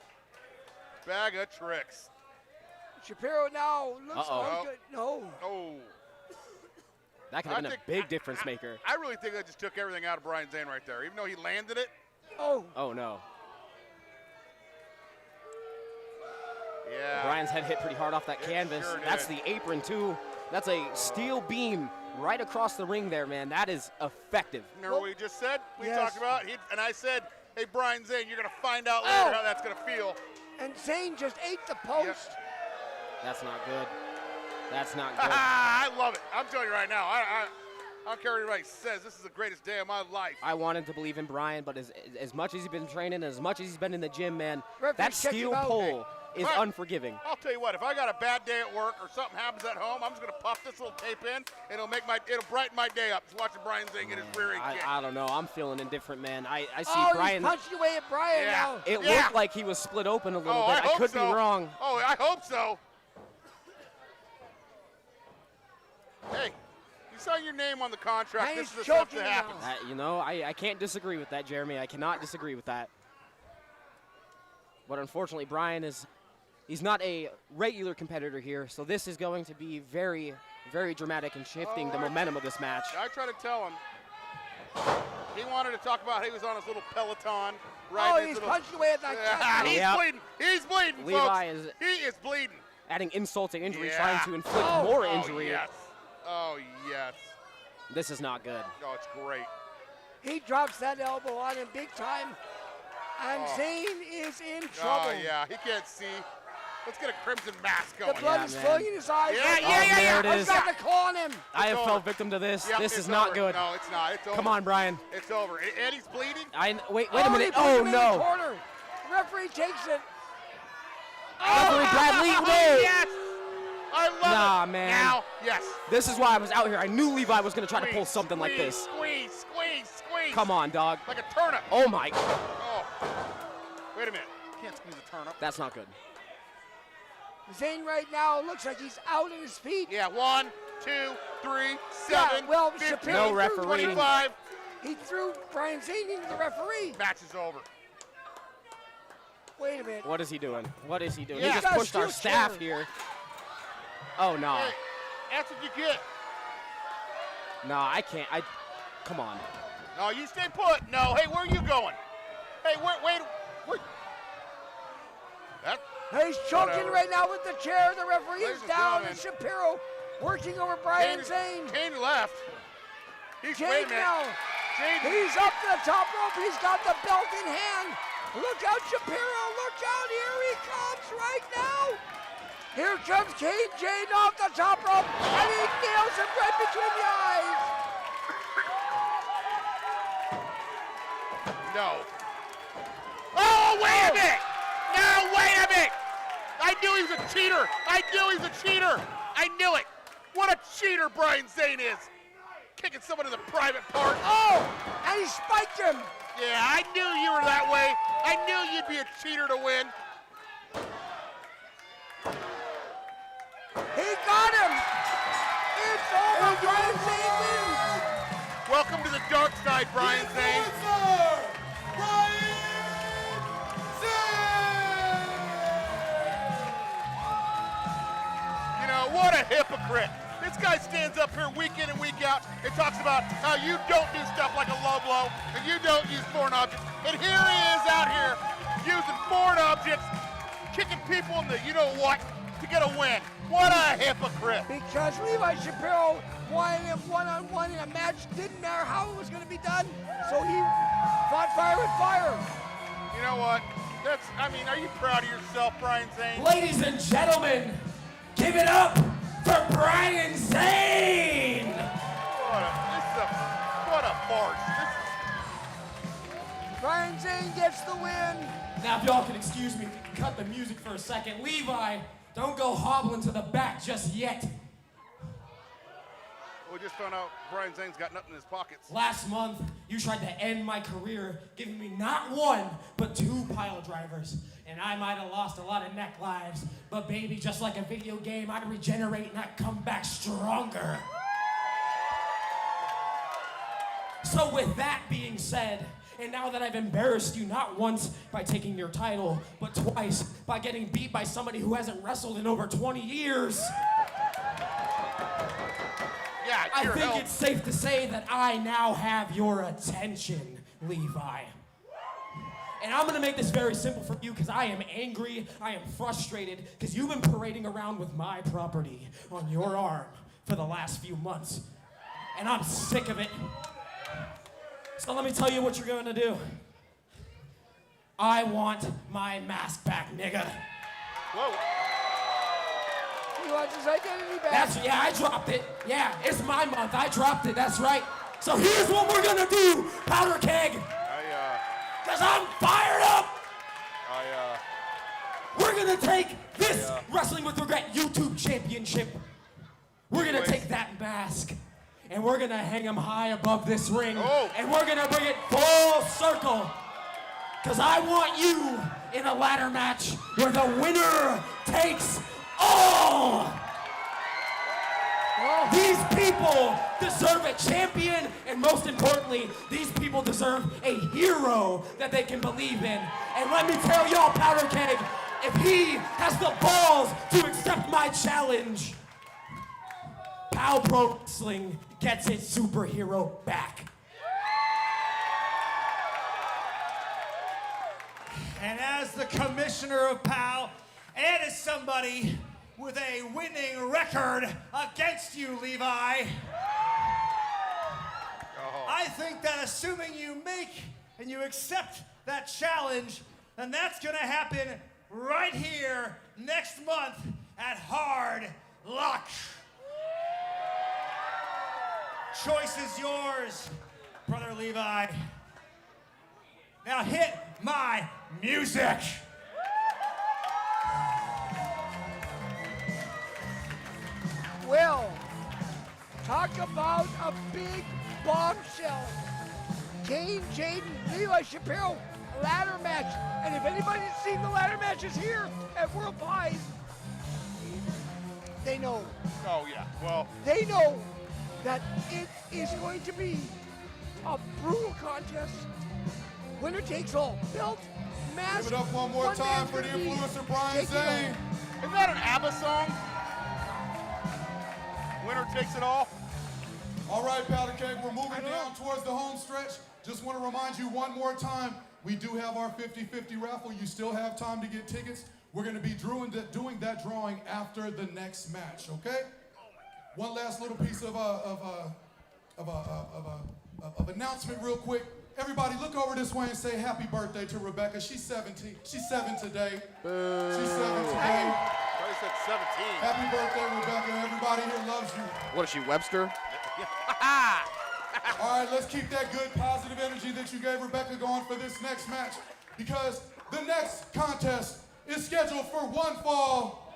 Bag of tricks. Shapiro now looks Uh-oh. good. No. Oh. That could have been a big difference maker. I really think that just took everything out of Brian Zane right there. Even though he landed it. Oh. Oh, no. Yeah. Brian's head hit pretty hard off that canvas. Sure did. That's the apron, too. That's a steel beam right across the ring there, man. That is effective. Remember what we just said? We Yes. talked about and I said, hey, Brian Zane, you're going to find out later how that's going to feel. And Zane just ate the post. That's not good. That's not good. I love it. I'm telling you right now. I don't care what anybody says. This is the greatest day of my life. I wanted to believe in Brian, but as much as he's been training, as much as he's been in the gym, man, Referee, that check steel him out. pole is Right. unforgiving. I'll tell you what, if I got a bad day at work or something happens at home, I'm just going to pop this little tape in, and it'll brighten my day up. Just watching Brian Zane get his rear end kicked. I don't know. I'm feeling indifferent, man. I see Oh, Brian. he's punching away at Brian now. It looked like he was split open a little Oh, bit. I hope could so. be wrong. Oh, I hope so. Hey, you saw your name on the contract. Now This he's is the stuff choking that him happens. I can't disagree with that, Jeremy. I cannot disagree with that. But unfortunately, Brian he's not a regular competitor here, so this is going to be very, very dramatic in shifting the momentum of this match. I tried to tell him. He wanted to talk about he was on his little Peloton. Right, He's punching away at that cat. He's Yep. bleeding. He's bleeding, Levi folks. is- He is bleeding. Adding insult to injury, Yeah. trying to inflict more injury. Oh, yes. Oh, yes. This is not good. Oh, it's great. He drops that elbow on him big time. And Zane is in trouble. Oh, yeah. He can't see. Let's get a crimson mask The going. blood is flowing in his eyes. Yeah, There it He's is. got the claw on him. I have over. fell victim to this. Yep, this it's is not over. good. No, it's not. It's over. Come on, Brian. It's over. And he's bleeding? Wait a minute. He puts Oh, him in the no. corner. Referee takes it. Referee Bradley, no. Yes! I love Nah, it. man. Now, yes. This is why I was out here. I knew Levi was going to try to pull Squeeze, something like squeeze, this. Squeeze, squeeze, squeeze. Come on, dog. Like a turnip. Oh, my. Oh. Wait a minute. Can't squeeze a turnip. That's not good. Zane right now looks like he's out on his feet. Yeah, 1, 2, 3, 7, well, 15, Shapiro No referee. 25. He threw Brian Zane into the referee. Match is over. Wait a minute. What is he doing? What is he doing? Yeah. He He's just got a pushed our steel staff chair. here. Oh, no. Hey, that's what you get. No, I can't. Come on. No, you stay put. No, hey, where are you going? Hey, wait. That, He's choking Whatever. right now with the chair. The referee Ladies is and down, gentlemen. and Shapiro working over Brian Zane. Kaine left. Wait a Jade minute. now. Jaiden. He's up to the top rope. He's got the belt in hand. Look out, Shapiro. Look out. Here he comes right now. Here comes Jaiden off the top rope, and he nails him right between the eyes. No. Oh, wait a minute. No, wait a minute. I knew he was a cheater. I knew it. What a cheater Brian Zane is. Kicking someone in the private part. Oh, and he spiked him. Yeah, I knew you were that way. I knew you'd be a cheater to win. He got him. It's over. Brian Zane wins. Welcome to the dark side, Brian Zane. You know, what a hypocrite. This guy stands up here week in and week out and talks about how you don't do stuff like a low blow and you don't use foreign objects. And here he is out here using foreign objects kicking people in the you-know-what to get a win. What a hypocrite. Because Levi Shapiro wanted him one-on-one in a match. Didn't matter how it was going to be done, so he fought fire with fire. You know what? Are you proud of yourself, Brian Zane? Ladies and gentlemen, give it up for Brian Zane! What a farce. Brian Zane gets the win. Now, if y'all can excuse me, cut the music for a second. Levi, don't go hobbling to the back just yet. We just found out Brian Zane's got nothing in his pockets. Last month, you tried to end my career, giving me not one, but 2 pile drivers. And I might have lost a lot of neck lives, but baby, just like a video game, I'd regenerate and I'd come back stronger. So with that being said, and now that I've embarrassed you not once by taking your title, but twice by getting beat by somebody who hasn't wrestled in over 20 years, I think it's safe to say that I now have your attention, Levi. And I'm gonna make this very simple for you because I am angry, I am frustrated, because you've been parading around with my property on your arm for the last few months. And I'm sick of it. So let me tell you what you're gonna do. I want my mask back, nigga. Whoa. He wants his identity back. I dropped it. Yeah, it's my month. I dropped it. That's right. So here's what we're gonna do, Powder Keg. Because I'm fired up. We're gonna take this Wrestling with Regret YouTube Championship. We're gonna take that mask and we're gonna hang him high above this ring. And we're gonna bring it full circle. Because I want you in a ladder match where the winner takes all. These people deserve a champion, and most importantly, these people deserve a hero that they can believe in. And let me tell y'all, Powder Keg, if he has the balls to accept my challenge, POW Pro Wrestling gets its superhero back. And as the commissioner of POW, and as somebody with a winning record against you, Levi, I think that assuming you make and you accept that challenge, then that's gonna happen right here next month at Hard Luck. Choice is yours, Brother Levi. Now hit my music. Well, talk about a big bombshell. Caine, Jaiden, Levi Shapiro, ladder match. And if anybody's seen the ladder matches here at World Pies, they know. Oh, yeah. Well, they know that it is going to be a brutal contest. Winner takes all. Belt, mask. Give it up one more time for the influencer, Brian Zane. Isn't that an ABBA song? Winner takes it all. All right, Powder Keg, we're moving down towards the home stretch. Just want to remind you one more time, we do have our 50-50 raffle. You still have time to get tickets. We're going to be doing that drawing after the next match, okay? One last little piece of announcement real quick. Everybody look over this way and say happy birthday to Rebecca. She's 17. She's 7 today. Boo. She's 7 today. I said 17. Happy birthday, Rebecca. Everybody here loves you. What is she, Webster? All right, let's keep that good, positive energy that you gave Rebecca going for this next match, because the next contest is scheduled for one fall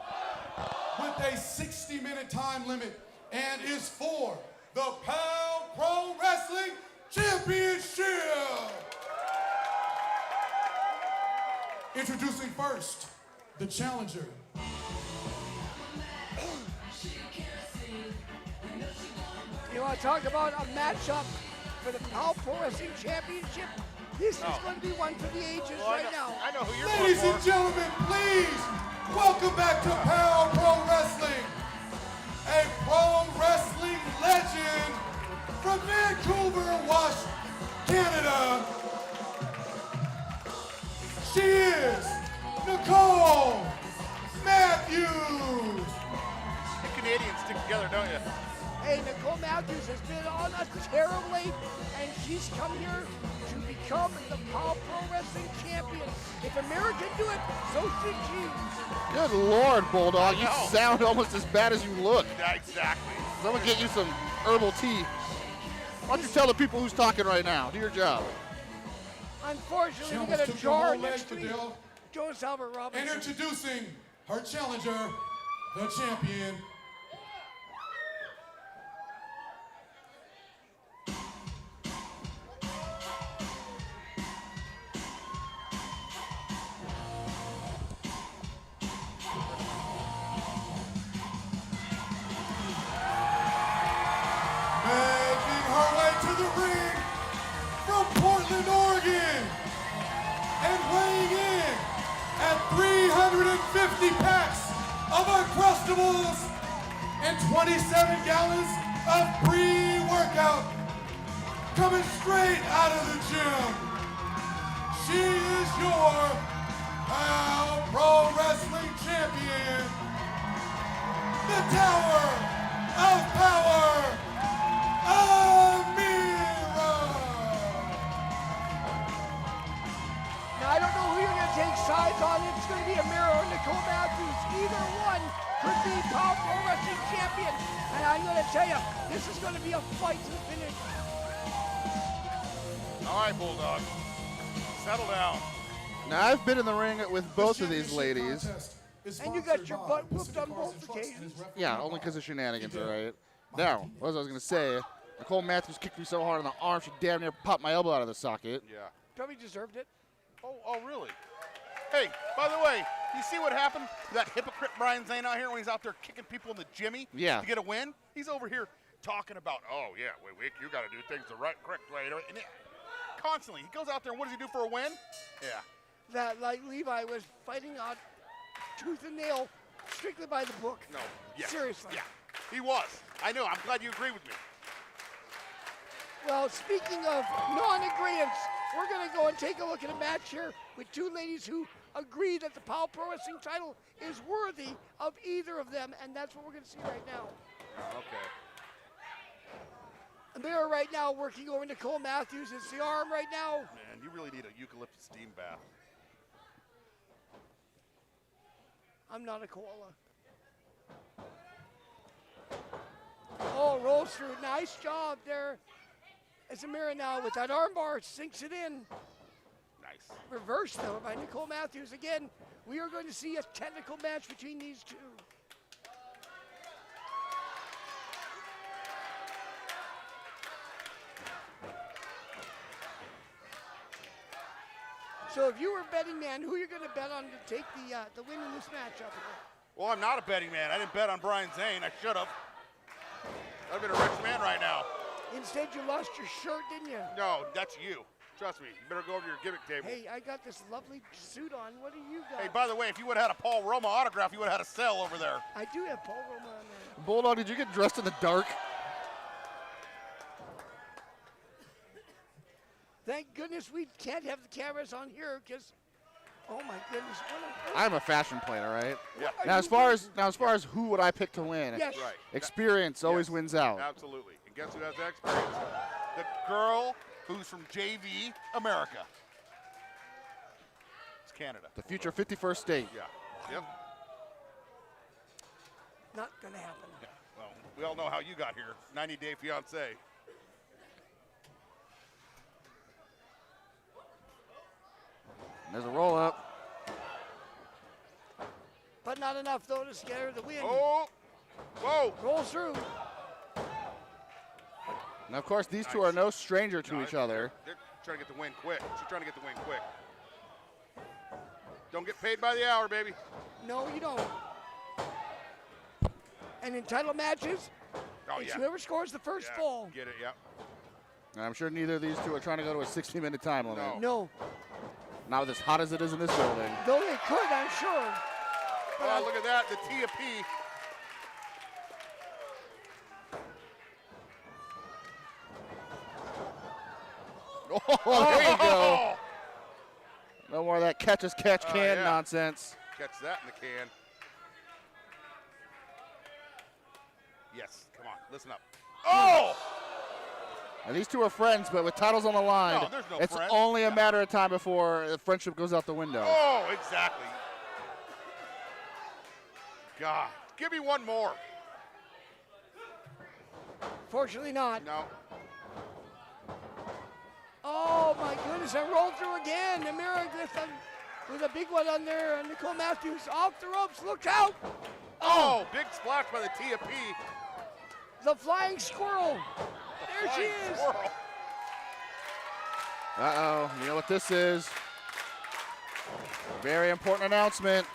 with a 60-minute time limit and is for the POW Pro Wrestling Championship. Introducing first, the challenger. You want to talk about a matchup for the POW Pro Wrestling Championship? This is going to be one for the ages right now. I know who you're Ladies and gentlemen, please welcome back to POW Pro Wrestling, a pro wrestling legend from Vancouver, Canada. She is Nicole. Hey, Nicole Matthews has been on us terribly, and she's come here to become the Power Pro Wrestling Champion. If Amira can do it, so should she. Good Lord, Bulldog. You sound almost as bad as you look. Yeah, exactly. So I'm going to get you some herbal tea. Why don't you tell the people who's talking right now? Do your job. Unfortunately, we She got a almost took jar the whole next leg to me. to Dale. Jonas Albert And Robinson. introducing her challenger, the champion, making her way to the ring from Portland, Oregon, and weighing in at 350 packs of Uncrustables and 27 gallons of pre-workout coming straight out of the gym. She is your Power Pro Wrestling Champion, the Tower of Power, Amira. Now, I don't know who you're going to take sides on. It's going to be Amira or Nicole Matthews. Either one could be Power Pro Wrestling Champion. And I'm going to tell you, this is going to be a fight to the finish. All right, Bulldog. Settle down. Now, I've been in the ring with both of these ladies. And you got your butt whooped on both occasions. Yeah, only because of shenanigans, all right? Now, what was I going to say? Nicole Matthews kicked me so hard on the arm, she damn near popped my elbow out of the socket. Yeah. Probably deserved it. Oh, really? Hey, by the way, you see what happened to that hypocrite Brian Zane out here when he's out there kicking people in the jimmy Yeah. to get a win? He's over here talking about, oh, yeah, wait, you got to do things the correct way. And constantly, he goes out there and what does he do for a win? Yeah. That, like, Levi was fighting on tooth and nail, strictly by the book. No. Yeah. Seriously. Yeah. He was. I know. I'm glad you agree with me. Well, speaking of non-agreeants, we're going to go and take a look at a match here with two ladies who agree that the Power Pro Wrestling title is worthy of either of them, and that's what we're going to see right now. Okay. Amira right now working over Nicole Matthews. It's the arm right now. Man, you really need a eucalyptus steam bath. I'm not a koala. Oh, rolls through. Nice job there. As Amira now with that armbar sinks it in. Nice. Reversed though by Nicole Matthews. Again, we are going to see a technical match between these two. So if you were a betting man, who are you going to bet on to take the win in this matchup? Well, I'm not a betting man. I didn't bet on Brian Zane. I should have. I've been a rich man right now. Instead, you lost your shirt, didn't you? No, that's you. Trust me. You better go over to your gimmick table. Hey, I got this lovely suit on. What do you got? Hey, by the way, if you would have had a Paul Roma autograph, you would have had a cell over there. I do have Paul Roma on there. Bulldog, did you get dressed in the dark? Thank goodness we can't have the cameras on here because, oh my goodness, what on earth? I'm a fashion player, right? Yeah. Now, as far as who would I pick to win? Yes. Right. Experience always Yes. wins out. Absolutely. And guess who has that experience? The girl who's from JV America. It's Canada. The future 51st state. Yeah. Yep. Not gonna happen. Yeah. Well, we all know how you got here. 90-day fiance. There's a roll up. But not enough though to scare the win. Oh! Whoa! Rolls through. And of course, these two are no stranger to each other. They're trying to get the win quick. She's trying to get the win quick. Don't get paid by the hour, baby. No, you don't. And in title matches, Oh, it's yeah. whoever scores the first Yeah, fall. Get it, yeah. And I'm sure neither of these two are trying to go to a 60-minute time limit. No. Not as hot as it is in this building. Though they could, I'm sure. Oh, look at that, the T of P. Oh, there you go. No more of that catch-as-catch can yeah. nonsense. Catch that in the can. Yes, come on. Listen up. Oh! And these two are friends, but with titles on the line, No, there's no it's friends. only a matter of time before the friendship goes out the window. Oh, exactly. God, give me one more. Fortunately not. No. Oh my goodness, I rolled through again. Amira with a big one on there. Nicole Matthews off the ropes, look out. Oh, big splash by the TAP. The flying squirrel. There she is. Squirrel. Uh-oh, you know what this is? Very important announcement.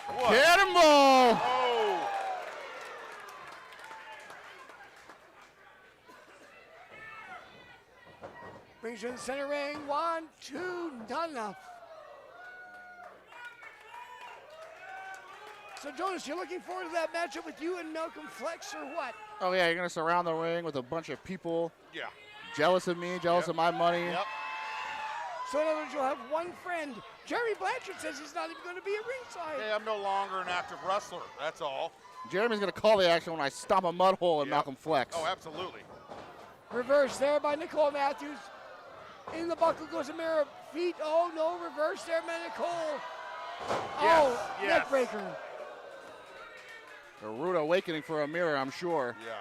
What? Cannonball! Oh. Brings her in the center ring. 1, 2, not enough. So Jonas, you're looking forward to that matchup with you and Malcolm Phlex or what? Oh yeah, you're gonna surround the ring with a bunch of people Yeah. jealous of me, jealous of my money. Yep. So in other words, you'll have one friend. Jeremy Blanchard says he's not even going to be at ringside. Hey, I'm no longer an active wrestler. That's all. Jeremy's gonna call the action when I stomp a mud hole in Malcolm Flex. Oh, absolutely. Reverse there by Nicole Matthews. In the buckle goes Amira. Feet. Oh no, reverse there by Nicole. Yes, yes. Neck breaker. A rude awakening for Amira, I'm sure. Yeah.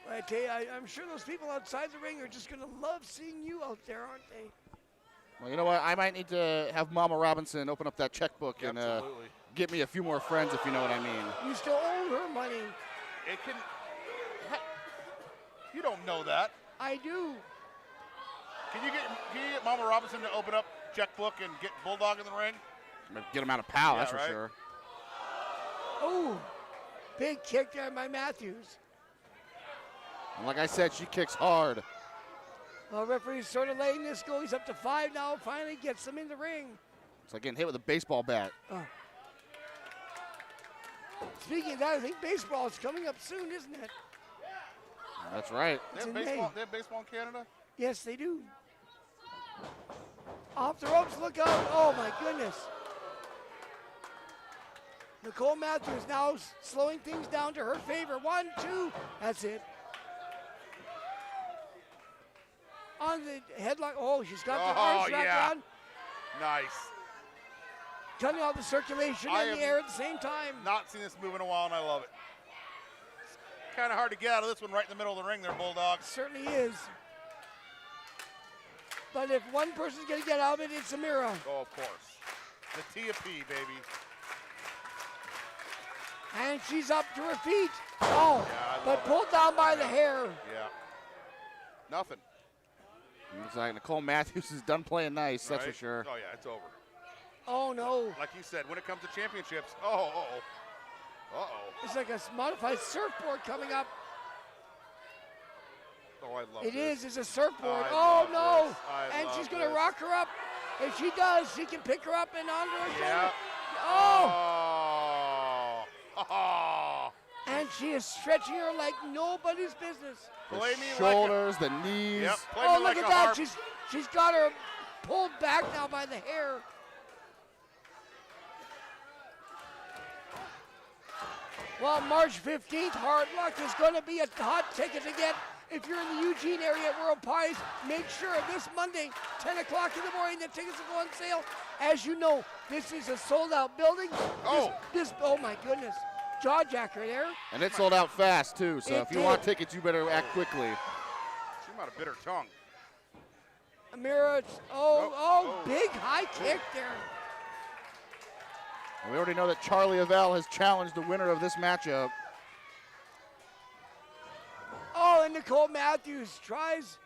I tell you, I'm sure those people outside the ring are just going to love seeing you out there, aren't they? Well, you know what? I might need to have Mama Robinson open up that checkbook and Absolutely. get me a few more friends, if you know what I mean. You still owe her money. It can. You don't know that. I do. Can you get Mama Robinson to open up checkbook and get Bulldog in the ring? Get him out of PAL, Yeah, that's right. for sure. Oh, big kick there by Matthews. And like I said, she kicks hard. Well, referee's sort of letting this go. He's up to 5 now. Finally gets them in the ring. It's like getting hit with a baseball bat. Oh. Speaking of that, I think baseball is coming up soon, isn't it? That's right. They It's have in baseball. May. They have baseball in Canada. Yes, they do. Off the ropes, look out. Oh, my goodness. Nicole Matthews now slowing things down to her favor. 1, 2, that's it. On the headlock. Oh, she's got the arms wrapped yeah. around. Nice. Cutting out the circulation I and the have air at the same time. Not seen this move in a while, and I love it. Kind of hard to get out of this one right in the middle of the ring there, Bulldog. Certainly is. But if one person's going to get out of it, it's Amira. Oh, of course. The TAP, baby. And she's up to her feet. Oh, I but love it. pulled down by the hair. Yeah. Nothing. Looks like Nicole Matthews is done playing nice, that's for Right? sure. Oh, yeah, it's over. Oh, no. Like you said, when it comes to championships, uh-oh. It's like a modified surfboard coming up. Oh, I love It this. is. It's a surfboard. I oh, love no. this. I And love she's going to this. rock her up. If she does, she can pick her up and onto her Yeah. shoulder. Oh. Oh. And she is stretching her like nobody's business. Play me Shoulders, the knees. Yep. Play Oh, me look like at a that. harp. She's got her pulled back now by the hair. Well, March 15th, Hard Luck is going to be a hot ticket to get. If you're in the Eugene area at World Pies, make sure this Monday, 10 o'clock in the morning, the tickets will go on sale. As you know, this is a sold-out building. Oh. Oh my goodness. Jawjacker there. And it sold out fast, too. So It if you did. want tickets, you better act quickly. She might have bit her tongue. Amira, big high kick there. And we already know that Charly Avell has challenged the winner of this matchup. Oh, and Nicole Matthews tries,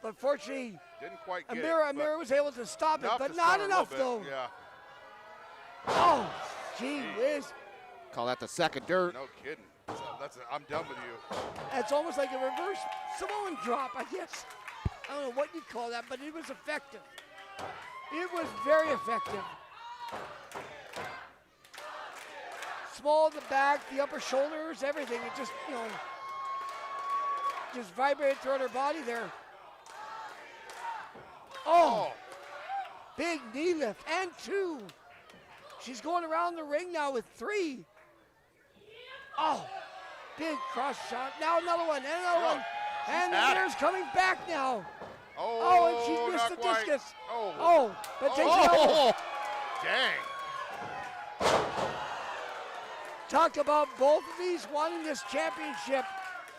but fortunately, Didn't quite get Amira it. but was able to stop it, enough but to not stun her a enough little though. bit. Yeah. Oh, gee whiz. Call that the sack of dirt. No kidding. I'm done with you. That's almost like a reverse Samoan drop, I guess. I don't know what you'd call that, but it was effective. It was very effective. Small, the back, the upper shoulders, everything. It just, just vibrated throughout her body there. Oh, big knee lift and 2. She's going around the ring now with 3. Oh, big cross shot. Now another one, and another one. And the Amira's coming back now. Oh, and she missed the discus. Oh, but takes it out. Dang. Talk about both of these wanting this championship.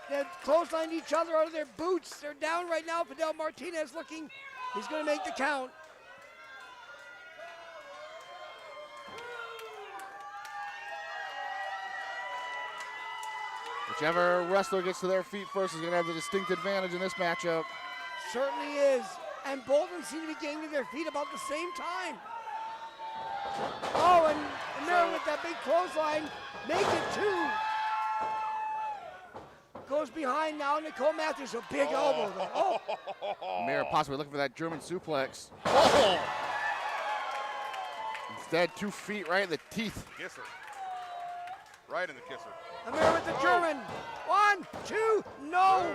They clotheslined each other out of their boots. They're down right now. Fidel Martinez looking. He's going to make the count. Whichever wrestler gets to their feet first is going to have the distinct advantage in this matchup. Certainly is. And both of them seem to be getting to their feet about the same time. Oh, and Amira with that big clothesline. Make it 2. Goes behind now. Nicole Matthews, a big elbow there. Oh. Amira possibly looking for that German suplex. Oh! Instead, 2 feet right in the teeth. Kisser. Right in the kisser. Amira with the German. 1, 2, no.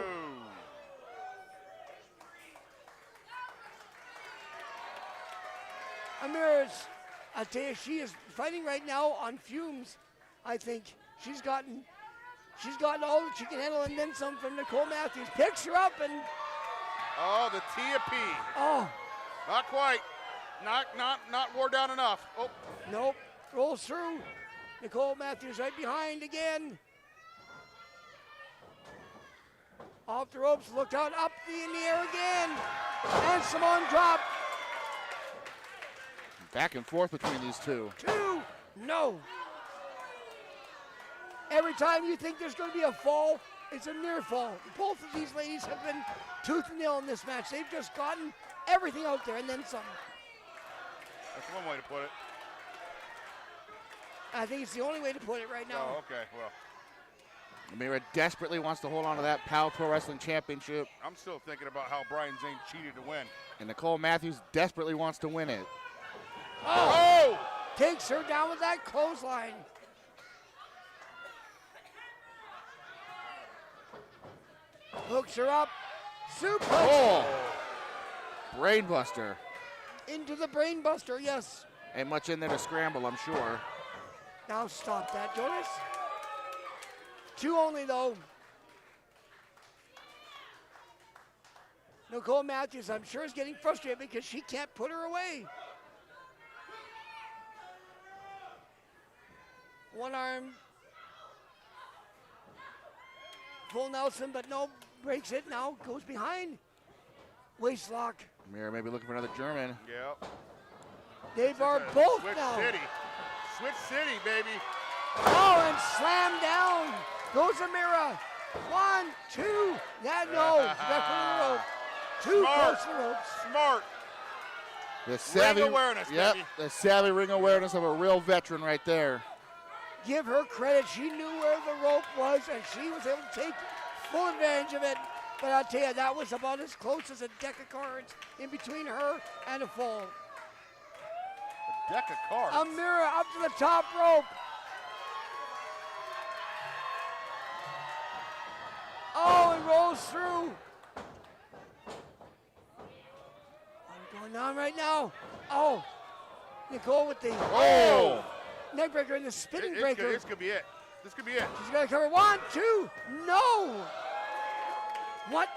Amira's, I tell you, she is fighting right now on fumes. I think she's gotten all that she can handle and then some from Nicole Matthews. Picks her up and. Oh, the TP. Oh. Not quite. Not wore down enough. Oh. Nope. Rolls through. Nicole Matthews right behind again. Off the ropes, looked out, up in the air again. And Simone drop. Back and forth between these 2. 2, no. Every time you think there's going to be a fall, it's a near fall. Both of these ladies have been tooth and nail in this match. They've just gotten everything out there and then some. That's one way to put it. I think it's the only way to put it right now. Oh, okay, well. Amira desperately wants to hold on to that PAL Pro Wrestling Championship. I'm still thinking about how Brian Zane cheated to win. And Nicole Matthews desperately wants to win it. Oh! Takes her down with that clothesline. Hooks her up. Suplex. Oh! Brainbuster. Into the brainbuster, yes. Ain't much in there to scramble, I'm sure. Now stop that, Jonas. 2 only, though. Nicole Matthews, I'm sure, is getting frustrated because she can't put her away. One arm. Full Nelson, but no, breaks it now, goes behind. Waist lock. Amira maybe looking for another German. Yep. They are both Switch now. City. Switch City, baby. Oh, and slam down. Goes Amira. 1, 2. Yeah, no. Back on the rope. 2 close to the ropes. Smart. The savvy ring awareness, yep, baby. The savvy ring awareness of a real veteran right there. Give her credit. She knew where the rope was, and she was able to take full advantage of it. But I'll tell you, that was about as close as a deck of cards in between her and a fall. A deck of cards. Amira up to the top rope. Oh, and rolls through. Going on right now. Oh, Nicole with the neck breaker and the spinning breaker. This could be it. This could be it. She's gonna cover 1, 2. No. What?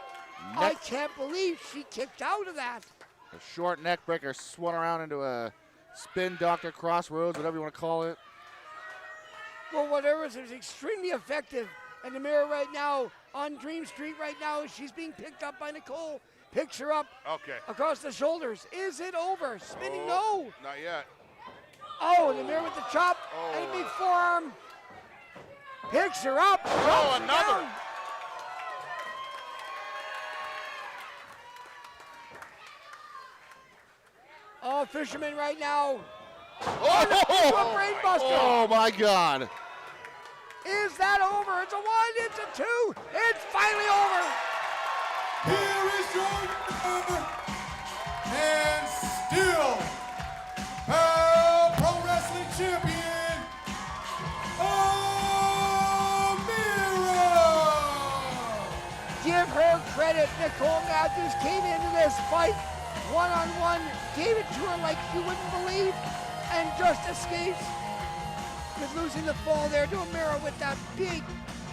I can't believe she kicked out of that. A short neck breaker swung around into a spin doctor crossroads, whatever you want to call it. Well, whatever, it was extremely effective. And Amira right now on Dream Street right now, she's being picked up by Nicole. Picks her up across the shoulders. Is it over? Spinning, no. Not yet. Oh, and Amira with the chop and a big forearm. Picks her up. Oh, another. Down. Oh, Fisherman right now. Oh, brainbuster. Oh, my God. Is that over? It's a 1, it's a 2. It's finally over. Here is your winner, and still Pro Wrestling Champion, Amira. Give her credit. Nicole Matthews came into this fight one-on-one, gave it to her like you wouldn't believe, and just escapes with losing the fall there to Amira with that big,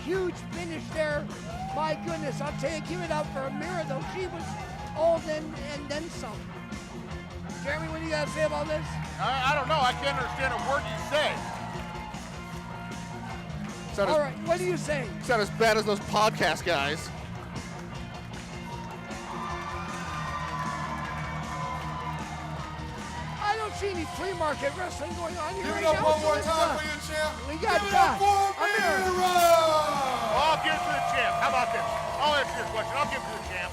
huge finish there. My goodness, I'll tell you, give it up for Amira though. She was all then and then some. Jeremy, what do you got to say about this? I don't know. I can't understand a word you say. All right, what do you say? It's not as bad as those podcast guys. I don't see any flea market wrestling going on here. Give it right up now, one so more let's, time for your champ. We got Give it up for Amira. Amira. I'll give it to the champ. How about this? I'll answer your question. I'll give it to the champ.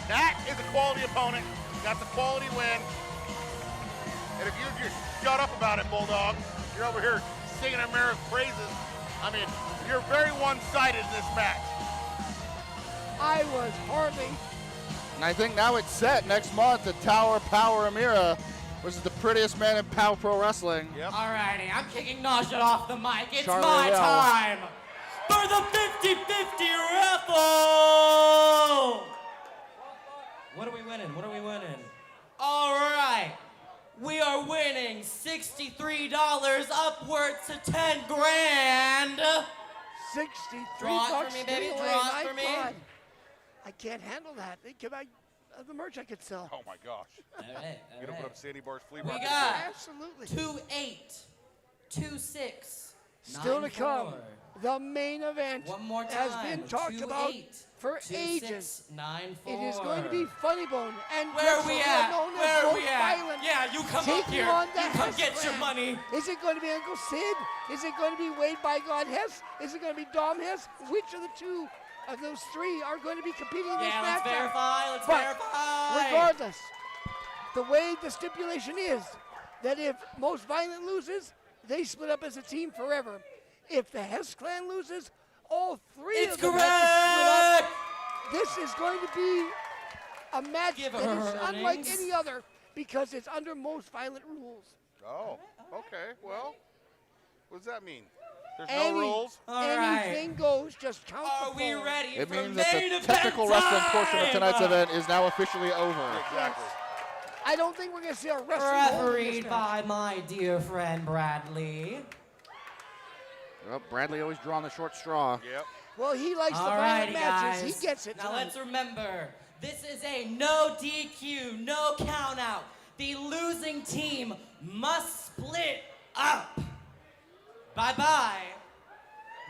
That is a quality opponent. That's a quality win. And if you just shut up about it, Bulldog, you're over here singing Amira's praises. I mean, you're very one-sided in this match. I was hardly. And I think now it's set next month, the Tower Power Amira versus the prettiest man in Power Pro Wrestling. Yep. Alrighty, I'm kicking Naja off the mic. It's Charly my Avell. time for the 50-50 raffle. What are we winning? What are we winning? All right. We are winning $63 upwards to 10 grand. 63 Draw it bucks. for me, baby. giveaway. Draw it My for me. God. I can't handle that. Think about the merch I could sell. Oh my gosh. All right. You're gonna put up Sandy Bar's flea We market. got Absolutely. 2-8, 2-6, Still to 9-4. come. The main event One more time. has been talked about 2-8, for 2-6, ages. 9-4. It is going to be Funny Bone and Where are we wrestler at? known as Where are Most we at? Violent Yeah, you come up taking here. on the You come Hess get your clan. money. Is it going to be Uncle Sid? Is it going to be Wade by God Hess? Is it going to be Dom Hess? Which of the two of those three are going to be competing in this Yeah, match? let's verify. Let's But verify. regardless, the way the stipulation is that if Most Violent loses, they split up as a team forever. If the Hess clan loses, all three It's of them have to split up. correct. This is going to be a match Give that her is her unlike earnings. any other because it's under Most Violent rules. Oh, okay. Well, what does that mean? There's no rules? Anything goes, just count Are the we falls. ready It for means main that the event technical wrestling portion of time? tonight's event is now officially over. Exactly. I don't think we're going to see a wrestling hold in this Refereed match. by my dear friend Bradley. Well, Bradley always drawing the short straw. Yep. Well, he likes the violent Alrighty, matches. guys. He gets it Now tonight. let's remember, this is a no DQ, no count out. The losing team must split up. Bye-bye.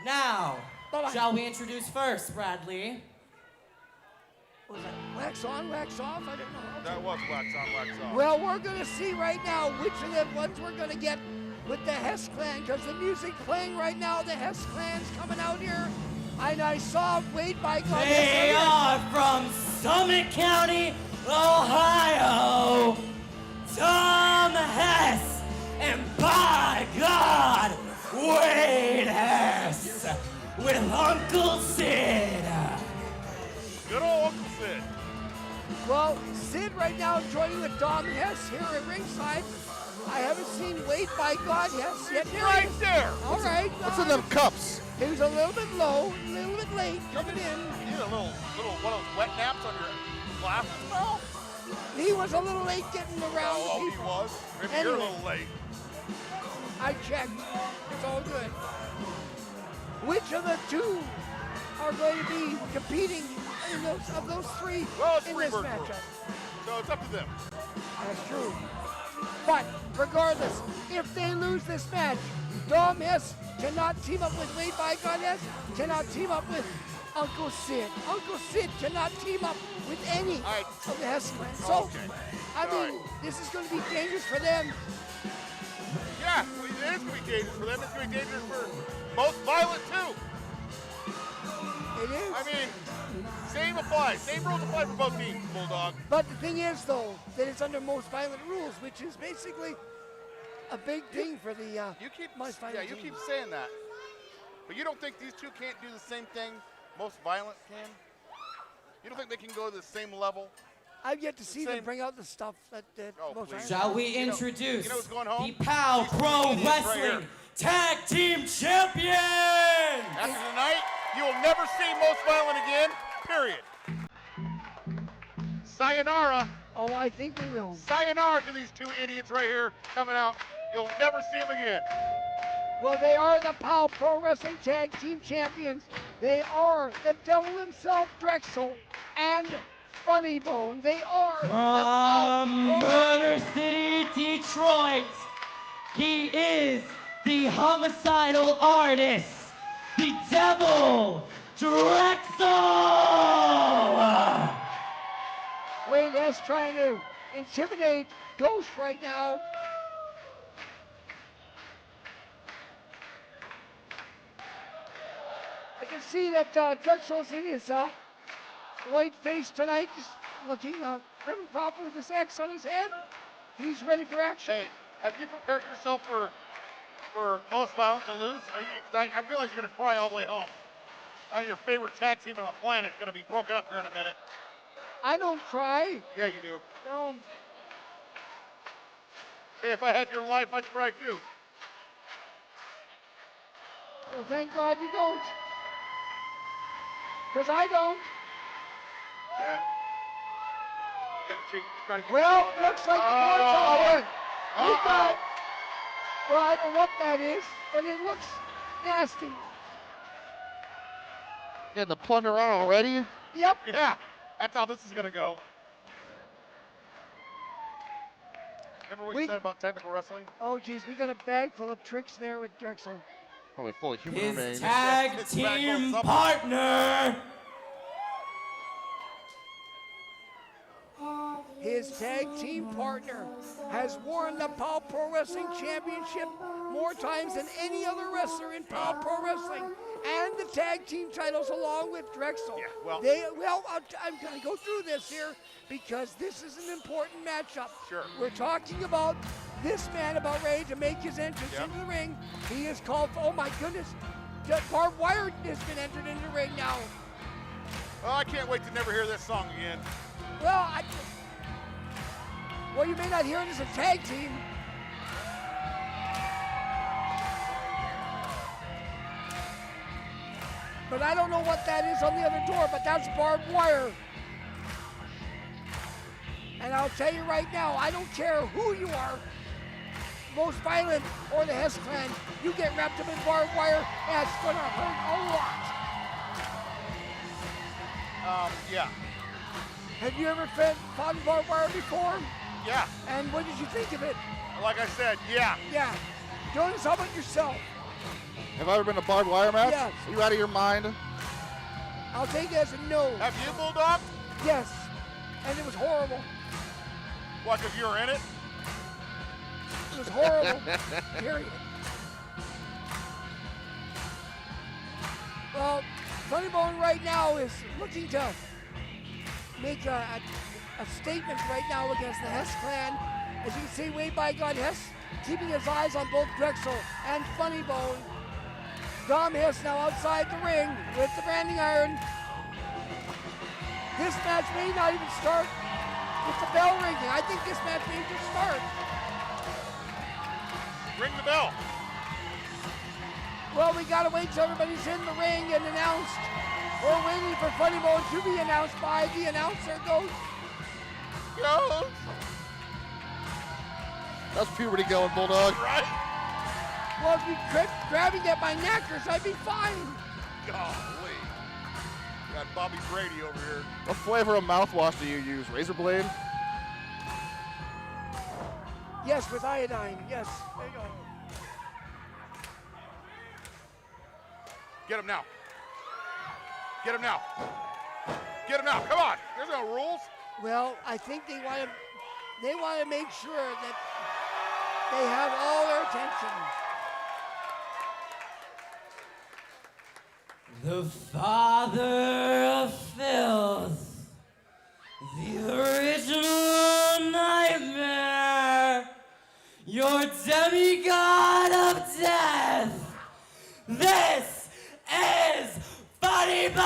Now, Bye-bye. shall we introduce first, Bradley? What was that? Wax on, wax off? I don't know. That was wax on, wax off. Well, we're going to see right now which of the ones we're going to get with the Hess clan because the music playing right now, the Hess clan's coming out here. And I saw Wade by God. They are from Summit County, Ohio. Tom Hess and by God, Wade Hess with Uncle Sid. Good old Uncle Sid. Well, Sid right now joining with Dom Hess here at ringside. I haven't seen Wade by God Hess yet. Right there. All right. What's in them cups? He was a little bit low, a little bit late coming in. You need a little one of those wet naps on your glasses, Mel? He was a little late getting around Oh, the he people. was. Maybe you're a Anyway. little late. I checked. It's all good. Which of the two are going to be competing in those three Well, it's in three this bird matchup? rule. So it's up to them. That's true. But regardless, if they lose this match, Dom Hess cannot team up with Wade by God Hess, cannot team up with Uncle Sid. Uncle Sid cannot team up with any of the Hess clan. So, I mean, this is going to be dangerous for them. Yeah, it is going to be dangerous for them. It's going to be dangerous for Most Violent, too. It is. I mean, same applies. Same rules apply for both teams, Bulldog. But the thing is, though, that it's under Most Violent rules, which is basically a big thing for the Most Violent you team. keep saying that. But you don't think these two can't do the same thing Most Violent can? You don't think they can go to the same level? I've yet to see them same- bring out the stuff that Most Violent Shall we You know introduce who's going home? the POW Pro idiots right Wrestling here. Tag Team Champions? After tonight, you will never see Most Violent again, period. Sayonara, Oh, I think we will. Sayonara to these two idiots right here coming out. You'll never see them again. Well, they are the POW Pro Wrestling Tag Team Champions. They are the devil himself, Drexel, and Funny Bone. They are From Murder City, Detroit, he is the homicidal artist, the devil, Drexel! Wayne Hess trying to intimidate Ghost right now. I can see that Drexel's in his white face tonight, just looking prim and proper with this X on his head. He's ready for action. Hey, have you prepared yourself for most bound to lose? I realize you're going to cry all the way home. Your favorite tag team on the planet is going to be broke up here in a minute. I don't cry. Yeah, you do. No. Hey, if I had your life, I'd cry too. Well, thank God you don't. Because I don't. Yeah. Well, looks like the board's over. He got, well, I don't know what that is, but it looks nasty. Getting the plunder on already? Yep. Yeah, that's how this is going to go. Remember what you said about technical wrestling? Oh, geez, we got a bag full of tricks there with Drexel. Probably full of human His remains. tag team partner. His tag team partner has worn the POW Pro Wrestling Championship more times than any other wrestler in POW Pro Wrestling, and the tag team titles along with Drexel. Yeah, well, I'm going to go through this here because this is an important matchup. Sure. We're talking about this man about ready to make his entrance into the ring. He is called, oh my goodness, barbed wire has been entered into the ring now. Well, I can't wait to never hear this song again. Well, you may not hear it as a tag team. But I don't know what that is on the other door, but that's barbed wire. And I'll tell you right now, I don't care who you are, most violent or the Hess clan, you get wrapped up in barbed wire, that's gonna hurt a lot. Yeah. Have you ever fought in barbed wire before? Yeah. And what did you think of it? Like I said, yeah. Yeah. Jonas, how about yourself? Have I ever been to a barbed wire match? Yes. Are you out of your mind? I'll take it as a no. Have you, Bulldog? Yes. And it was horrible. What, because you were in it? It was horrible. Period. Well, Funny Bone right now is looking to make a statement right now against the Hess clan. As you can see, way by God, Hess keeping his eyes on both Drexel and Funny Bone. Dom Hess now outside the ring with the branding iron. This match may not even start with the bell ringing. I think this match may just start. Ring the bell. Well, we gotta wait till everybody's in the ring and announced. We're waiting for Funny Bone to be announced by the announcer. Ghost. That's puberty going, Bulldog. Right? Well, if you quit grabbing at my knackers, I'd be fine. Golly. Got Bobby Brady over here. What flavor of mouthwash do you use? Razor blade? Yes, with iodine. Yes. There you go. Get him now. Get him now. Get him now. Come on. There's no rules. Well, I think they want to make sure that they have all their attention. The father of filth, the original nightmare, your demigod of death. This is Funny Bone!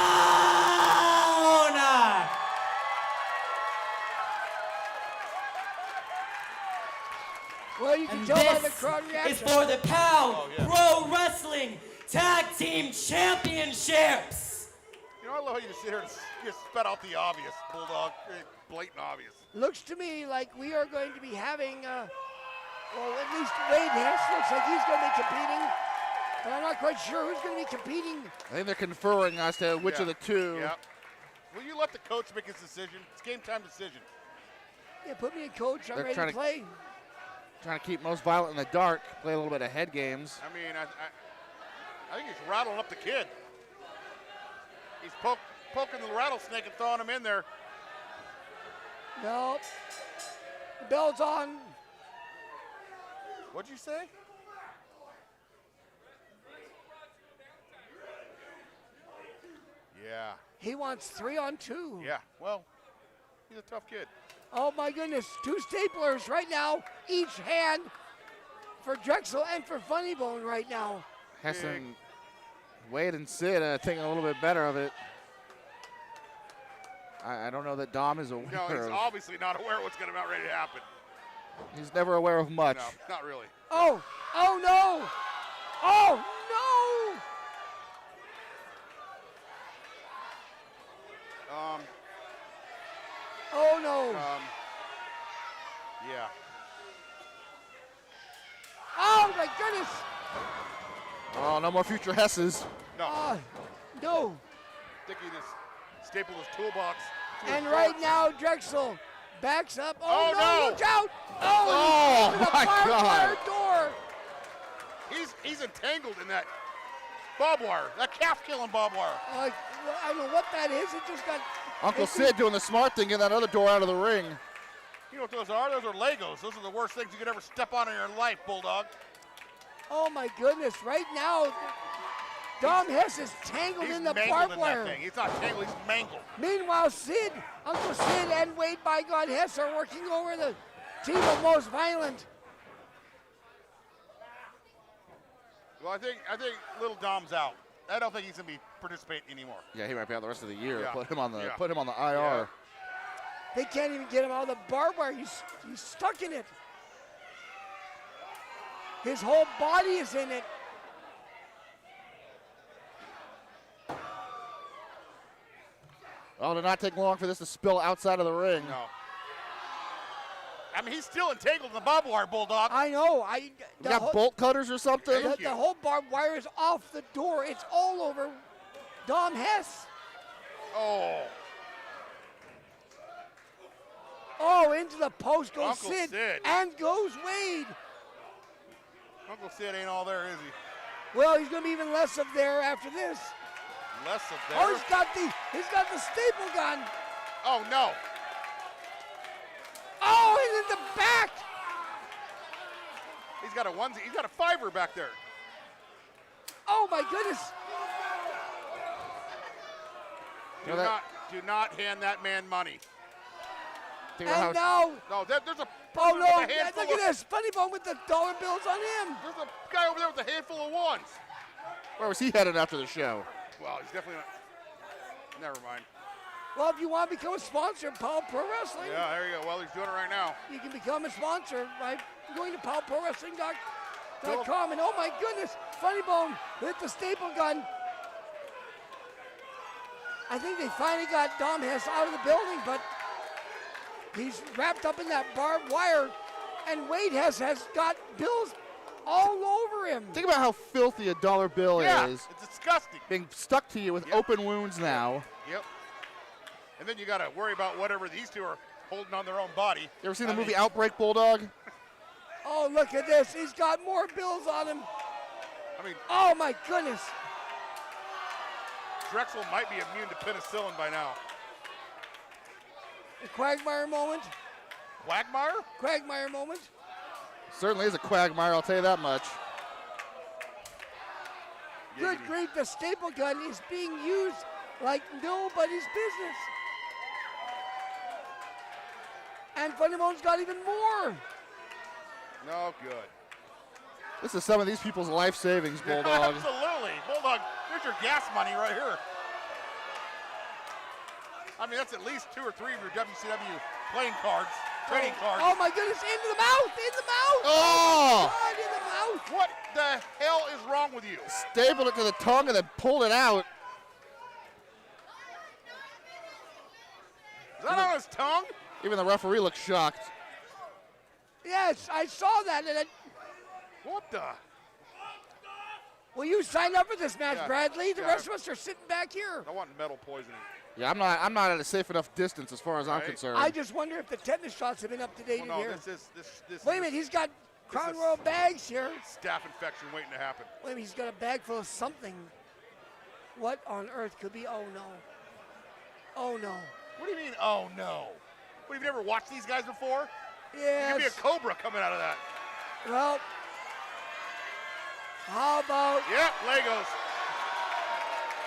Well, you can And tell by this the crowd reaction. is for the POW Pro Wrestling Tag Team Championships. You know, I love how you just sit here and just spit out the obvious, Bulldog. Blatant obvious. Looks to me like we are going to be having, well, at least Wade Hess looks like he's going to be competing. But I'm not quite sure who's going to be competing. I think they're conferring as to which of the two. Yeah. Will you let the coach make his decision? It's game time decision. Yeah, put me in, coach. I'm They're ready to play. Trying to keep most violent in the dark, play a little bit of head games. I mean, I think he's rattling up the kid. He's poking the rattlesnake and throwing him in there. No. The bell's on. What'd you say? Yeah. He wants 3-on-2. Yeah, well, he's a tough kid. Oh my goodness, 2 staplers right now, each hand for Drexel and for Funny Bone right now. Hess and Wade and Sid thinking a little bit better of it. I don't know that Dom is aware. No, he's obviously not aware of what's going to about ready to happen. He's never aware of much. No, not really. Oh no! Oh no! Oh no! Yeah. Oh my goodness! Oh, no more future Hesses. No. No. Dickie just stapled his toolbox. to And his right throat. now Drexel backs up. Oh, no! no. Watch out! Oh, the my barbed wire God. door. He's entangled in that barbed wire, that calf-killing barbed wire. I don't know what that is. It just got. Uncle Sid doing the smart thing, getting that other door out of the ring. You know what those are? Those are Legos. Those are the worst things you could ever step on in your life, Bulldog. Oh my goodness! Right now, Dom Hess is tangled He's in the mangled barbed in wire. that thing. He's not tangled, he's mangled. Meanwhile, Uncle Sid and Wade by God Hess are working over the team of most violent. Well, I think little Dom's out. I don't think he's gonna be participating anymore. Yeah, he might be out the rest of the year. Yeah. Put him on the Yeah. put him on the IR. Yeah. They can't even get him out of the barbed wire. He's stuck in it. His whole body is in it. Oh, did not take long for this to spill outside of the ring. No. I mean, he's still entangled in the barbed wire, Bulldog. I know. You got bolt cutters or something? The whole barbed wire is off the door. It's all over Dom Hess. Oh. Oh, into the post goes Uncle Sid. and goes Wade. Uncle Sid ain't all there, is he? Well, he's going to be even less of there after this. Less of there. Oh, he's got the staple gun. Oh, no. Oh, and in the back. He's got a onesie. He's got a fiver back there. Oh my goodness. Do not hand that man money. And now. No, there's a Oh person no! with a handful Look at of, this Funny Bone with the dollar bills on him. There's a guy over there with a handful of ones. Where was he headed after the show? Well, he's definitely not. Never mind. Well, if you want to become a sponsor of Powell Pro Wrestling, Yeah, there you go. Well, he's doing it right now. you can become a sponsor by going to powellprowrestling.com. And oh my goodness, Funny Bone with the staple gun. I think they finally got Dom Hess out of the building, but he's wrapped up in that barbed wire, and Wade Hess has got bills all over him. Think about how filthy a dollar bill Yeah, is. it's disgusting. Being stuck to you with open wounds now. Yep. And then you got to worry about whatever these two are holding on their own body. You ever seen the movie Outbreak, Bulldog? Oh, look at this. He's got more bills on him. I mean, Oh my goodness. Drexel might be immune to penicillin by now. The Quagmire moment. Quagmire? Quagmire moment. Certainly is a quagmire, I'll tell you that much. Good grief, the staple gun is being used like nobody's business. And Funny Bone's got even more. No good. This is some of these people's life savings, Bulldog. Absolutely. Bulldog, there's your gas money right here. I mean, that's at least 2 or 3 of your WCW playing cards, trading cards. Oh my goodness, into the mouth, in the mouth. Oh! God, in the mouth. What the hell is wrong with you? Stapled it to the tongue and then pulled it out. on his tongue? Even the referee looks shocked. Yes, I saw that. And What the? well, you signed up for this match, Yeah. Bradley. The Yeah. rest of us are sitting back here. I want metal poisoning. Yeah, I'm not at a safe enough distance as far as I'm Right. concerned. I just wonder if the tetanus shots have been up to date Well, no, here. this Wait a minute, he's got Crown Royal bags here. staph infection waiting to happen. Wait a minute, he's got a bag full of something. What on earth could be? Oh no. Oh no. What do you mean, oh no? What, you've never watched these guys before? Yes. There could be a cobra coming out of that. Well, how about? Yep, Legos.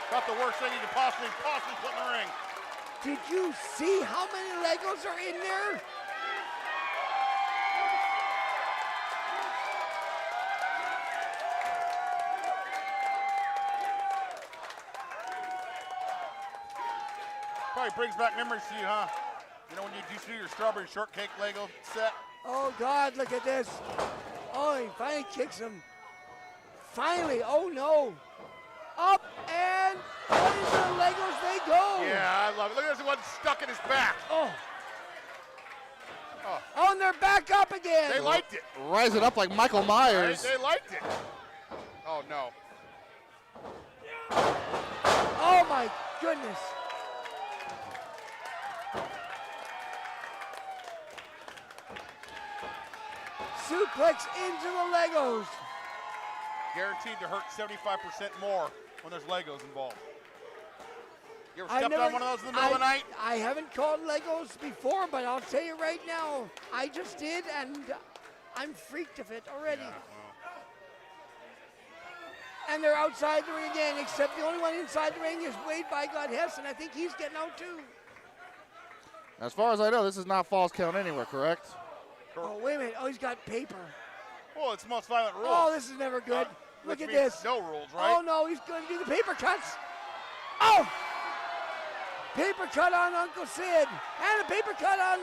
About the worst thing you could possibly put in the ring. Did you see how many Legos are in there? Probably brings back memories to you, huh? You know when you used to do your strawberry shortcake Lego set? Oh God, look at this. Oh, he finally kicks him. Finally, oh no. Up and into the Legos they go. Yeah, I love it. Look at this one stuck in his back. Oh. Oh, and they're back up again. They liked it. Rise it up like Michael Myers. They liked it. Oh no. Oh my goodness. Suplex into the Legos. Guaranteed to hurt 75% more when there's Legos involved. You ever I've stepped never- on one of those in the middle of the night? I haven't called Legos before, but I'll tell you right now, I just did, and I'm freaked of it already. And they're outside the ring again, except the only one inside the ring is Wade by God Hess, and I think he's getting out too. As far as I know, this is not Falls Count Anywhere, correct? Oh, wait a minute. Oh, he's got paper. Well, it's most violent rules. Oh, this is never good. Look which at means this. No rules, right? Oh, no, he's going to do the paper cuts. Oh! Paper cut on Uncle Sid. And a paper cut on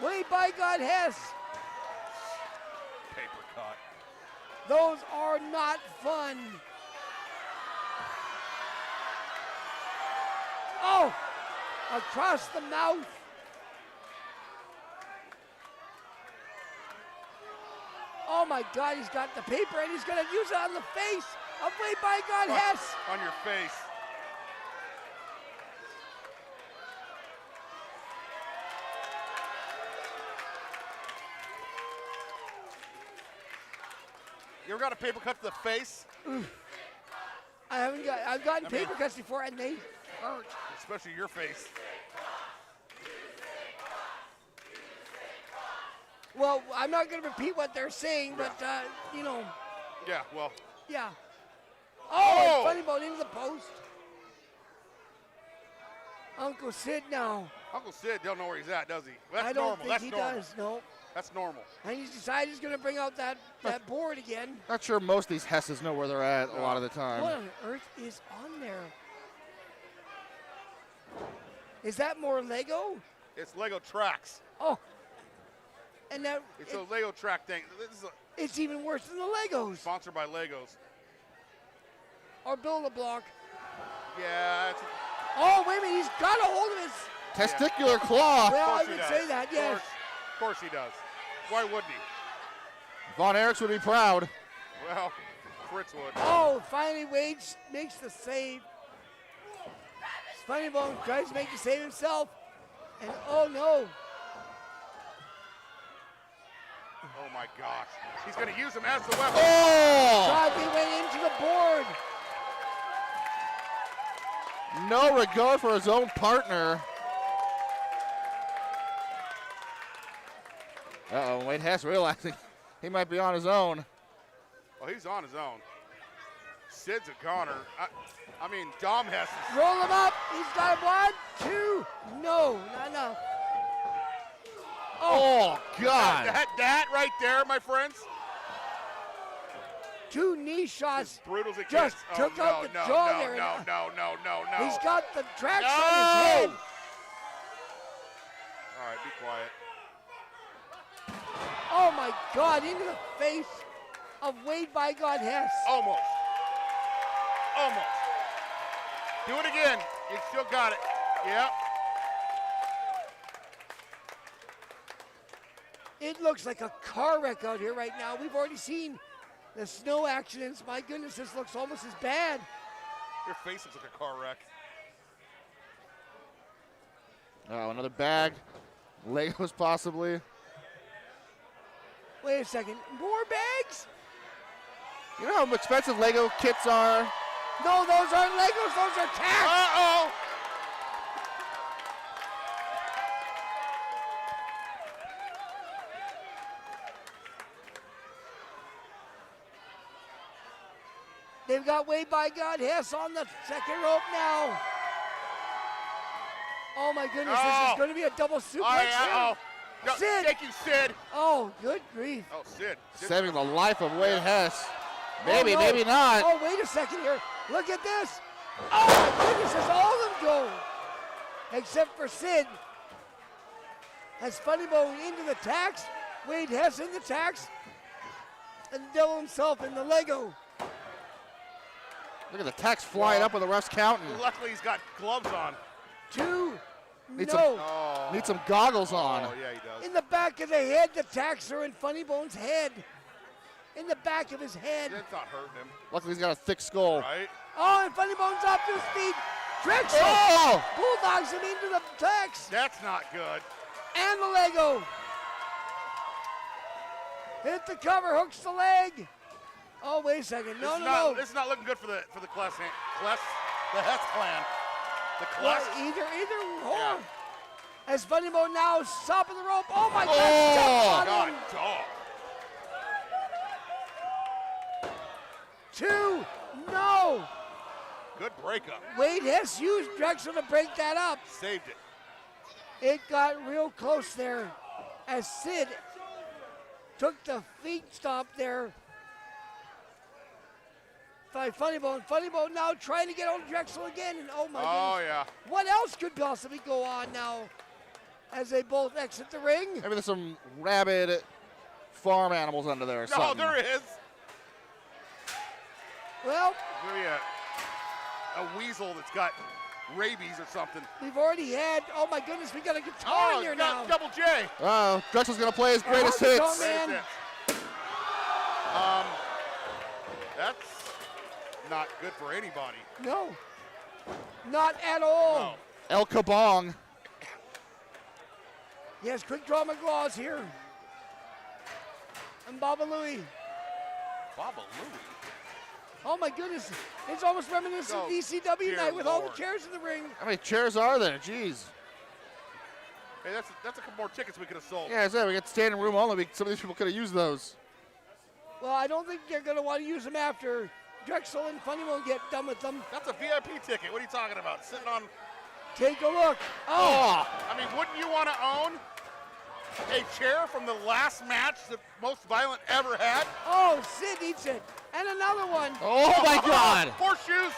Wade by God Hess. Paper cut. Those are not fun. Oh! Across the mouth. Oh my God, he's got the paper and he's going to use it on the face of Wade by God Hess. On your face. You ever got a paper cut to the face? I've gotten paper cuts before and they hurt. Especially your face. Well, I'm not going to repeat what they're saying, but, you know. Yeah, well. Yeah. Oh, funny bone into the post. Uncle Sid now. Uncle Sid don't know where he's at, does he? Well, that's I don't normal. think That's he normal. does, no. That's normal. And he's decided he's going to bring out that board again. Not sure most of these Hesses know where they're at a lot of the time. What on earth is on there? Is that more Lego? It's Lego tracks. Oh. And that It's a Lego track thing. This is it's even worse than the Legos. sponsored by Legos. Or Build-A-Block. Yeah. Oh, wait a minute, he's got a hold of his Testicular claw. Well, I he would does. say that, yes. Of course he does. Why wouldn't he? Von Erichs would be proud. Well, Fritz would. Oh, finally Wade makes the save. Funny Bone tries to make the save himself. And oh no. Oh my gosh. He's going to use him as the weapon. Oh! God, they went into the board. No regard for his own partner. Uh-oh, Wade Hess realizing he might be on his own. Well, he's on his own. Sid's a goner. I mean, Dom Hess is... Roll him up. He's got one, two. No, not enough. Oh, God. That right there, my friends. Two knee shots. Brutal as it just gets. took oh, out no, the no, jaw no, there. No. He's got the tracks No! on his head. All right, be quiet. Oh my God, into the face of Wade by God Hess. Almost. Do it again. You still got it. Yep. It looks like a car wreck out here right now. We've already seen the snow accidents. My goodness, this looks almost as bad. Your face looks like a car wreck. Oh, another bag. Legos possibly. Wait a second, more bags? You know how expensive Lego kits are? No, those aren't Legos, those are tacks. Uh-oh. They've got Way by God Hess on the second rope now. Oh my goodness, this is going to be a double suplex here. No, Sid. thank you, Sid. Oh, good grief. Oh, Sid. Saving the life of Wade Hess. Maybe, no. maybe not. Oh, wait a second here. Look at this. Oh my goodness, it's all of them go. Except for Sid. Has Funny Bone into the tax. Wade Hess in the tax. And Devil himself in the Lego. Look at the tax flying up with the refs counting. Luckily, he's got gloves on. Needs No. some goggles on. Oh, yeah, he does. In the back of the head, the tacks are in Funny Bone's head. In the back of his head. It's not hurting him. Luckily, he's got a thick skull. Right? Oh, and Funny Bone's up to his feet. Drexel Oh! bulldogs him into the tax. That's not good. And the Lego. Hit the cover, hooks the leg. Oh, wait a second. No. This is not looking good for the Hess clan. The Well, Kless. either or. Yeah. As Funny Bone now top of the rope. Oh my God! Oh, Step on God, him. dog. 2. No. Good breakup. Wade Hess used Drexel to break that up. Saved it. It got real close there as Sid took the feet stomp there by Funny Bone. Funny Bone now trying to get on Drexel again. And oh my goodness. Yeah. What else could possibly go on now as they both exit the ring? Maybe there's some rabid farm animals under there or No, something. there is. Well, Maybe a weasel that's got rabies or something. we've already had, oh my goodness, we got a guitar in here now. Double J. Drexel's going to play his greatest Honky hits. Tonk Man. That's not good for anybody. No, not at all. No. El Kabong. Yes, quick draw McGraw's here. And Baba Louie. Baba Louie. Oh my goodness, it's almost reminiscent of ECW dear night with all the Lord. chairs in the ring. How many chairs are there? Jeez. Hey, that's a couple more tickets we could have sold. Yeah, I said we got standing room only. Some of these people could have used those. Well, I don't think they're going to want to use them after Drexel and Funny won't get done with them. That's a VIP ticket. What are you talking about? Sitting on. Take a look. Oh! I mean, wouldn't you want to own a chair from the last match that Most Violent ever had? Oh, Sid eats it. And another one. Oh my God! Horseshoes!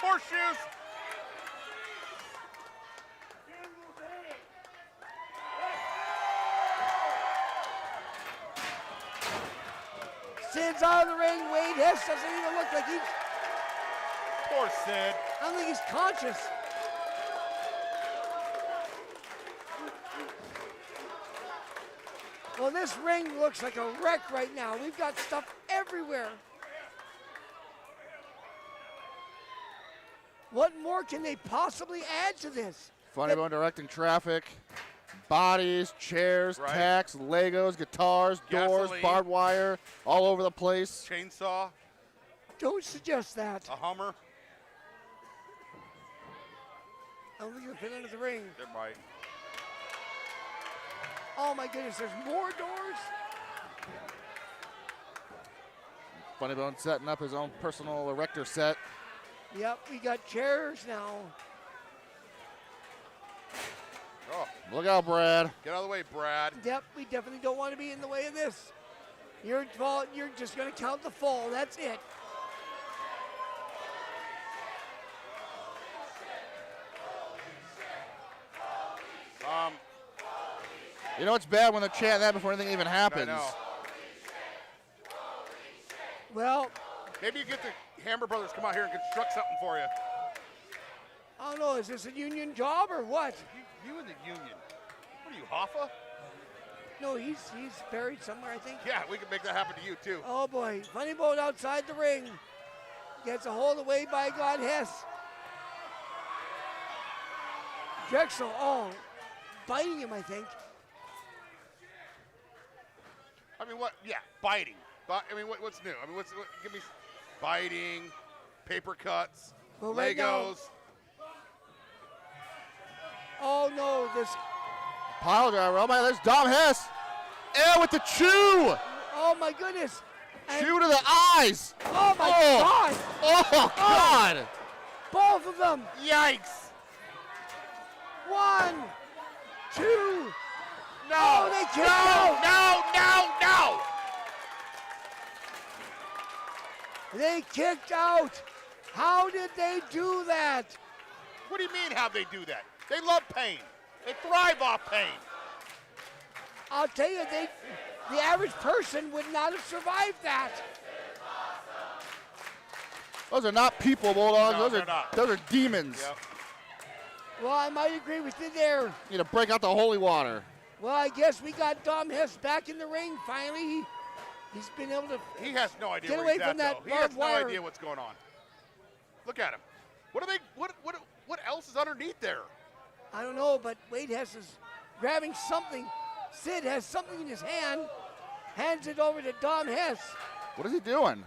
Horseshoes! Sid's out of the ring. Wade Hess doesn't even look like he's. Poor Sid. I don't think he's conscious. Well, this ring looks like a wreck right now. We've got stuff everywhere. What more can they possibly add to this? Funny Bone directing traffic. Bodies, chairs, Right. tacks, Legos, guitars, doors, Gasoline. barbed wire, all over the place. Chainsaw. Don't suggest that. A Hummer. I don't think you'll fit under the ring. It might. Oh my goodness, there's more doors. Funny Bone setting up his own personal erector set. Yep, we got chairs now. Oh, Look out, Brad. get out of the way, Brad. Yep, we definitely don't want to be in the way of this. You're just going to count the fall. That's it. You know it's bad when they're chanting that before anything even happens. I know. Well, Maybe you get the Hammer Brothers to come out here and construct something for you. I don't know. Is this a union job or what? You in the union. What are you, Hoffa? No, he's buried somewhere, I think. Yeah, we can make that happen to you too. Oh boy, funny bone outside the ring. Gets a hold away by God Hess. Drexel, biting him, I think. I mean, what? Yeah, biting. I mean, what's new? I mean, give me biting, paper cuts, Well, Legos. right now- Oh no, this. Pile driver. Oh my, there's Dom Hess. And with the chew. Oh my goodness. Chew to the eyes. Oh my God. Oh God. Both of them. Yikes. 1, 2. No. Oh, they kicked out. No. They kicked out. How did they do that? What do you mean how they do that? They love pain. They thrive off pain. I'll tell you, the average person would not have survived that. Those are not people, Bulldogs. No, Those are demons. Yep. Well, I might agree with you there. Need to break out the holy water. Well, I guess we got Dom Hess back in the ring finally. He's been able to. He has no idea Get where away he's from at, that though. He has barbed no wire. idea what's going on. Look at him. What else is underneath there? I don't know, but Wade Hess is grabbing something. Sid has something in his hand, hands it over to Dom Hess. What is he doing?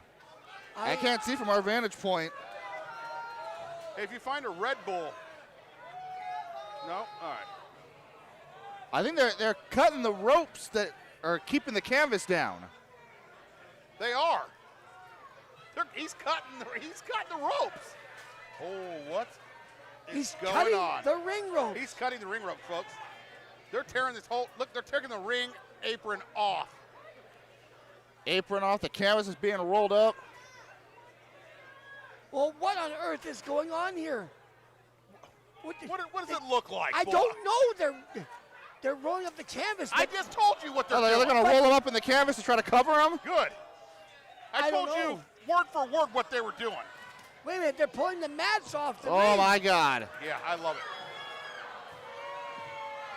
I can't see from our vantage point. Hey, if you find a Red Bull. No? All right. I think they're cutting the ropes that are keeping the canvas down. They are. He's cutting the ropes. Oh, what is He's going cutting on? the ring rope. He's cutting the ring rope, folks. They're tearing this whole, look, they're taking the ring apron off. Apron off, the canvas is being rolled up. Well, what on earth is going on here? What does it look like? I boy? don't know. They're rolling up the canvas. I just told you what they're They're doing. going to roll them up in the canvas to try to cover them? Good. I don't told you know. word for word what they were doing. Wait a minute, they're pulling the mats off the ring. Oh, my God. Yeah, I love it.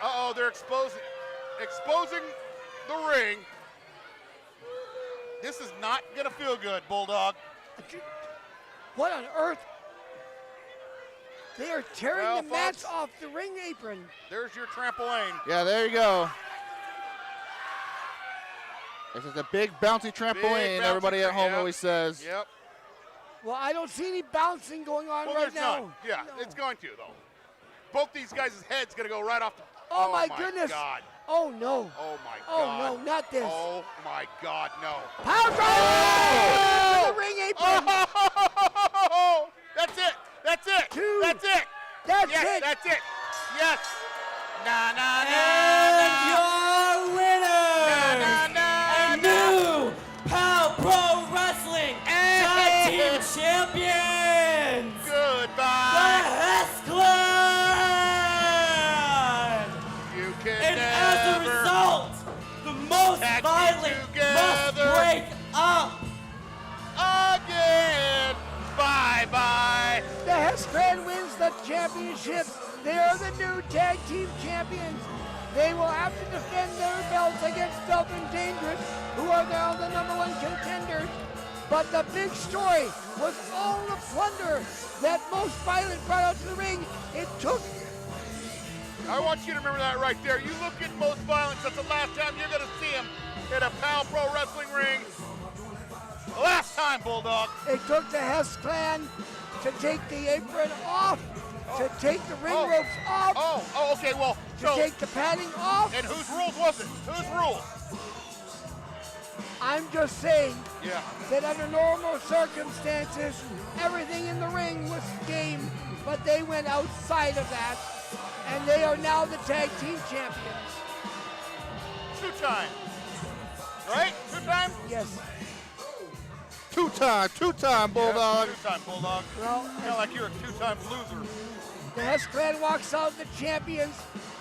Uh-oh, they're exposing the ring. This is not going to feel good, Bulldog. What on earth? They are tearing Well, the mats folks, off the ring apron. There's your trampoline. Yeah, there you go. This is a big bouncy trampoline, Big bouncy everybody at home yep. always says. Yep. Well, I don't see any bouncing going on Well, right there's now. none. Yeah, it's going to, though. Both these guys' heads going to go right off the... Oh, my goodness. God. Oh, no. Oh, my Oh, God. no, not this. Oh, my God, no. Power driver! The ring apron. Oh, that's it. That's it. Two. That's it. That's yes, it. That's it. Yes. Na na na And na. your winner, Na na na and new POW Pro Wrestling Tag Team Champions, the Goodbye. Hess Clan. You can And as a never result, the most tag violent must together. break up. Again. Bye-bye. The Hess Clan wins the championships. They are the new tag team champions. They will have to defend their belts against Stealth and Dangerous, who are now the #1 contenders. But the big story was all the plunder that Most Violent brought out to the ring. It took. I want you to remember that right there. You look at Most Violent, that's the last time you're going to see him in a POW Pro Wrestling ring. Last time, Bulldog. It took the Hess Clan to take the apron off, to take the ring ropes off, Oh, okay, well, to take the padding off. And whose rules was it? Whose rules? I'm just saying Yeah. that under normal circumstances, everything in the ring was game, but they went outside of that, and they are now the tag team champions. Two-time. Right? Two-time? Yes. Two-time Bulldog. Yeah, two-time Bulldog. Well, Kind of like you're a two-time loser. the Hess Clan walks out the champions.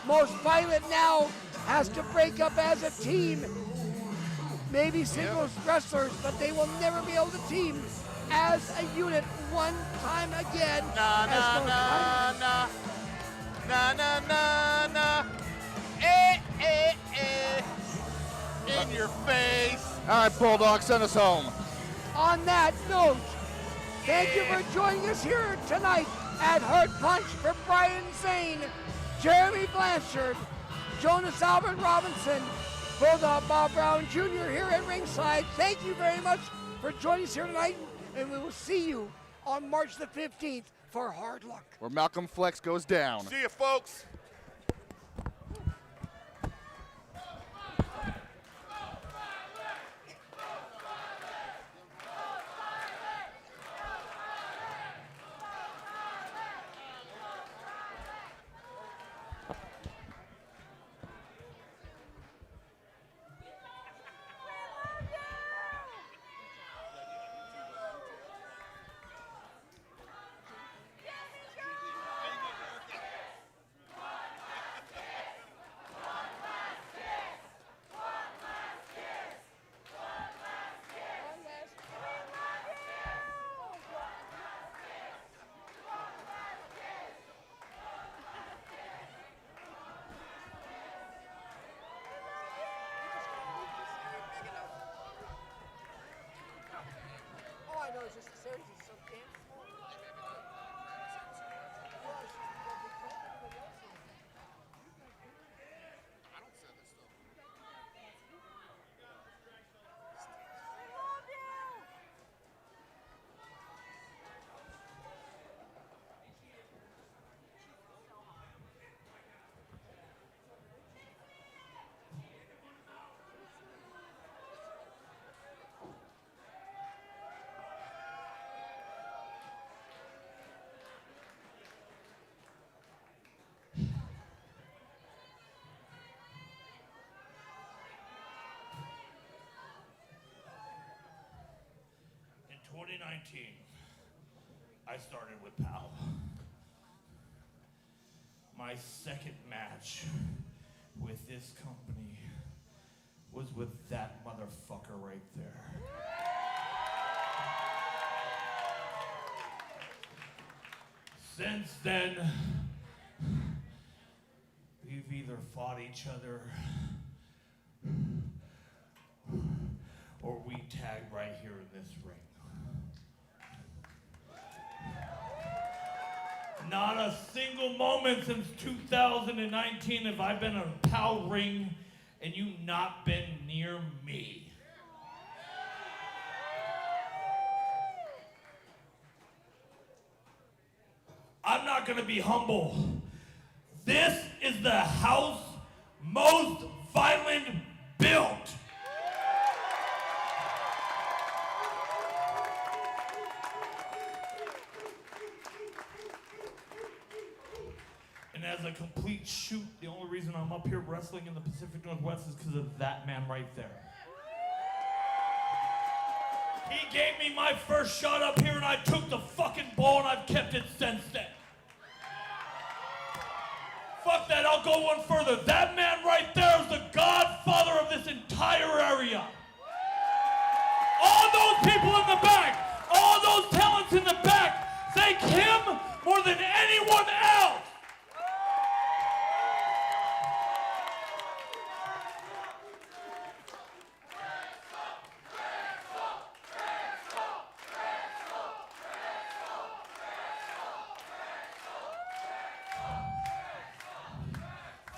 Most Violent now has to break up as a team. Maybe singles wrestlers, but they will never be able to team as a unit one time again. Na as na Most na Violent. na. Na na na na. Eh, eh, eh. your face. All right, Bulldog, send us home. On that note, thank you for joining us here tonight at Heartpunch for Brian Zane, Jeremy Blanchard, Jonas Albert Robinson, Bulldog Bob Brown Jr. here at ringside. Thank you very much for joining us here tonight, and we will see you on March the 15th for Hard Luck. Where Malcolm Phlex goes down. See you, folks. In 2019, I started with Pal. My second match with this company was with that motherfucker right there. Since then, we've either fought each other or we tagged right here in this ring. Not a single moment since 2019 have I been in a POW ring and you not been near me. I'm not gonna be humble. This is the house most violent built. And as a complete shoot, the only reason I'm up here wrestling in the Pacific Northwest is because of that man right there. He gave me my first shot up here and I took the fucking ball and I've kept it since then. Fuck that, I'll go one further. That man right there is the godfather of this entire area. All those people in the back, all those talents in the back, thank him more than anyone else.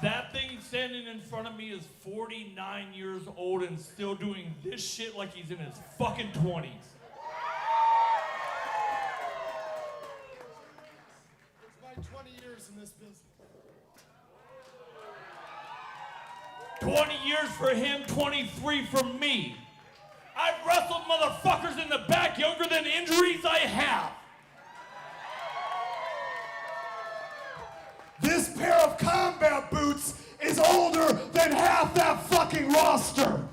That thing standing in front of me is 49 years old and still doing this shit like he's in his fucking 20s. It's my 20 years in this business. 20 years for him, 23 for me. I've wrestled motherfuckers in the back younger than injuries I have. This pair of combat boots is older than half that fucking roster.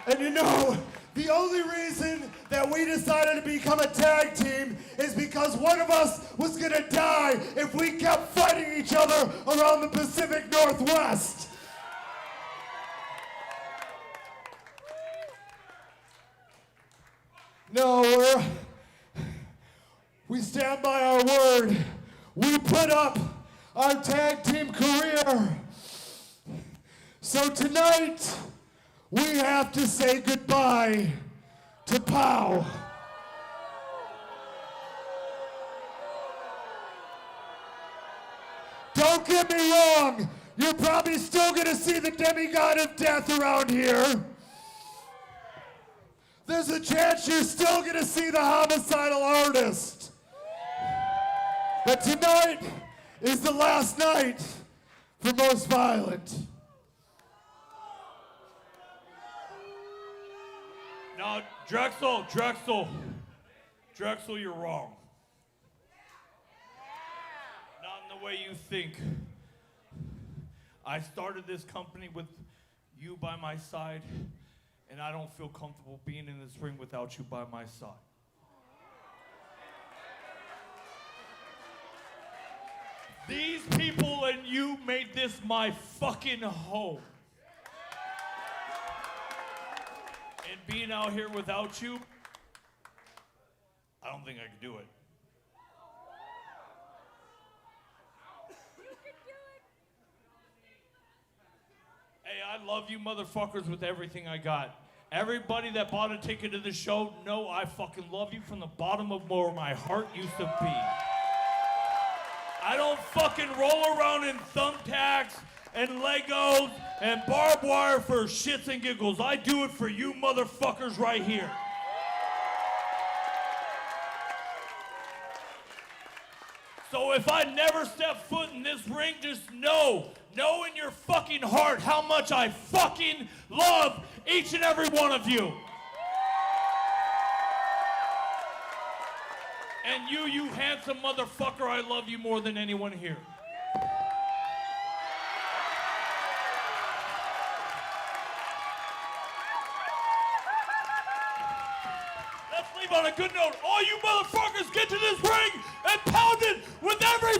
And you know, the only reason that we decided to become a tag team is because one of us was gonna die if we kept fighting each other around the Pacific Northwest. No, we stand by our word. We put up our tag team career So tonight, we have to say goodbye to Pow. Don't get me wrong, you're probably still gonna see the demigod of death around here. There's a chance you're still gonna see the homicidal artist. But tonight is the last night for Most Violent. No, Drexel, you're wrong. Not in the way you think. I started this company with you by my side, and I don't feel comfortable being in this ring without you by my side. These people and you made this my fucking home. And being out here without you, I don't think I could do it. Hey, I love you motherfuckers with everything I got. Everybody that bought a ticket to the show, know I fucking love you from the bottom of where my heart used to be. I don't fucking roll around in thumbtacks and Legos and barbed wire for shits and giggles. I do it for you motherfuckers right here. So if I never step foot in this ring, just know in your fucking heart how much I fucking love each and every one of you. And you handsome motherfucker, I love you more than anyone here. Let's leave on a good note. All you motherfuckers get to this ring and pound it with every